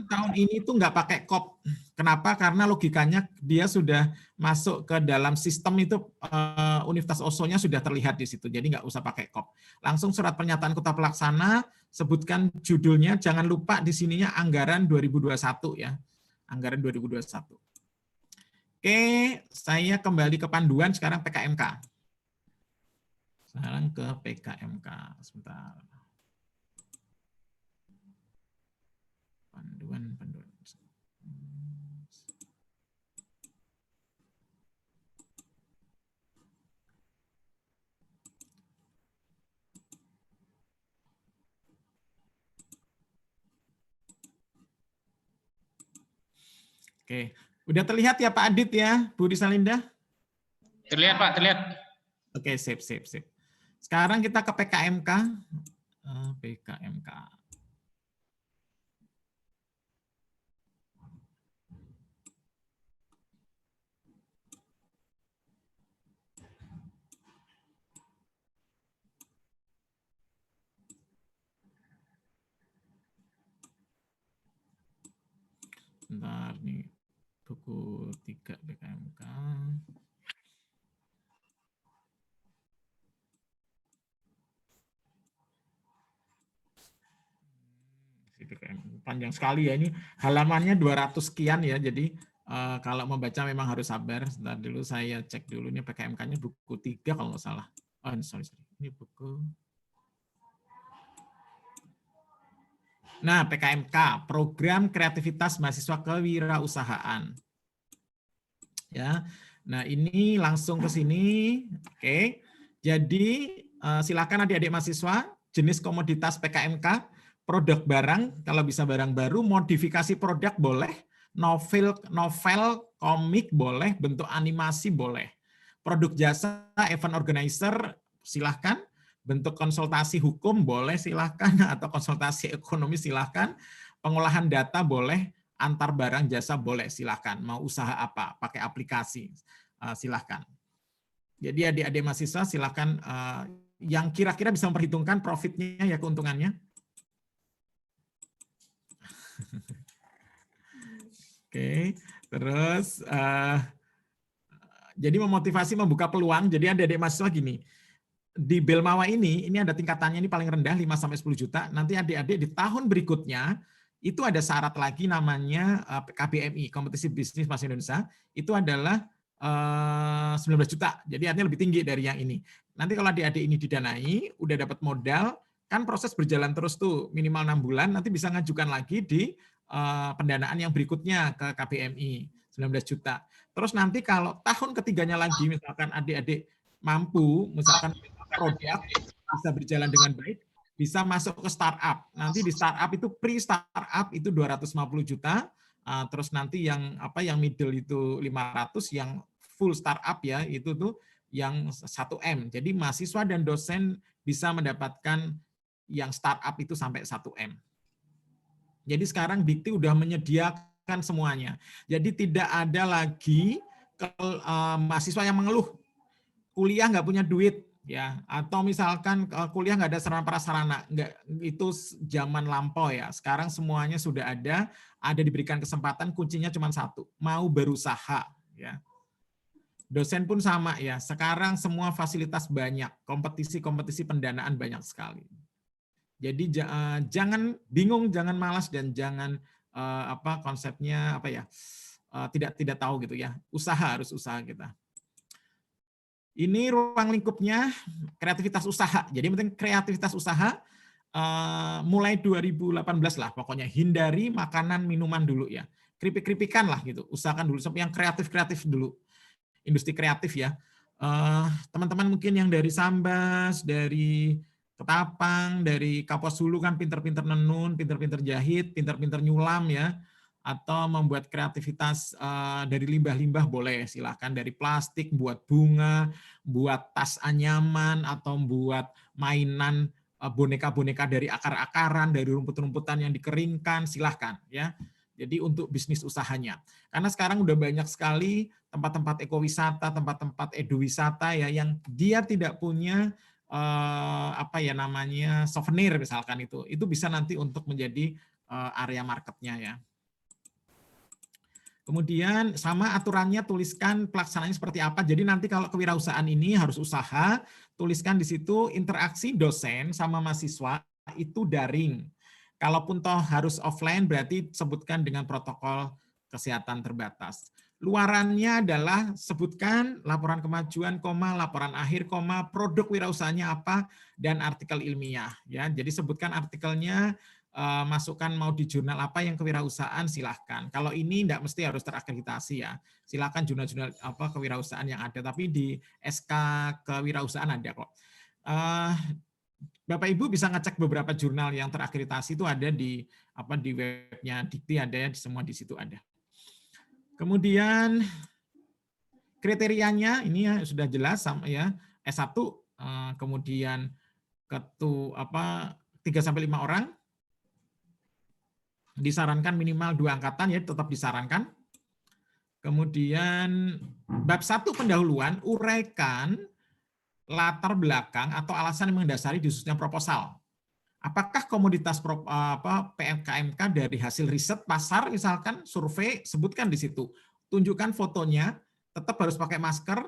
tahun ini itu nggak pakai kop. Kenapa? Karena logikanya dia sudah masuk ke dalam sistem itu, Universitas Oslo-nya sudah terlihat di situ, jadi nggak usah pakai kop. Langsung surat pernyataan kota pelaksana, sebutkan judulnya, jangan lupa di sininya anggaran 2021 ya, anggaran 2021. Oke, saya kembali ke panduan sekarang PKMK. Sekarang ke PKMK, sebentar. Panduan. Oke, Udah terlihat ya Pak Adit ya, Bu Risalinda? Terlihat Pak, terlihat. Oke, sip. Sekarang kita ke PKMK. PKMK. Bentar nih, buku 3 PKMK. Panjang sekali ya, ini halamannya 200 sekian ya, jadi kalau membaca memang harus sabar. Sebentar dulu saya cek dulu, ini PKMK-nya buku 3 kalau nggak salah. Oh, sorry. Ini buku. Nah, PKMK, Program Kreativitas Mahasiswa Kewirausahaan. Ya. Nah, ini langsung ke sini. Oke. Jadi, silakan adik-adik mahasiswa, jenis komoditas PKMK, produk barang, kalau bisa barang baru, modifikasi produk boleh, novel, komik boleh, bentuk animasi boleh. Produk jasa, event organizer, silahkan. Bentuk konsultasi hukum boleh silahkan, atau konsultasi ekonomi silahkan, pengolahan data boleh, antar barang jasa boleh silahkan, mau usaha apa, pakai aplikasi silahkan. Jadi adik-adik mahasiswa silahkan yang kira-kira bisa memperhitungkan profitnya ya, keuntungannya. Oke, terus jadi memotivasi membuka peluang, jadi adik-adik mahasiswa gini, di Belmawa ini ada tingkatannya ini paling rendah 5-10 juta. Nanti adik-adik di tahun berikutnya itu ada syarat lagi namanya KBMI, Kompetisi Bisnis Bahasa Indonesia, itu adalah 19 juta. Jadi artinya lebih tinggi dari yang ini. Nanti kalau adik-adik ini didanai, udah dapat modal, kan proses berjalan terus tuh, minimal 6 bulan, nanti bisa ngajukan lagi di pendanaan yang berikutnya ke KBMI, 19 juta. Terus nanti kalau tahun ketiganya lagi, misalkan adik-adik mampu, misalkan produk bisa berjalan dengan baik, bisa masuk ke startup. Nanti di startup itu pre-startup itu 250 juta, terus nanti yang middle itu 500, yang full startup ya itu tuh yang 1M. Jadi mahasiswa dan dosen bisa mendapatkan yang startup itu sampai 1M. Jadi sekarang Dikti udah menyediakan semuanya. Jadi tidak ada lagi mahasiswa yang mengeluh kuliah nggak punya duit ya, atau misalkan kuliah nggak ada sarana prasarana, nggak, itu zaman lampau ya. Sekarang semuanya sudah ada diberikan kesempatan, kuncinya cuma satu, mau berusaha ya. Dosen pun sama ya, sekarang semua fasilitas banyak, kompetisi pendanaan banyak sekali. Jadi jangan bingung, jangan malas, dan jangan konsepnya tidak tahu gitu ya. Harus usaha kita. Ini ruang lingkupnya kreativitas usaha. Jadi penting kreativitas usaha mulai 2018 lah pokoknya, hindari makanan minuman dulu ya. Keripik-keripikan lah gitu. Usahakan dulu sampai yang kreatif dulu. Industri kreatif ya. Teman-teman mungkin yang dari Sambas, dari Ketapang, dari Kapuas Hulu kan pinter-pinter nenun, pinter-pinter jahit, pinter-pinter nyulam ya. Atau membuat kreativitas dari limbah-limbah boleh, silahkan, dari plastik, buat bunga, buat tas anyaman, atau buat mainan boneka-boneka dari akar-akaran, dari rumput-rumputan yang dikeringkan, silahkan ya. Jadi untuk bisnis usahanya. Karena sekarang udah banyak sekali tempat-tempat ekowisata, tempat-tempat eduwisata ya, yang dia tidak punya souvenir misalkan, itu bisa nanti untuk menjadi area marketnya ya. Kemudian sama aturannya, tuliskan pelaksanaannya seperti apa. Jadi nanti kalau kewirausahaan ini harus usaha, tuliskan di situ interaksi dosen sama mahasiswa itu daring. Kalaupun toh harus offline, berarti sebutkan dengan protokol kesehatan terbatas. Luarannya adalah sebutkan laporan kemajuan, laporan akhir, produk wirausahanya apa, dan artikel ilmiah. Ya, jadi sebutkan artikelnya, masukkan mau di jurnal apa yang kewirausahaan, silahkan. Kalau ini tidak mesti harus terakreditasi ya. Silahkan jurnal-jurnal kewirausahaan yang ada, tapi di SK kewirausahaan ada kok. Bapak Ibu bisa ngecek beberapa jurnal yang terakreditasi, itu ada di webnya Dikti, ada ya, semua di situ ada. Kemudian kriterianya ini ya sudah jelas sama ya, S1 kemudian 3 sampai 5 orang. Disarankan minimal 2 angkatan ya, tetap disarankan. Kemudian bab 1 pendahuluan, uraikan latar belakang atau alasan yang mendasari disusunnya proposal. Apakah komoditas PMKMK dari hasil riset pasar, misalkan survei, sebutkan di situ. Tunjukkan fotonya, tetap harus pakai masker,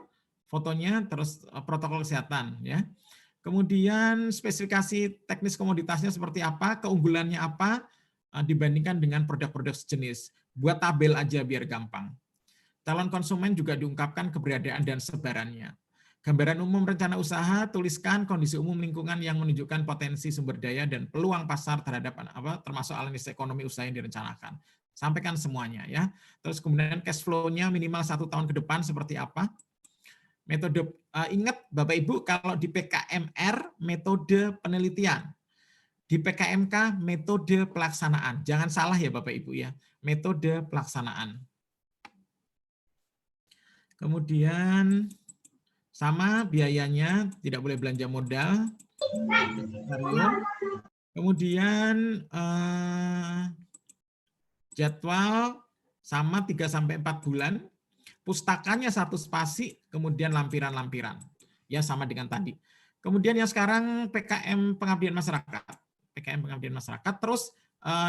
fotonya, terus protokol kesehatan. Ya. Kemudian spesifikasi teknis komoditasnya seperti apa, keunggulannya apa, dibandingkan dengan produk-produk sejenis. Buat tabel aja biar gampang. Calon konsumen juga diungkapkan keberadaan dan sebarannya. Gambaran umum rencana usaha, tuliskan kondisi umum lingkungan yang menunjukkan potensi sumber daya dan peluang pasar terhadap termasuk analisis ekonomi usaha yang direncanakan. Sampaikan semuanya ya. Terus kemudian cash flow-nya minimal 1 tahun ke depan seperti apa. Metode, ingat Bapak Ibu, kalau di PKMR metode penelitian. Di PKMK metode pelaksanaan. Jangan salah ya Bapak Ibu ya. Metode pelaksanaan. Kemudian sama biayanya, tidak boleh belanja modal. Kemudian jadwal sama 3-4 bulan. Pustakanya 1 spasi, kemudian lampiran-lampiran. Ya sama dengan tadi. Kemudian yang sekarang PKM Pengabdian Masyarakat. PKM Pengabdian Masyarakat. Terus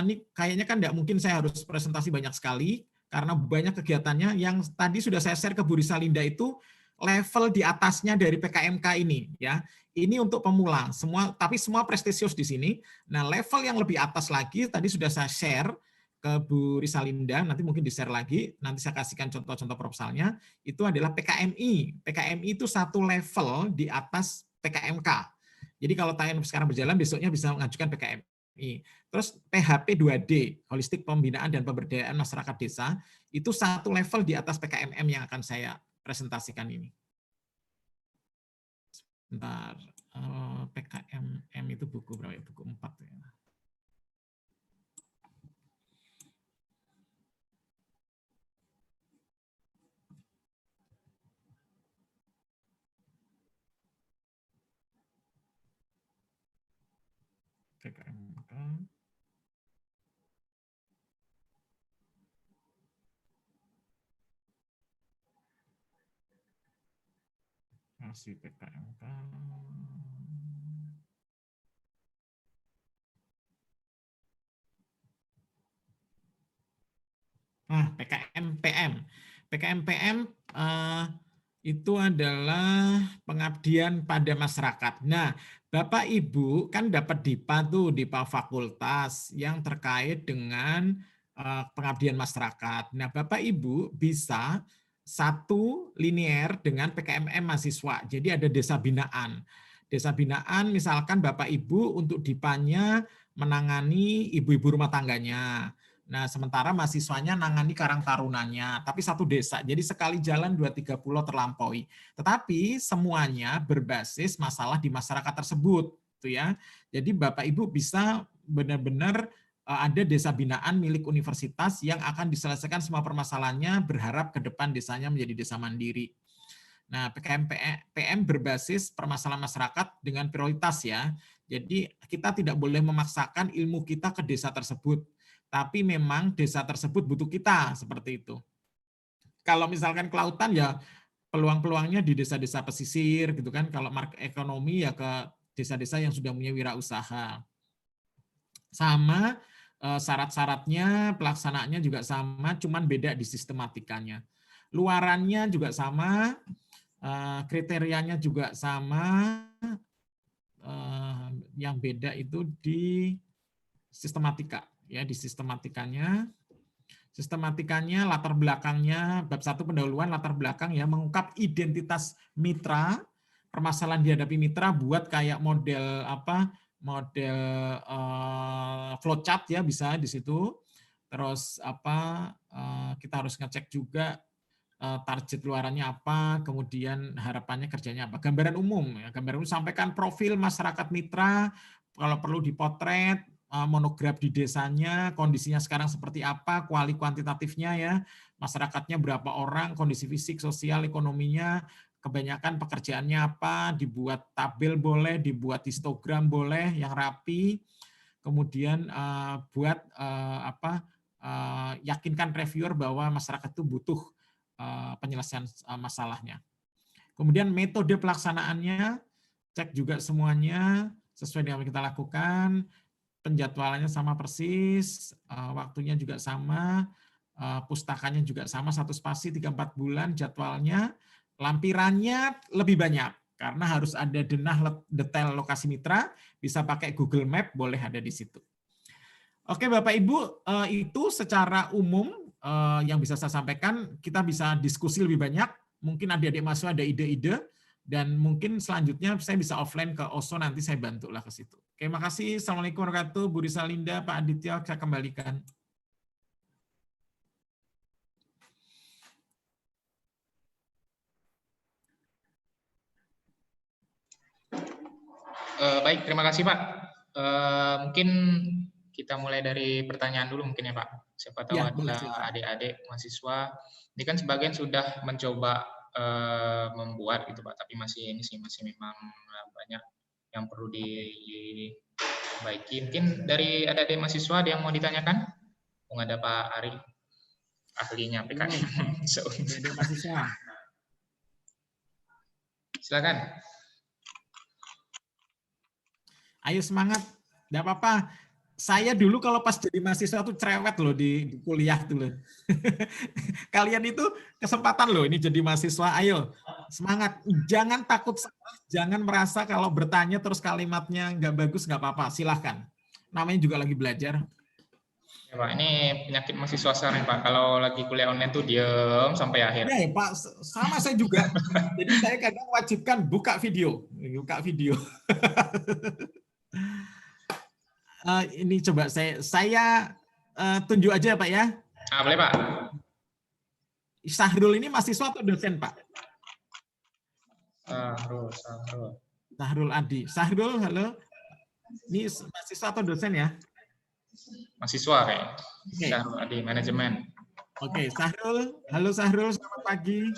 ini kayaknya kan tidak mungkin saya harus presentasi banyak sekali, karena banyak kegiatannya yang tadi sudah saya share ke Bu Risalinda itu level di atasnya dari PKMK ini ya. Ini untuk pemula semua, tapi semua prestisius di sini. Nah, level yang lebih atas lagi tadi sudah saya share ke Bu Risalinda, nanti mungkin di-share lagi, nanti saya kasihkan contoh-contoh proposalnya, itu adalah PKMI. PKMI itu 1 level di atas PKMK. Jadi kalau TAN sekarang berjalan, besoknya bisa mengajukan PKMI. Terus PHP 2D, Holistik Pembinaan dan Pemberdayaan Masyarakat Desa, itu 1 level di atas PKMM yang akan saya presentasikan ini. Sebentar, PKMM itu buku berapa ya? Buku 4 ya. PKMK. Masih PKMK. Nah, PKMPM. PKMPM itu adalah pengabdian pada masyarakat. Nah, Bapak Ibu kan dapat DIPA tuh, DIPA fakultas yang terkait dengan pengabdian masyarakat. Nah, Bapak Ibu bisa 1 linear dengan PKMM mahasiswa. Jadi ada desa binaan. Desa binaan misalkan Bapak Ibu untuk DIPA-nya menangani ibu-ibu rumah tangganya. Nah, sementara mahasiswanya nangani Karang Tarunanya, tapi 1 desa. Jadi sekali jalan 2-3 pulau terlampaui. Tetapi semuanya berbasis masalah di masyarakat tersebut, tuh ya. Jadi Bapak Ibu bisa benar-benar ada desa binaan milik universitas yang akan diselesaikan semua permasalahannya, berharap ke depan desanya menjadi desa mandiri. Nah, PKMPM berbasis permasalahan masyarakat dengan prioritas ya. Jadi kita tidak boleh memaksakan ilmu kita ke desa tersebut. Tapi memang desa tersebut butuh kita, seperti itu. Kalau misalkan kelautan ya peluang-peluangnya di desa-desa pesisir gitu kan. Kalau market ekonomi ya ke desa-desa yang sudah punya wirausaha. Sama syarat-syaratnya, pelaksanaannya juga sama, cuman beda di sistematikanya. Luarannya juga sama, kriterianya juga sama, yang beda itu di sistematika. Ya, di sistematikanya latar belakangnya bab 1 pendahuluan latar belakang ya, mengungkap identitas mitra, permasalahan dihadapi mitra, buat kayak model flowchart ya, bisa di situ. Terus kita harus ngecek juga target luarannya apa, kemudian harapannya kerjanya apa. Gambaran umum ya, gambaran umum sampaikan profil masyarakat mitra, kalau perlu dipotret, monograf di desanya, kondisinya sekarang seperti apa, kuantitatifnya ya, masyarakatnya berapa orang, kondisi fisik, sosial, ekonominya, kebanyakan pekerjaannya apa, dibuat tabel boleh, dibuat histogram boleh yang rapi, kemudian buat yakinkan reviewer bahwa masyarakat itu butuh penyelesaian masalahnya. Kemudian metode pelaksanaannya, cek juga semuanya sesuai dengan yang kita lakukan, penjadwalannya sama persis, waktunya juga sama, pustakanya juga sama, 1 spasi 3-4 bulan jadwalnya, lampirannya lebih banyak karena harus ada denah detail lokasi mitra, bisa pakai Google Map, boleh ada di situ. Oke Bapak Ibu, itu secara umum yang bisa saya sampaikan. Kita bisa diskusi lebih banyak, mungkin adik-adik mahasiswa ada ide-ide, dan mungkin selanjutnya saya bisa offline ke OSO, nanti saya bantulah ke situ. Oke, makasih. Assalamualaikum warahmatullahi wabarakatuh. Bu Risalinda, Pak Aditya, saya kembalikan. Baik, terima kasih Pak. Mungkin kita mulai dari pertanyaan dulu mungkin ya Pak. Siapa tahu Ya, ada adik-adik mahasiswa. Ini kan sebagian sudah mencoba membuat gitu Pak, tapi masih memang banyak yang perlu dibaiki. Mungkin dari adik-adik mahasiswa ada yang mau ditanyakan? Ada Pak Ari, ahlinya PKN. Adik-adik mahasiswa. Silakan. Ayo semangat, nggak apa-apa. Saya dulu kalau pas jadi mahasiswa tuh cerewet loh di kuliah tuh loh. Kalian itu kesempatan loh ini jadi mahasiswa. Ayo semangat, jangan takut salah, jangan merasa kalau bertanya terus kalimatnya nggak bagus nggak apa-apa. Silahkan. Namanya juga lagi belajar. Ya, Pak, ini penyakit mahasiswa sekarang Pak. Kalau lagi kuliah online tuh diem sampai akhir. Ya, Pak, sama saya juga. Jadi saya kadang wajibkan buka video. Ini coba saya tunjuk aja Pak ya. Boleh Pak. Sahrul ini mahasiswa atau dosen Pak? Sahrul Adi. Sahrul, halo. Ini mahasiswa atau dosen ya? Mahasiswa kayak. Okay. Sahrul Adi, manajemen. Oke, Sahrul. Halo Sahrul, selamat pagi.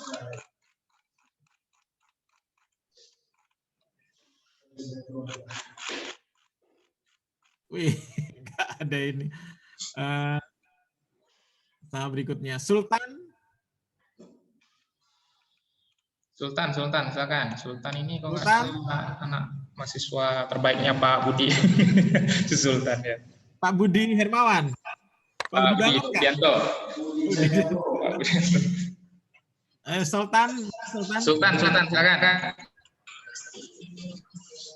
Wih, nggak ada ini. Nah, berikutnya Sultan, silakan. Sultan ini kok anak mahasiswa terbaiknya Pak Budi. Sultan ya. Pak Budi Hermawan. Pak Budi Budianto. Sultan, silakan.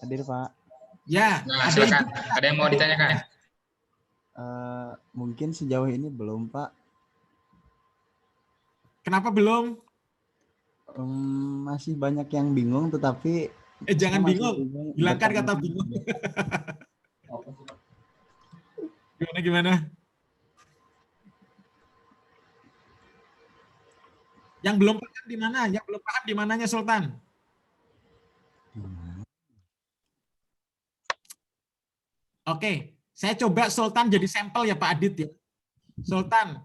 Hadir Pak. Ya. Nah, silakan. Ada yang mau ditanyakan? Mungkin sejauh ini belum Pak. Kenapa belum? Masih banyak yang bingung, tetapi jangan bingung. Hilangkan kata bingung. Gimana? Yang belum paham di mana? Yang belum paham di mananya Sultan? Oke, saya coba Sultan jadi sampel ya Pak Adit ya. Sultan,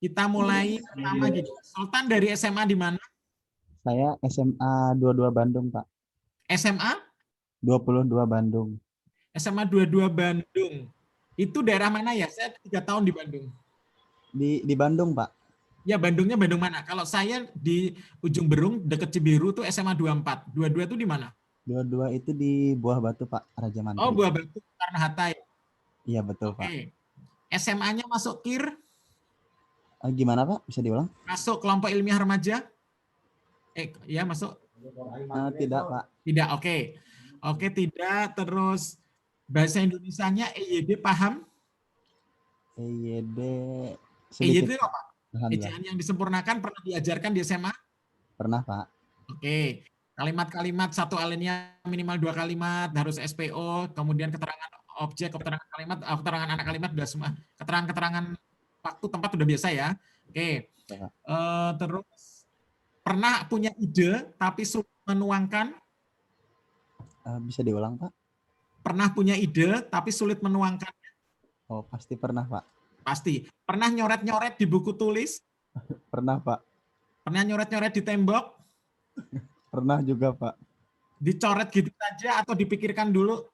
kita mulai pertama gitu. Sultan dari SMA di mana? Saya SMA 22 Bandung, Pak. SMA? 22 Bandung. SMA 22 Bandung. Itu daerah mana ya? Saya 3 tahun di Bandung. Di Bandung, Pak. Ya, Bandungnya Bandung mana? Kalau saya di Ujung Berung, dekat Cibiru tuh SMA 24. 22 itu di mana? 22 itu di Buah Batu, Pak, Raja Mantri. Oh, Buah Batu, Soekarno Hatta ya? Iya, betul, Pak. SMA-nya masuk KIR? Gimana, Pak? Bisa diulang? Masuk kelompok ilmiah remaja? Ya, masuk? Tidak, Pak. Tidak, oke. Oke, tidak. Terus bahasa Indonesianya EYD paham? EYD EYD apa? Ejaan yang disempurnakan pernah diajarkan di SMA? Pernah, Pak. Oke. Kalimat-kalimat satu alinea minimal 2 kalimat, harus SPO, kemudian keterangan objek, keterangan kalimat, keterangan anak kalimat sudah semua. Keterangan waktu, tempat sudah biasa ya. Oke. Terus pernah punya ide tapi sulit menuangkan? Bisa diulang, Pak? Pernah punya ide tapi sulit menuangkan? Oh, pasti pernah, Pak. Pasti. Pernah nyoret-nyoret di buku tulis? Pernah, Pak. Pernah nyoret-nyoret di tembok? Pernah juga, Pak. Dicoret gitu saja atau dipikirkan dulu?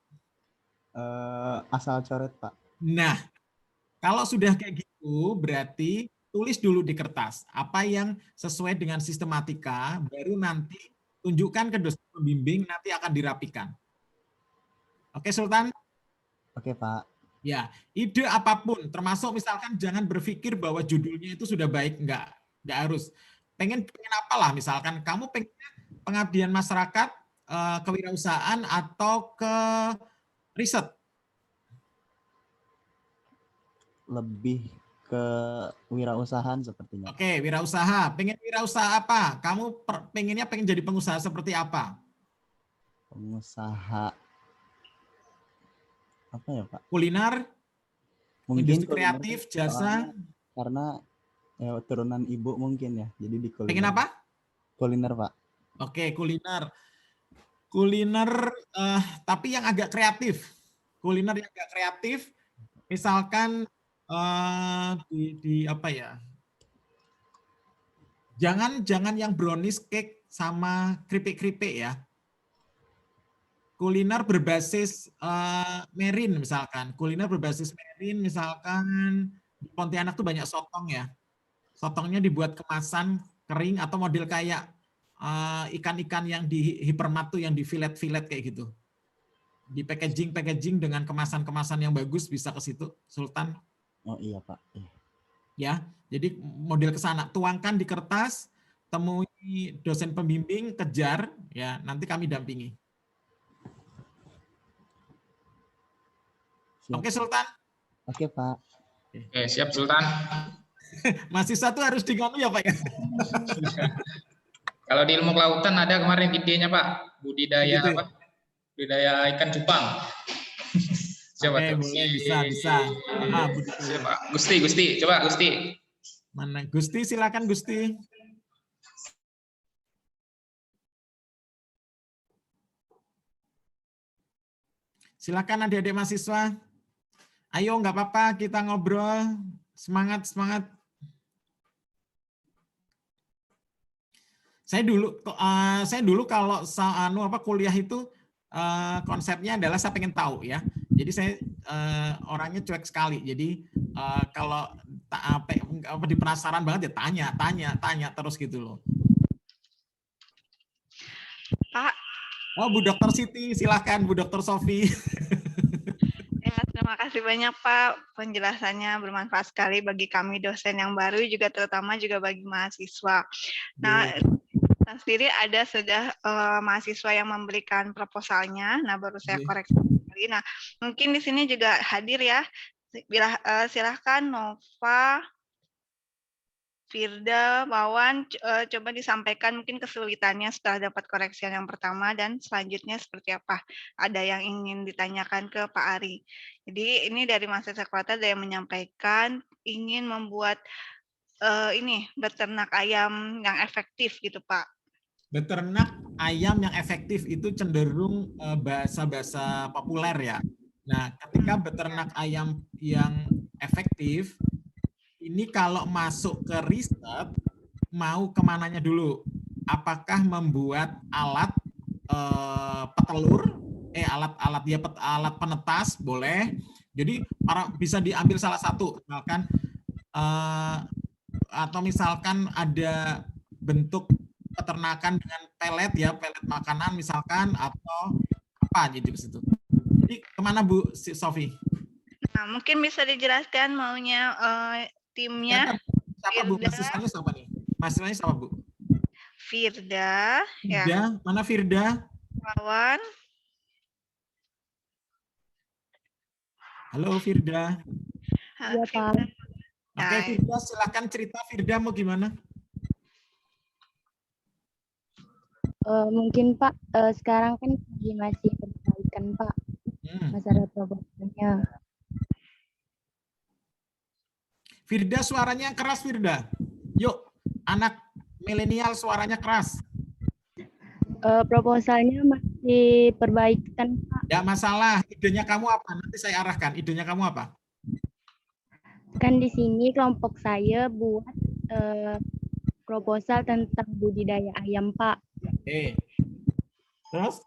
Asal coret, Pak. Nah, kalau sudah kayak gitu, berarti tulis dulu di kertas apa yang sesuai dengan sistematika, baru nanti tunjukkan ke dosen pembimbing, nanti akan dirapikan. Oke, Sultan? Oke, Pak. Ya, ide apapun, termasuk misalkan jangan berpikir bahwa judulnya itu sudah baik, enggak harus. Pengen apalah, misalkan kamu pengen pengabdian masyarakat, kewirausahaan atau ke riset. Lebih ke wirausahaan sepertinya. Oke, wirausaha. Pengen wirausaha apa? Kamu pengennya jadi pengusaha seperti apa? Pengusaha apa ya, Pak? Kuliner? Mungkin Industri kuliner, kreatif, jasa? karena ya, turunan ibu mungkin ya. Jadi di kuliner. Pengen apa? Kuliner, Pak. Oke, kuliner. Kuliner, tapi yang agak kreatif. Kuliner yang agak kreatif, misalkan di apa ya? Jangan yang brownies cake sama keripik-keripik ya. Kuliner berbasis merin misalkan. Kuliner berbasis merin misalkan di Pontianak tuh banyak sotong ya. Sotongnya dibuat kemasan kering atau model kayak ikan-ikan yang di hipermat tuh yang di filet-filet kayak gitu. Di packaging dengan kemasan-kemasan yang bagus bisa ke situ, Sultan. Oh iya, Pak. Ya, jadi model ke sana, tuangkan di kertas, temui dosen pembimbing, kejar, ya nanti kami dampingi. Siap. Oke, Sultan. Oke, Pak. Oke, siap Sultan. Mahasiswa tuh harus diganu ya, Pak ya. Kalau di ilmu kelautan ada kemarin idenya, Pak, budidaya Gitu. apa? Budidaya ikan cupang. Coba Oke, boleh, bisa. Siapa? Gusti, coba Gusti. Mana Gusti, silakan Gusti. Silakan adik-adik mahasiswa. Ayo, nggak apa-apa, kita ngobrol. Semangat. Saya dulu kalau kuliah itu konsepnya adalah saya pengen tahu ya. Jadi saya orangnya cuek sekali. Jadi kalau di penasaran banget ya tanya terus gitu loh. Pak. Oh, Bu Dr. Siti, silahkan Bu Dr. Sofi. Ya, terima kasih banyak Pak, penjelasannya bermanfaat sekali bagi kami dosen yang baru juga terutama juga bagi mahasiswa. Nah, sendiri sudah mahasiswa yang memberikan proposalnya. Nah, baru saya koreksi sekali. Nah, mungkin di sini juga hadir ya. Silahkan Nova, Firda, Wawan, coba disampaikan mungkin kesulitannya setelah dapat koreksian yang pertama dan selanjutnya seperti apa. Ada yang ingin ditanyakan ke Pak Ari. Jadi ini dari mahasiswa kelautan ada yang menyampaikan ingin membuat beternak ayam yang efektif gitu, Pak. Beternak ayam yang efektif itu cenderung bahasa-bahasa populer ya. Nah, ketika beternak ayam yang efektif, ini kalau masuk ke riset, mau kemananya dulu? Apakah membuat alat petelur, alat penetas, boleh. Jadi bisa diambil salah satu, misalkan atau misalkan ada bentuk peternakan dengan pelet makanan misalkan, atau apa gitu di situ. Jadi kemana Bu Sofi? Nah, mungkin bisa dijelaskan maunya timnya. Siapa Bu? Mahasiswanya siapa nih? Mahasiswanya siapa Bu? Firda. Ya. Mana Firda? Wawan. Halo Firda. Halo, Pak. Oke, Firda, silakan cerita. Firda mau gimana? Mungkin Pak, sekarang kan masih perbaikan Pak, masalah problemnya. Firda, suaranya keras Firda. Yuk, anak milenial suaranya keras. Proposalnya masih perbaikan Pak. Ya masalah, idenya kamu apa? Nanti saya arahkan. Idenya kamu apa? Kan di sini kelompok saya buat proposal tentang budidaya ayam, Pak. Oke. Terus?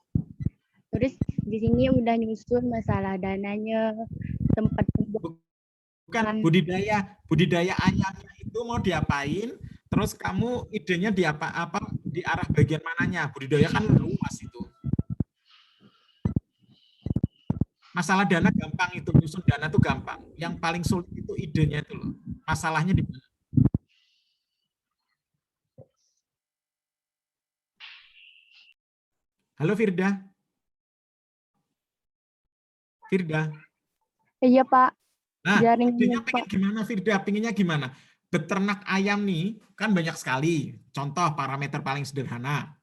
Terus di sini udah nyusun masalah dananya, tempat Bukan budidaya ayamnya itu mau diapain? Terus kamu idenya di di arah bagian mananya? Budidaya kan luas itu. Masalah dana gampang itu, menyusun dana itu gampang. Yang paling sulit itu idenya itu loh. Masalahnya di mana? Halo Firda. Firda. Iya, Pak. Nah, Jaringannya, idenya Pak. pengen gimana Firda? Pengennya gimana? Beternak ayam nih kan banyak sekali. Contoh parameter paling sederhana.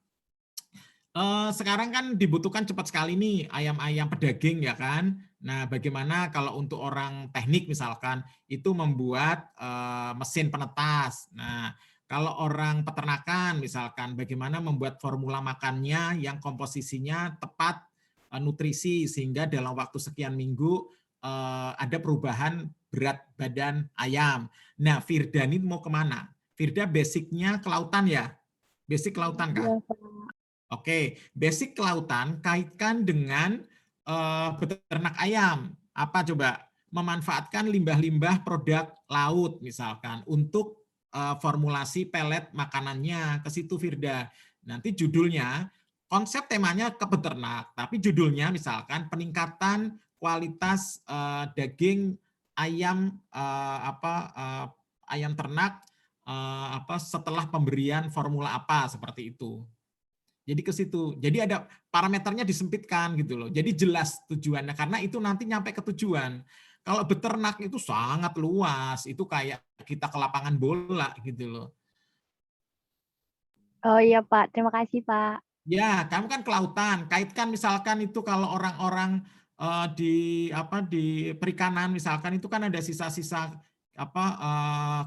Sekarang kan dibutuhkan cepat sekali nih ayam-ayam pedaging ya kan. Nah, bagaimana kalau untuk orang teknik misalkan itu membuat mesin penetas. Nah, kalau orang peternakan misalkan bagaimana membuat formula makannya yang komposisinya tepat nutrisi sehingga dalam waktu sekian minggu ada perubahan berat badan ayam. Nah, Firda ini mau kemana? Firda basicnya kelautan ya? Basic kelautan kan? Iya, Pak. Oke, basic kelautan kaitkan dengan beternak ayam. Apa coba? Memanfaatkan limbah-limbah produk laut misalkan untuk formulasi pelet makanannya ke situ Firda. Nanti judulnya, konsep temanya ke peternak, tapi judulnya misalkan peningkatan kualitas daging ayam ayam ternak setelah pemberian formula apa seperti itu. Jadi ke situ. Jadi ada parameternya disempitkan gitu loh. Jadi jelas tujuannya karena itu nanti nyampe ke tujuan. Kalau beternak itu sangat luas, itu kayak kita ke lapangan bola gitu loh. Oh iya, Pak. Terima kasih, Pak. Ya, kamu kan kelautan. Kaitkan misalkan itu kalau orang-orang di perikanan misalkan itu kan ada sisa-sisa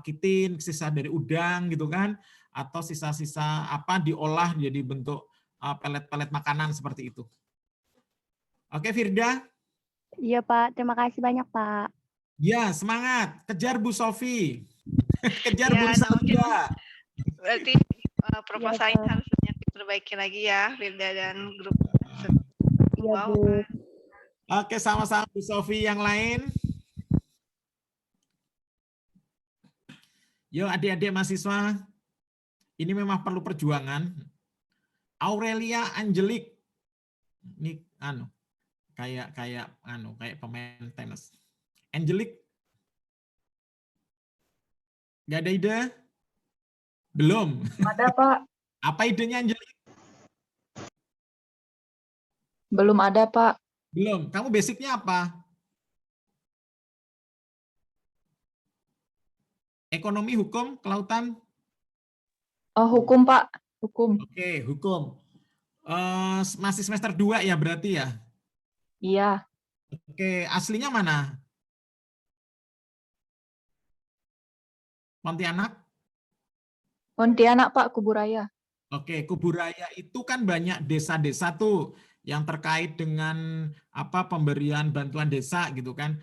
kitin, sisa dari udang gitu kan, atau sisa-sisa diolah jadi bentuk pelet-pelet makanan seperti itu. Oke, Firda? Iya, Pak. Terima kasih banyak, Pak. Ya, semangat. Kejar Bu Sofi. Kejar Bu Ya, Risa mungkin juga. berarti proposalnya harus banyak diperbaiki lagi ya, Firda dan grup. Iya, Bu. Oke, sama-sama Bu Sofi. Yang lain? Yuk, adik-adik mahasiswa. Ini memang perlu perjuangan. Aurelia Angelic. Ini kayak pemain tenis. Angelic. Nggak ada ide? Belum. Ada, Pak. Apa idenya Angelic? Belum ada, Pak. Belum. Kamu basicnya apa? Ekonomi, hukum, kelautan? Oh, hukum, Pak. Hukum. Oke, hukum. Masih semester 2 ya berarti ya? Iya. Oke, aslinya mana? Pontianak? Pontianak, Pak, Kuburaya. Oke, Kuburaya itu kan banyak desa-desa tuh yang terkait dengan pemberian bantuan desa gitu kan.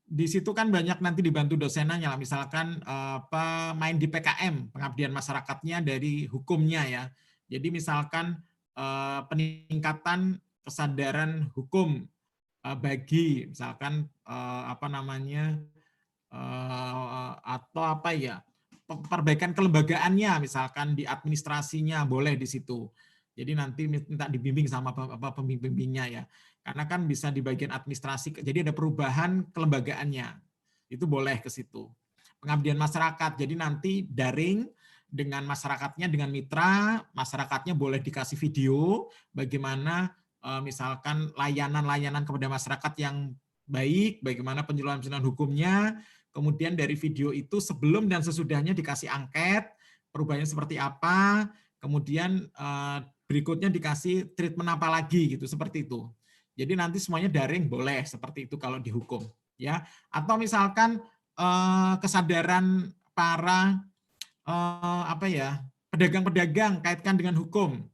Di situ kan banyak nanti dibantu dosenannya lah, misalkan main di PKM, pengabdian masyarakatnya dari hukumnya ya. Jadi misalkan peningkatan kesadaran hukum bagi misalkan atau perbaikan kelembagaannya misalkan di administrasinya boleh di situ. Jadi nanti minta dibimbing sama pembimbingnya ya. Karena kan bisa di bagian administrasi, jadi ada perubahan kelembagaannya. Itu boleh ke situ. Pengabdian masyarakat, jadi nanti daring dengan masyarakatnya, dengan mitra, masyarakatnya boleh dikasih video bagaimana misalkan layanan-layanan kepada masyarakat yang baik, bagaimana penjelasan hukumnya, kemudian dari video itu sebelum dan sesudahnya dikasih angket, perubahannya seperti apa, kemudian berikutnya dikasih treatment apa lagi gitu, seperti itu. Jadi nanti semuanya daring boleh seperti itu kalau dihukum ya. Atau misalkan kesadaran para pedagang-pedagang kaitkan dengan hukum.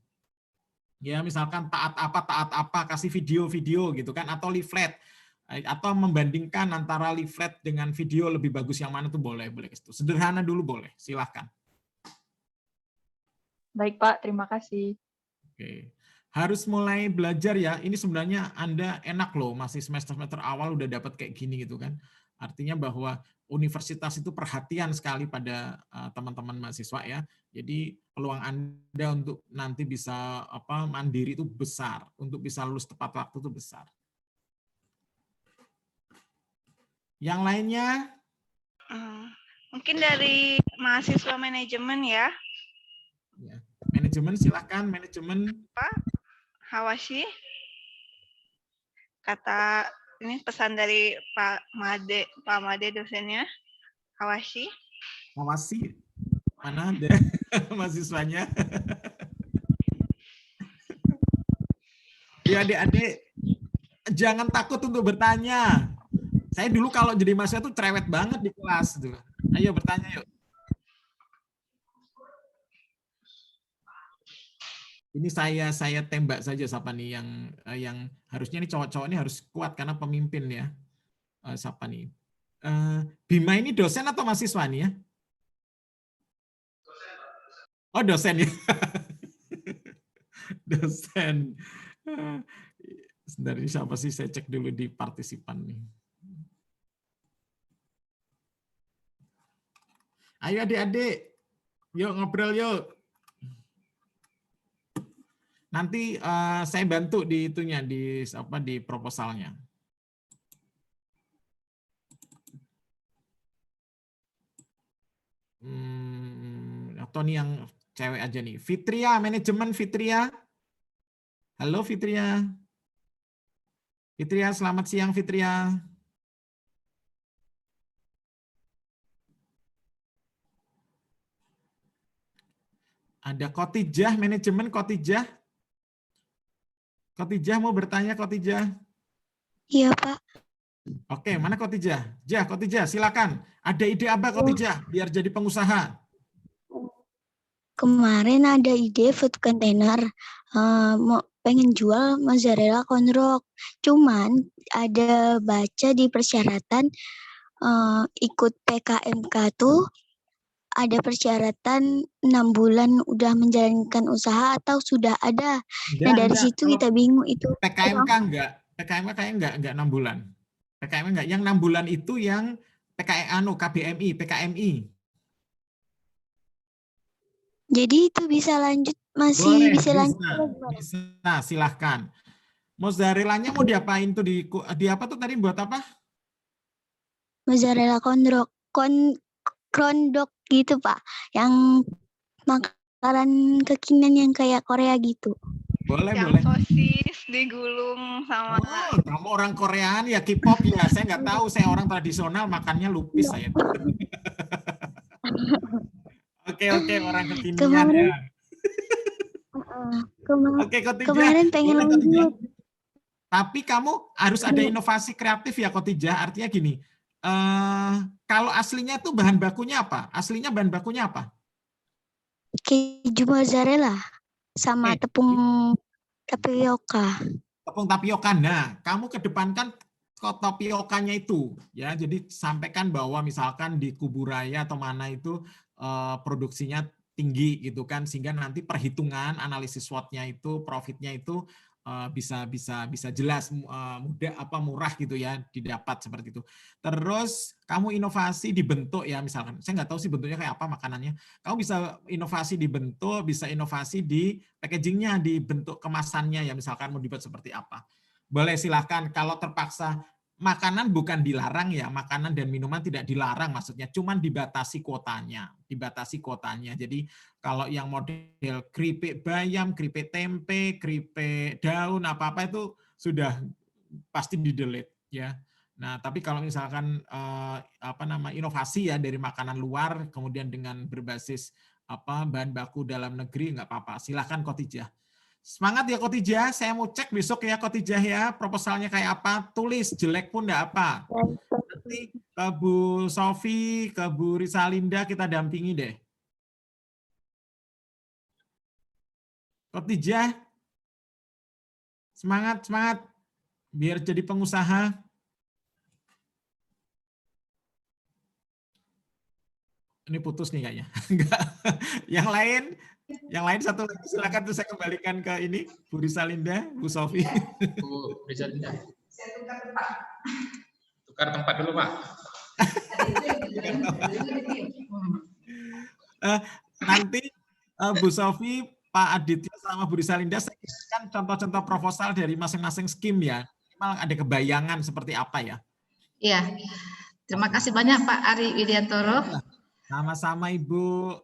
Ya, misalkan taat apa kasih video-video gitu kan atau leaflet. Atau membandingkan antara leaflet dengan video lebih bagus yang mana tuh boleh itu. Sederhana dulu boleh, silahkan. Baik Pak, terima kasih. Oke. Harus mulai belajar ya. Ini sebenarnya Anda enak loh, masih semester-semester awal udah dapat kayak gini gitu kan. Artinya bahwa universitas itu perhatian sekali pada teman-teman mahasiswa ya. Jadi peluang Anda untuk nanti bisa mandiri itu besar, untuk bisa lulus tepat waktu itu besar. Yang lainnya? Mungkin dari mahasiswa manajemen ya. Manajemen silakan, manajemen. Pak Hawashi. Kata ini pesan dari Pak Made dosennya. Hawashi. Hawashi. Mana ada mahasiswanya? Ya adik-adik, jangan takut untuk bertanya. Saya dulu kalau jadi mahasiswa tuh cerewet banget di kelas tuh. Ayo bertanya yuk. Ini saya tembak saja siapa nih yang harusnya nih cowok-cowok ini harus kuat karena pemimpin ya. Siapa nih? Bima ini dosen atau mahasiswa nih ya? Oh dosen ya. Dosen. Sebentar ini siapa sih? Saya cek dulu di partisipan nih. Ayo adik-adik, yuk ngobrol yuk. Nanti saya bantu di itunya di proposalnya. Atau nih yang cewek aja nih. Fitria, manajemen Fitria. Halo Fitria. Fitria, selamat siang Fitria. Ada Khotijah, manajemen Khotijah. Khotijah mau bertanya Khotijah? Iya Pak. Oke, mana Khotijah? Khotijah, silakan. Ada ide apa Khotijah biar jadi pengusaha? Kemarin ada ide food container, mau pengen jual mozzarella konrok. Cuman ada baca di persyaratan ikut PKMK tuh ada persyaratan 6 bulan udah menjalankan usaha atau sudah ada. Nah dari situ kita bingung itu. PKMK enggak, PKMK kayaknya enggak 6 bulan. PKMK enggak, yang 6 bulan itu yang KBMI, PKMI. Jadi itu bisa lanjut, masih bisa lanjut. Bisa, silahkan. Mozzarella-nya mau diapain tuh di apa tuh tadi buat apa? Mozzarella kondok gitu Pak, yang makanan kekinian yang kayak Korea gitu. Boleh. Sosis digulung sama. Oh, kamu orang Koreaan ya, K-pop ya. Saya nggak tahu, saya orang tradisional makannya lupis saya. Oke, orang kekinian ya. Kemarin pengen lanjut. Tapi kamu harus ada inovasi kreatif ya Khotijah. Artinya gini, kalau aslinya tuh bahan bakunya apa? Aslinya bahan bakunya apa? Keju mozzarella sama tepung tapioka. Tepung tapioka. Nah, kamu kedepankan tapiokanya itu ya. Jadi sampaikan bahwa misalkan di Kuburaya atau mana itu produksinya tinggi gitu kan, sehingga nanti perhitungan analisis SWOT-nya itu, profitnya itu bisa jelas, mudah murah gitu ya didapat seperti itu. Terus kamu inovasi di bentuk ya, misalkan saya nggak tahu sih bentuknya kayak apa makanannya, kamu bisa inovasi di bentuk, bisa inovasi di packagingnya, di bentuk kemasannya ya, misalkan mau dibuat seperti apa. Boleh silahkan. Kalau terpaksa, makanan bukan dilarang ya, makanan dan minuman tidak dilarang, maksudnya cuman dibatasi kuotanya. Jadi kalau yang model keripik bayam, keripik tempe, keripik daun, apa-apa itu sudah pasti di-delete ya. Nah, tapi kalau misalkan inovasi ya dari makanan luar kemudian dengan berbasis bahan baku dalam negeri, nggak apa-apa. Silahkan Khotijah. Semangat ya Khotijah, saya mau cek besok ya Khotijah ya, proposalnya kayak apa, tulis, jelek pun enggak apa. Nanti ke Bu Sofi, ke Bu Risalinda kita dampingi deh. Khotijah, semangat, biar jadi pengusaha. Ini putus nih kayaknya. Enggak. Yang lain satu lagi silakan, tuh saya kembalikan ke ini Bu Risalinda, Bu Sofi. Bu Risalinda. Tukar tempat dulu, Pak. Nanti Bu Sofi, Pak Aditya sama Bu Risalinda saya kirimkan contoh-contoh proposal dari masing-masing skim ya. Minimal ada kebayangan seperti apa ya. Iya. Terima kasih banyak Pak Ari Widiantoro. Sama-sama Ibu.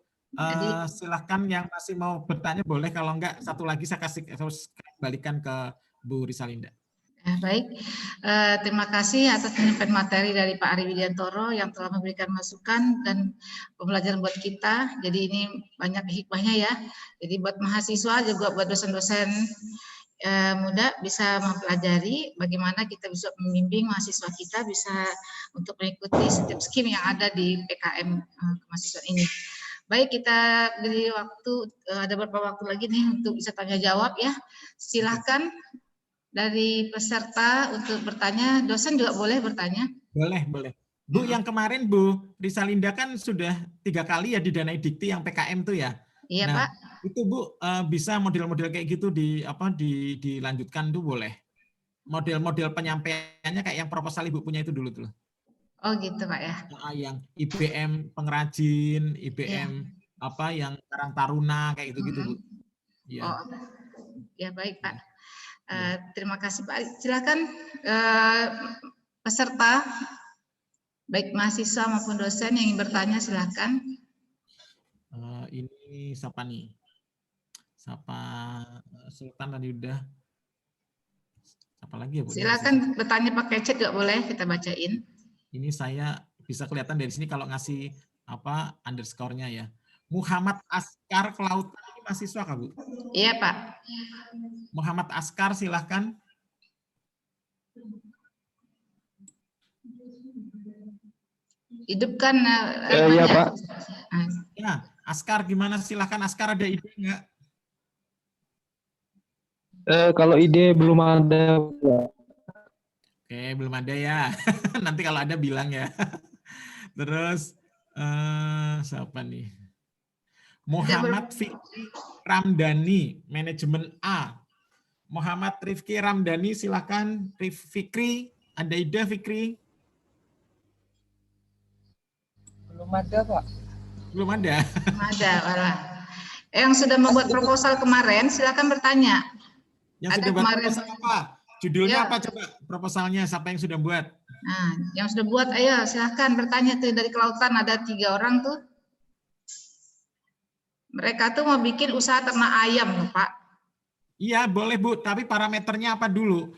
Silahkan yang masih mau bertanya boleh, kalau enggak satu lagi saya kembalikan ke Bu Risalinda. Baik, terima kasih atas penyampaian materi dari Pak Ari Widiantoro yang telah memberikan masukan dan pembelajaran buat kita. Jadi ini banyak hikmahnya ya. Jadi buat mahasiswa juga buat dosen-dosen muda bisa mempelajari bagaimana kita bisa membimbing mahasiswa kita bisa untuk mengikuti setiap skim yang ada di PKM kemahasiswaan ini. Baik, kita beri waktu, ada beberapa waktu lagi nih untuk bisa tanya jawab ya. Silahkan dari peserta untuk bertanya, dosen juga boleh bertanya. Boleh. Bu, yang kemarin Bu Risalinda kan sudah 3 kali ya didanai Dikti yang PKM tuh ya. Iya, Pak. Itu Bu bisa model-model kayak gitu dilanjutkan tuh boleh. Model-model penyampaiannya kayak yang proposal Ibu punya itu dulu tuh. Oh gitu Pak ya. Yang IBM pengrajin, IBM yang Karang Taruna kayak gitu-gitu Bu. Ya. Oh, ya baik Pak. Terima kasih Pak. Silakan peserta baik mahasiswa maupun dosen yang ingin bertanya silakan. Ini siapa nih? Siapa Sultan tadi udah. Siapa lagi ya Bu? Silakan bertanya pakai chat juga boleh, kita bacain. Ini saya bisa kelihatan dari sini kalau ngasih underscore-nya ya. Muhammad Askar Kelautan ini mahasiswa Kak Bu? Iya Pak. Muhammad Askar silahkan. Hidupkan. Iya Pak. Ya, Askar gimana? Silahkan Askar, ada ide nggak? Kalau ide belum ada. Oke, belum ada ya. Nanti kalau ada bilang ya. Terus siapa nih? Muhammad Fikri Ramdhani, manajemen A. Muhammad Rifki Ramdhani, silakan. Fikri, ada ide Fikri? Belum ada Pak. Belum ada. Belum ada, malah. Yang sudah membuat proposal kemarin, silakan bertanya. Yang sudah buat proposal apa? Judulnya apa coba proposalnya? Siapa yang sudah buat? Nah, yang sudah buat, ayo silahkan bertanya tuh dari kelautan ada 3 orang tuh. Mereka tuh mau bikin usaha ternak ayam loh Pak. Iya boleh Bu, tapi parameternya apa dulu?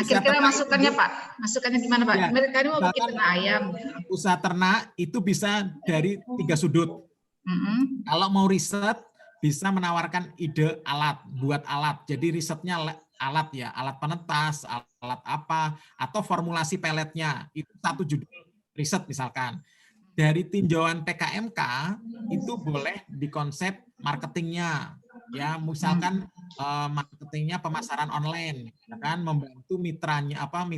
Kira-kira masukannya Pak, masukannya gimana Pak? Ya, mereka ini mau bikin ternak ayam. Usaha ternak itu bisa dari 3 sudut. Kalau mau riset, bisa menawarkan ide alat, buat alat. Jadi risetnya alat ya, alat penetas, alat apa, atau formulasi peletnya. Itu satu judul riset misalkan. Dari tinjauan PKMK itu boleh di konsep marketingnya. Ya, misalkan marketingnya pemasaran online, ya kan, membantu mitranya kalau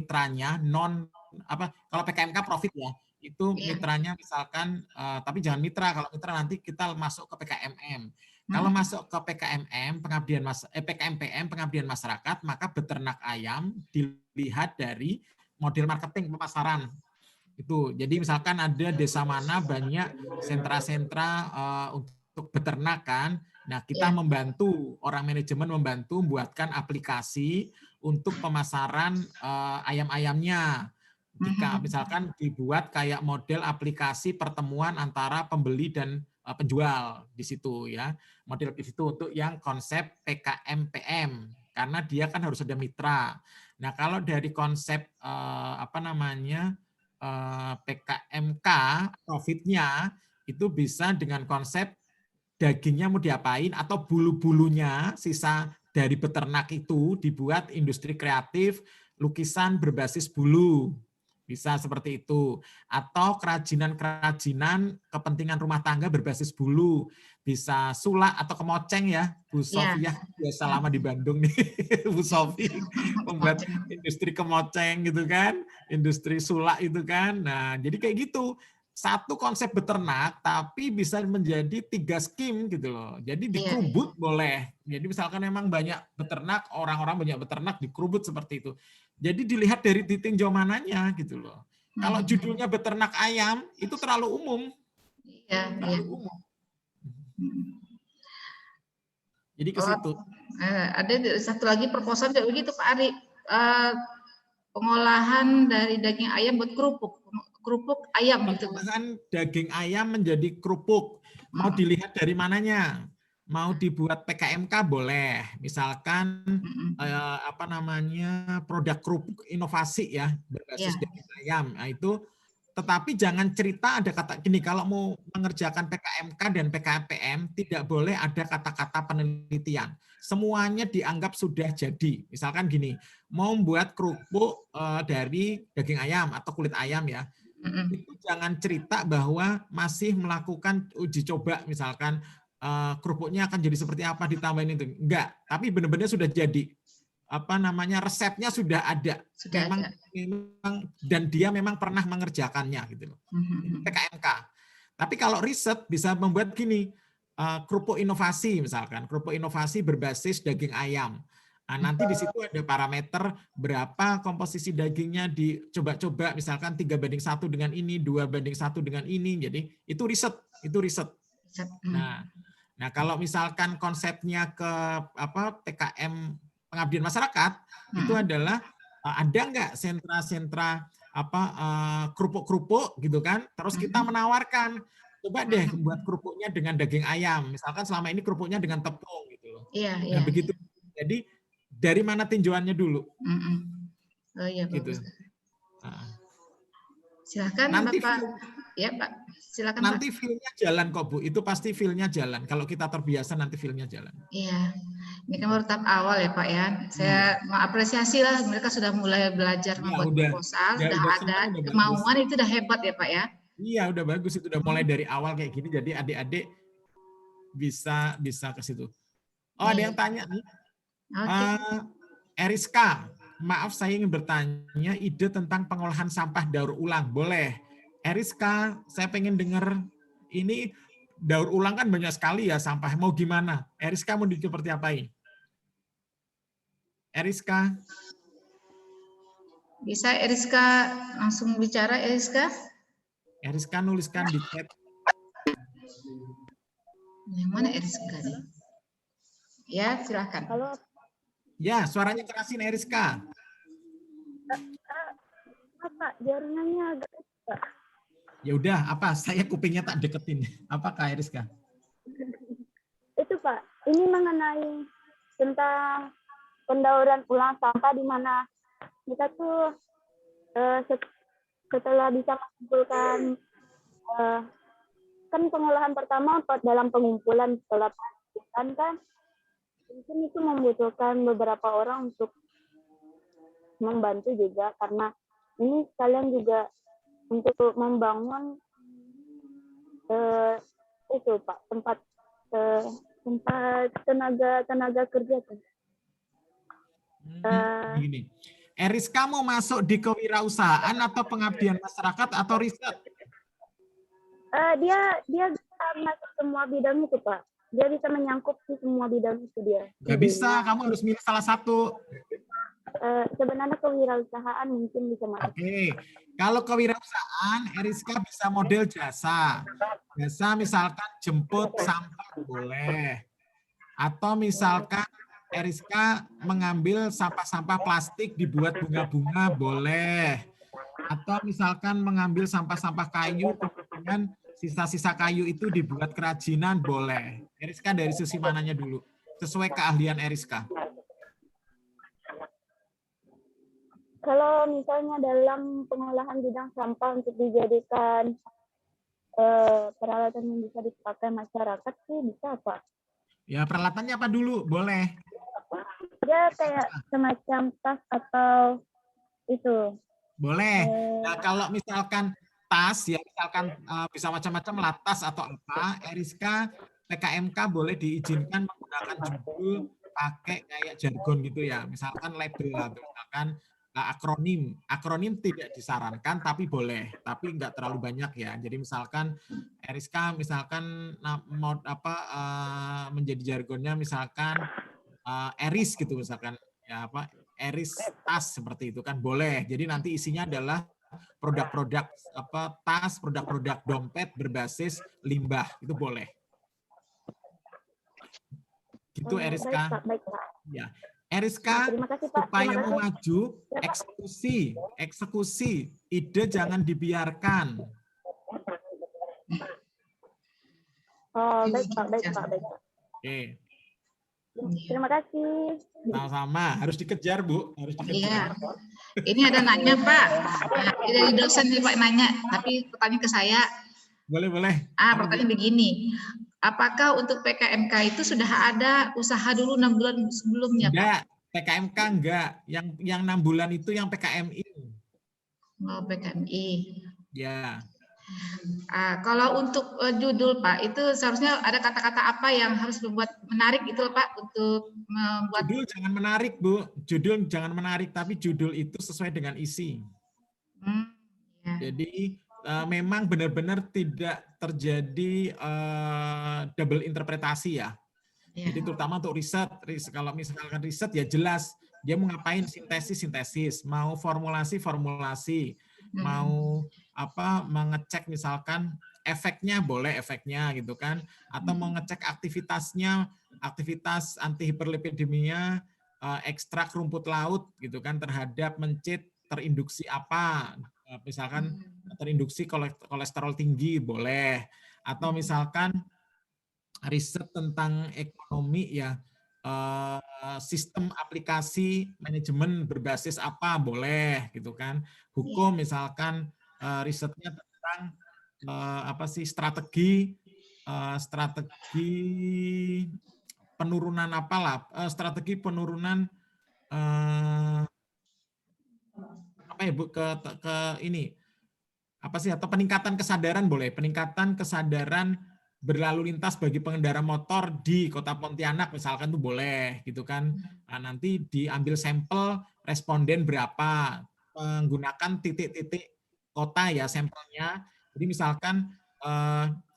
PKMK profit ya. Itu mitranya misalkan, tapi jangan mitra, kalau mitra nanti kita masuk ke PKMM. Kalau masuk ke PKMM, PKMPM, pengabdian masyarakat, maka beternak ayam dilihat dari model marketing pemasaran. Itu. Jadi misalkan ada desa mana banyak sentra-sentra untuk beternak kan. Nah, kita membantu, orang manajemen membantu membuatkan aplikasi untuk pemasaran ayam-ayamnya. Jika misalkan dibuat kayak model aplikasi pertemuan antara pembeli dan penjual di situ ya, model di situ untuk yang konsep PKMPM karena dia kan harus ada mitra. Nah kalau dari konsep PKMK profitnya itu bisa dengan konsep dagingnya mau diapain atau bulu-bulunya sisa dari beternak itu dibuat industri kreatif lukisan berbasis bulu. Bisa seperti itu. Atau kerajinan-kerajinan kepentingan rumah tangga berbasis bulu. Bisa sulak atau kemoceng ya. Bu Sofi ya, biasa lama di Bandung nih. Bu Sofi membuat industri kemoceng gitu kan. Industri sulak itu kan. Nah, jadi kayak gitu. satu konsep beternak tapi bisa menjadi 3 skim gitu loh. Jadi dikerubut boleh. Jadi misalkan memang banyak beternak, orang-orang banyak beternak dikerubut seperti itu. Jadi dilihat dari ditinjau mananya gitu loh. Kalau judulnya beternak ayam itu terlalu umum. Terlalu umum. Jadi ke situ. Ada satu lagi proposal juga begitu Pak Ari. Pengolahan dari daging ayam buat kerupuk ayam gitu. Pengolahan daging ayam menjadi kerupuk. Mau dilihat dari mananya? Mau dibuat PKMK boleh. Misalkan apa namanya, produk kerupuk inovasi ya berbasis daging ayam. Nah, itu tetapi jangan cerita ada kata gini, kalau mau mengerjakan PKMK dan PKPM tidak boleh ada kata-kata penelitian. Semuanya dianggap sudah jadi. Misalkan gini, mau membuat kerupuk dari daging ayam atau kulit ayam ya, itu jangan cerita bahwa masih melakukan uji coba, misalkan kerupuknya akan jadi seperti apa ditambahin itu. Enggak, tapi benar-benar sudah jadi. Apa namanya, resepnya sudah ada. Memang dan dia memang pernah mengerjakannya gitu loh. PKMK. Tapi kalau riset bisa membuat gini, kerupuk inovasi misalkan, kerupuk inovasi berbasis daging ayam. Nah, nanti di situ ada parameter berapa komposisi dagingnya dicoba-coba, misalkan 3:1 dengan ini, 2:1 dengan ini. Jadi itu riset, Nah, kalau misalkan konsepnya ke TKM pengabdian masyarakat, itu adalah ada nggak sentra-sentra kerupuk-kerupuk gitu kan? Terus kita menawarkan, coba deh buat kerupuknya dengan daging ayam. Misalkan selama ini kerupuknya dengan tepung gitu loh. Nah, begitu. Jadi dari mana tinjauannya dulu? Oh iya, gitu. Silakan nanti Bapak. Ya Pak, silakan nanti Pak. feel-nya jalan kok Bu. Itu pasti feel-nya jalan. Kalau kita terbiasa nanti feel-nya jalan. Iya. Ini kan baru tahap awal ya Pak ya. Saya mengapresiasi lah mereka sudah mulai belajar membuat proposal, sudah ada kemauan, itu udah hebat ya Pak ya. Iya, udah bagus, itu udah mulai dari awal kayak gini, jadi adik-adik bisa ke situ. Oh, ada yang tanya nih. Eriska, maaf saya ingin bertanya ide tentang pengolahan sampah daur ulang. Boleh. Eriska, saya pengen dengar ini daur ulang kan banyak sekali ya sampah. Mau gimana? Eriska mau seperti apa ini? Eriska? Bisa Eriska langsung bicara, Eriska? Eriska nuliskan di chat. Yang mana Eriska nih? Ya, silakan. Halo. Ya, suaranya kerasin Eriska. Pak, jaringannya agak kecil. Ya udah, apa? Saya kupingnya tak deketin. Apakah Eriska? Itu Pak, ini mengenai tentang pendauran ulang sampah di mana kita tuh setelah bisa mengumpulkan kan pengolahan pertama dalam pengumpulan, setelah pengumpulan kan mungkin itu membutuhkan beberapa orang untuk membantu juga, karena ini sekalian juga untuk membangun itu Pak, tempat tenaga kerja tuh. Begini, Eriska mau masuk di kewirausahaan atau pengabdian masyarakat atau riset? Dia bisa masuk semua bidang itu Pak. Dia bisa menyangkut di semua bidang itu dia. Gak bisa, kamu harus milih salah satu. Sebenarnya kewirausahaan mungkin bisa masuk. Oke, kalau kewirausahaan, Eriska bisa model jasa. Jasa misalkan jemput sampah boleh. Atau misalkan Eriska mengambil sampah-sampah plastik dibuat bunga-bunga boleh. Atau misalkan mengambil sampah-sampah kayu kemudian sisa-sisa kayu itu dibuat kerajinan boleh. Eriska dari sisi mananya dulu? Sesuai keahlian Eriska. Kalau misalnya dalam pengolahan bidang sampah untuk dijadikan peralatan yang bisa dipakai masyarakat sih bisa Pak. Ya peralatannya apa dulu? Boleh. Dia kayak semacam tas atau itu. Boleh. Nah kalau misalkan tas ya misalkan bisa macam-macam lah tas atau apa, Eriska PKMK boleh diizinkan menggunakan judul pakai kayak jargon gitu ya, misalkan label atau misalkan Akronim tidak disarankan, tapi boleh, tapi nggak terlalu banyak ya. Jadi misalkan Eriska, misalkan mau menjadi jargonnya misalkan Eris gitu misalkan, ya apa Eris tas seperti itu kan boleh. Jadi nanti isinya adalah produk-produk tas, produk-produk dompet berbasis limbah, itu boleh. Gitu Eriska. Baik, Pak. Ya. Eriska, supaya mau maju, eksekusi, ide jangan dibiarkan. Oh, baik Pak. Oke. Terima kasih. Sama-sama, harus dikejar Bu, harus dikejar. Iya. Ini ada nanya Pak, dari dosen nih Pak nanya, tapi pertanyaan ke saya. Boleh. Pertanyaan begini. Apakah untuk PKMK itu sudah ada usaha dulu 6 bulan sebelumnya, Pak? Enggak, PKMK enggak. Yang 6 bulan itu yang PKMI. Oh, PKMI. Ya. Kalau untuk judul, Pak, itu seharusnya ada kata-kata apa yang harus membuat menarik itu, Pak, untuk membuat... Judul jangan menarik, Bu. Judul jangan menarik, tapi judul itu sesuai dengan isi. Ya. Jadi, memang benar-benar tidak terjadi double interpretasi ya. Jadi terutama untuk riset, kalau misalkan riset ya jelas dia mau ngapain, sintesis, mau formulasi, mau mengecek misalkan efeknya boleh efeknya gitu kan, atau mau ngecek aktivitasnya, aktivitas anti hiperlipidemia, ekstrak rumput laut gitu kan terhadap mencit terinduksi apa. Misalkan terinduksi kolesterol tinggi boleh, atau misalkan riset tentang ekonomi ya, sistem aplikasi manajemen berbasis apa boleh gitu kan, hukum misalkan risetnya tentang strategi penurunan strategi penurunan Bu, atau peningkatan kesadaran boleh, peningkatan kesadaran berlalu lintas bagi pengendara motor di Kota Pontianak misalkan itu boleh gitu kan. Nah, nanti diambil sampel responden berapa, menggunakan titik-titik kota ya sampelnya. Jadi misalkan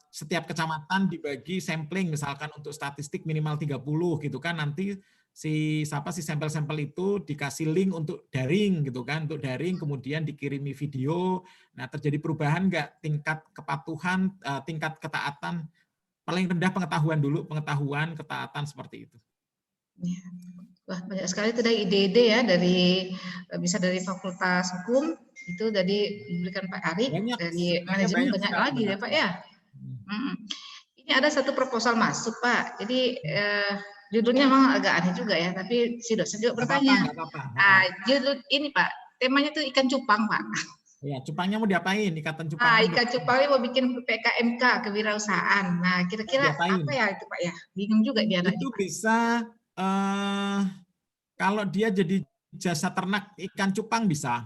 setiap kecamatan dibagi sampling misalkan untuk statistik minimal 30 gitu kan, nanti si sampel-sampel itu dikasih link untuk daring gitu kan, untuk daring kemudian dikirimi video. Nah, terjadi perubahan enggak tingkat kepatuhan, tingkat ketaatan, paling rendah pengetahuan dulu, ketaatan seperti itu. Ya. Wah, banyak sekali itu dari ide-ide ya, bisa dari Fakultas Hukum itu tadi diberikan Pak Ari, dari manajemen banyak lagi ya Pak ya. Ini ada satu proposal masuk Pak, jadi judulnya memang agak aneh juga ya, tapi si dosen juga bertanya. Judul ini Pak, temanya tuh ikan cupang Pak. Ya, cupangnya mau diapain? Ikatan cupang. Ikan cupangnya mau bikin PKMK, kewirausahaan. Nah, kira-kira apa ya itu Pak ya? Bingung juga dia. Itu bisa, kalau dia jadi jasa ternak ikan cupang bisa.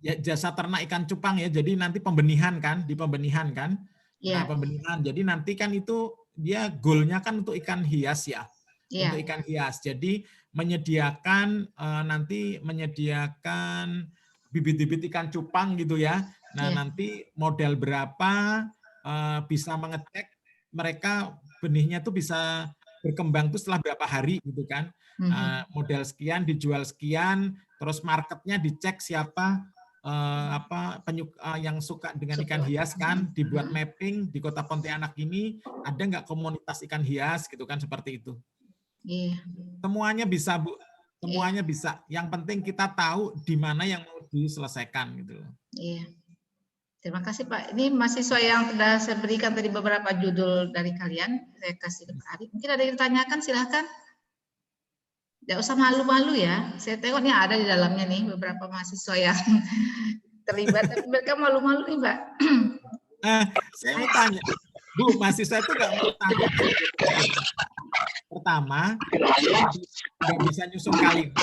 Ya, jasa ternak ikan cupang ya, jadi nanti pembenihan kan, di pembenihan kan. Nah, pembenihan. Jadi nanti kan itu dia goalnya kan untuk ikan hias ya, untuk ikan hias. Jadi menyediakan bibit-bibit ikan cupang gitu ya. Nah nanti modal berapa, bisa mengecek mereka benihnya tuh bisa berkembang tuh setelah berapa hari gitu kan. Modal sekian dijual sekian, terus marketnya dicek siapa yang suka dengan ikan hias kan, dibuat mapping di Kota Pontianak ini ada nggak komunitas ikan hias gitu kan, seperti itu. Semuanya bisa Bu, semuanya bisa. Yang penting kita tahu di mana yang mau diselesaikan gitu loh. Iya. Terima kasih Pak. Ini mahasiswa yang sudah saya berikan tadi beberapa judul dari kalian, saya kasih ke Pak Ari. Mungkin ada yang ditanyakan, silahkan. Tidak usah malu-malu ya. Saya tengok nih ada di dalamnya nih beberapa mahasiswa yang terlibat, tapi mereka malu-malu nih Pak. Saya mau tanya, Bu, mahasiswa itu nggak mau tanya. Pertama, nggak bisa nyusun kalimat.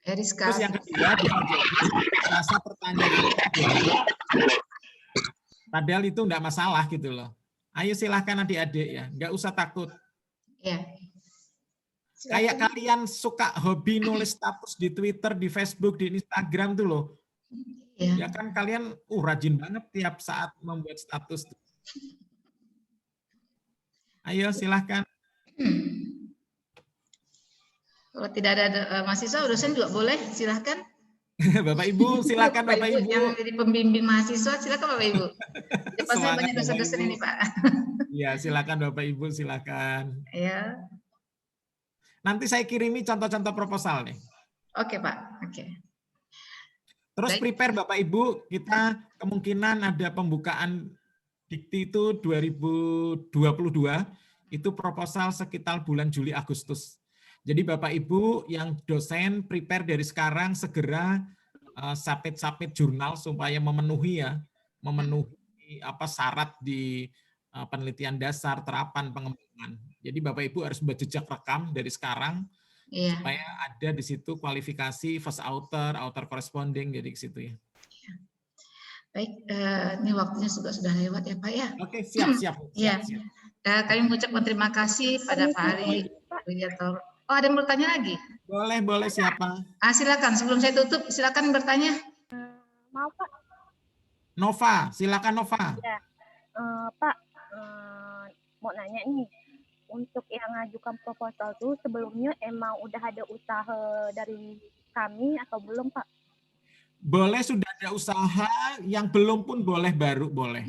Terus yang kedua, rasa pertanyaan. Padahal itu nggak masalah gitu loh. Ayo silahkan adik-adik ya, nggak usah takut. Iya. Kayak kalian suka hobi nulis status di Twitter, di Facebook, di Instagram tuh loh. Ya kan kalian rajin banget tiap saat membuat status. Ayo silahkan. Kalau tidak ada mahasiswa, dosen juga boleh, silahkan. Bapak Ibu, silakan Bapak Ibu. Yang jadi pembimbing mahasiswa, silakan Bapak Ibu. Depan saya banyak dosen-dosen ini, Pak. Iya, silakan Bapak Ibu, silakan. Ya. Nanti saya kirimi contoh-contoh proposal nih. Oke, Pak. Oke. Terus prepare Bapak Ibu, kita kemungkinan ada pembukaan dikti itu 2022, itu proposal sekitar bulan Juli Agustus. Jadi Bapak Ibu yang dosen prepare dari sekarang segera submit jurnal supaya memenuhi syarat di penelitian dasar, terapan, pengembangan. Jadi Bapak Ibu harus berjejak rekam dari sekarang supaya ada di situ kualifikasi first author, author corresponding, jadi ke situ ya. Baik, ini waktunya sudah lewat ya Pak ya. Oke, siap. Ya. Kami mengucapkan terima kasih pada Pak Ari Widianto. Oh, ada yang bertanya lagi? Boleh siapa? Silakan, sebelum saya tutup, silakan bertanya. Maaf Pak. Nova, silakan Nova. Ya, Pak, mau nanya nih, untuk yang ngajukan proposal tuh sebelumnya emang udah ada usaha dari kami atau belum Pak? Boleh sudah ada usaha, yang belum pun boleh baru boleh.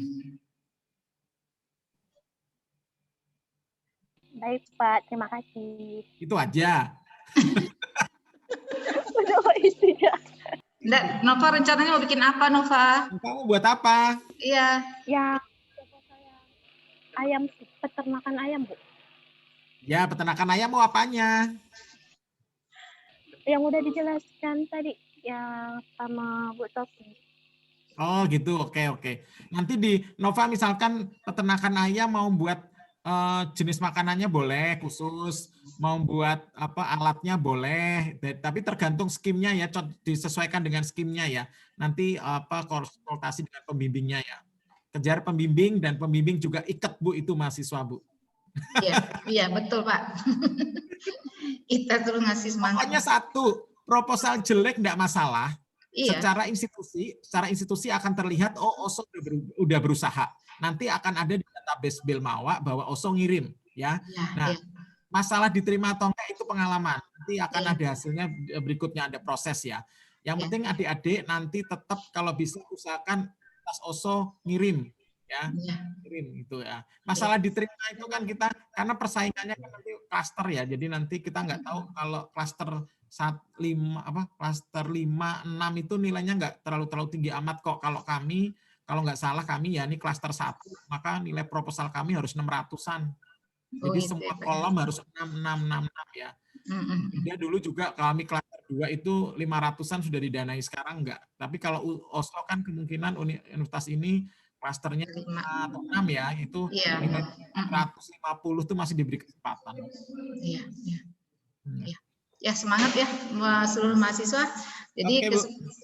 Baik Pak, terima kasih. Itu aja. Nggak, Nova rencananya mau bikin apa Nova? Kamu buat apa? Iya. Ya, ayam, peternakan ayam Bu. Ya, peternakan ayam mau apanya? Yang udah dijelaskan tadi, yang sama Bu Sofi. Oh gitu, oke. Nanti di Nova misalkan peternakan ayam mau buat jenis makanannya boleh khusus, mau buat alatnya boleh, tapi tergantung skimnya ya, disesuaikan dengan skimnya ya. Nanti konsultasi dengan pembimbingnya ya. Kejar pembimbing dan pembimbing juga ikat Bu itu mahasiswa Bu. Iya betul Pak. Kita terus ngasih semangat. Pokoknya satu, proposal jelek enggak masalah. Iya. Secara institusi akan terlihat OSO udah berusaha. Nanti akan ada di database Bilmawa bahwa OSO ngirim ya. Nah, masalah diterima atau enggak itu pengalaman. Nanti akan ada hasilnya berikutnya, ada proses ya. Yang penting adik-adik nanti tetap kalau bisa usahakan tas OSO ngirim ya. Ngirim gitu ya. Masalah diterima itu kan kita karena persaingannya kan nanti klaster ya. Jadi nanti kita nggak tahu kalau klaster 5, 6 itu nilainya nggak terlalu tinggi amat kok. Kalau nggak salah kami ya ini klaster 1, maka nilai proposal kami harus 600-an. Jadi semua kolom harus 6 ya. Dia dulu juga kami klaster 2 itu 500-an sudah didanai, sekarang enggak. Tapi kalau OSO kan kemungkinan universitas ini klasternya 5 atau 6 ya, itu 450 itu masih diberi kesempatan. Iya. Ya semangat ya seluruh mahasiswa. Jadi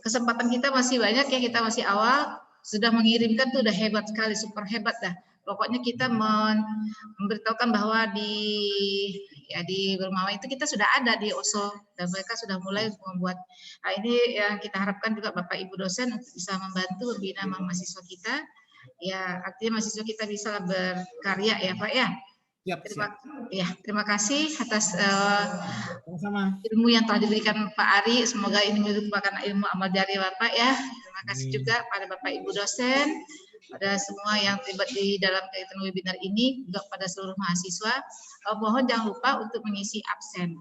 kesempatan kita masih banyak ya, kita masih awal. Sudah mengirimkan tuh udah hebat sekali, super hebat dah. Pokoknya kita memberitahukan bahwa di Bilmawa itu kita sudah ada di OSO dan mereka sudah mulai membuat. Nah, ini yang kita harapkan juga Bapak Ibu dosen untuk bisa membantu membina mahasiswa kita. Ya artinya mahasiswa kita bisa berkarya ya Pak ya. Terima kasih atas ilmu yang telah diberikan Pak Ari. Semoga ini merupakan ilmu amal jariah Bapak ya. Terima kasih juga pada Bapak Ibu dosen, pada semua yang terlibat di dalam kegiatan webinar ini, juga pada seluruh mahasiswa. Mohon jangan lupa untuk mengisi absen.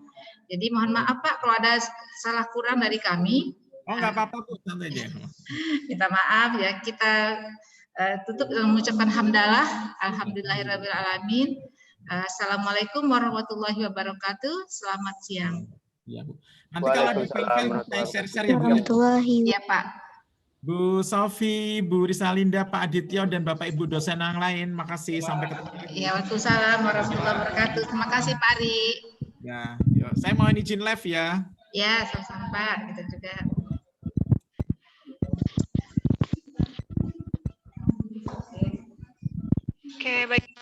Jadi mohon maaf Pak kalau ada salah kurang dari kami. Oh nggak apa-apa Bu, santai aja. Minta maaf ya. Kita tutup dengan mengucapkan hamdalah, alhamdulillahirabbil alamin. Assalamualaikum warahmatullahi wabarakatuh. Selamat siang. Iya Bu. Nanti kalau ada file-file share-share ya Bu. Iya Pak. Bu Sofi, Bu Risalinda, Pak Adityo, dan Bapak Ibu dosen yang lain. Makasih, sampai ketemu. Ya, waalaikumsalam warahmatullahi wabarakatuh. Terima kasih Pak Ari. Ya, yuk. Saya mau izin live ya. Ya, sama-sama Pak. Kita juga. Oke, baik.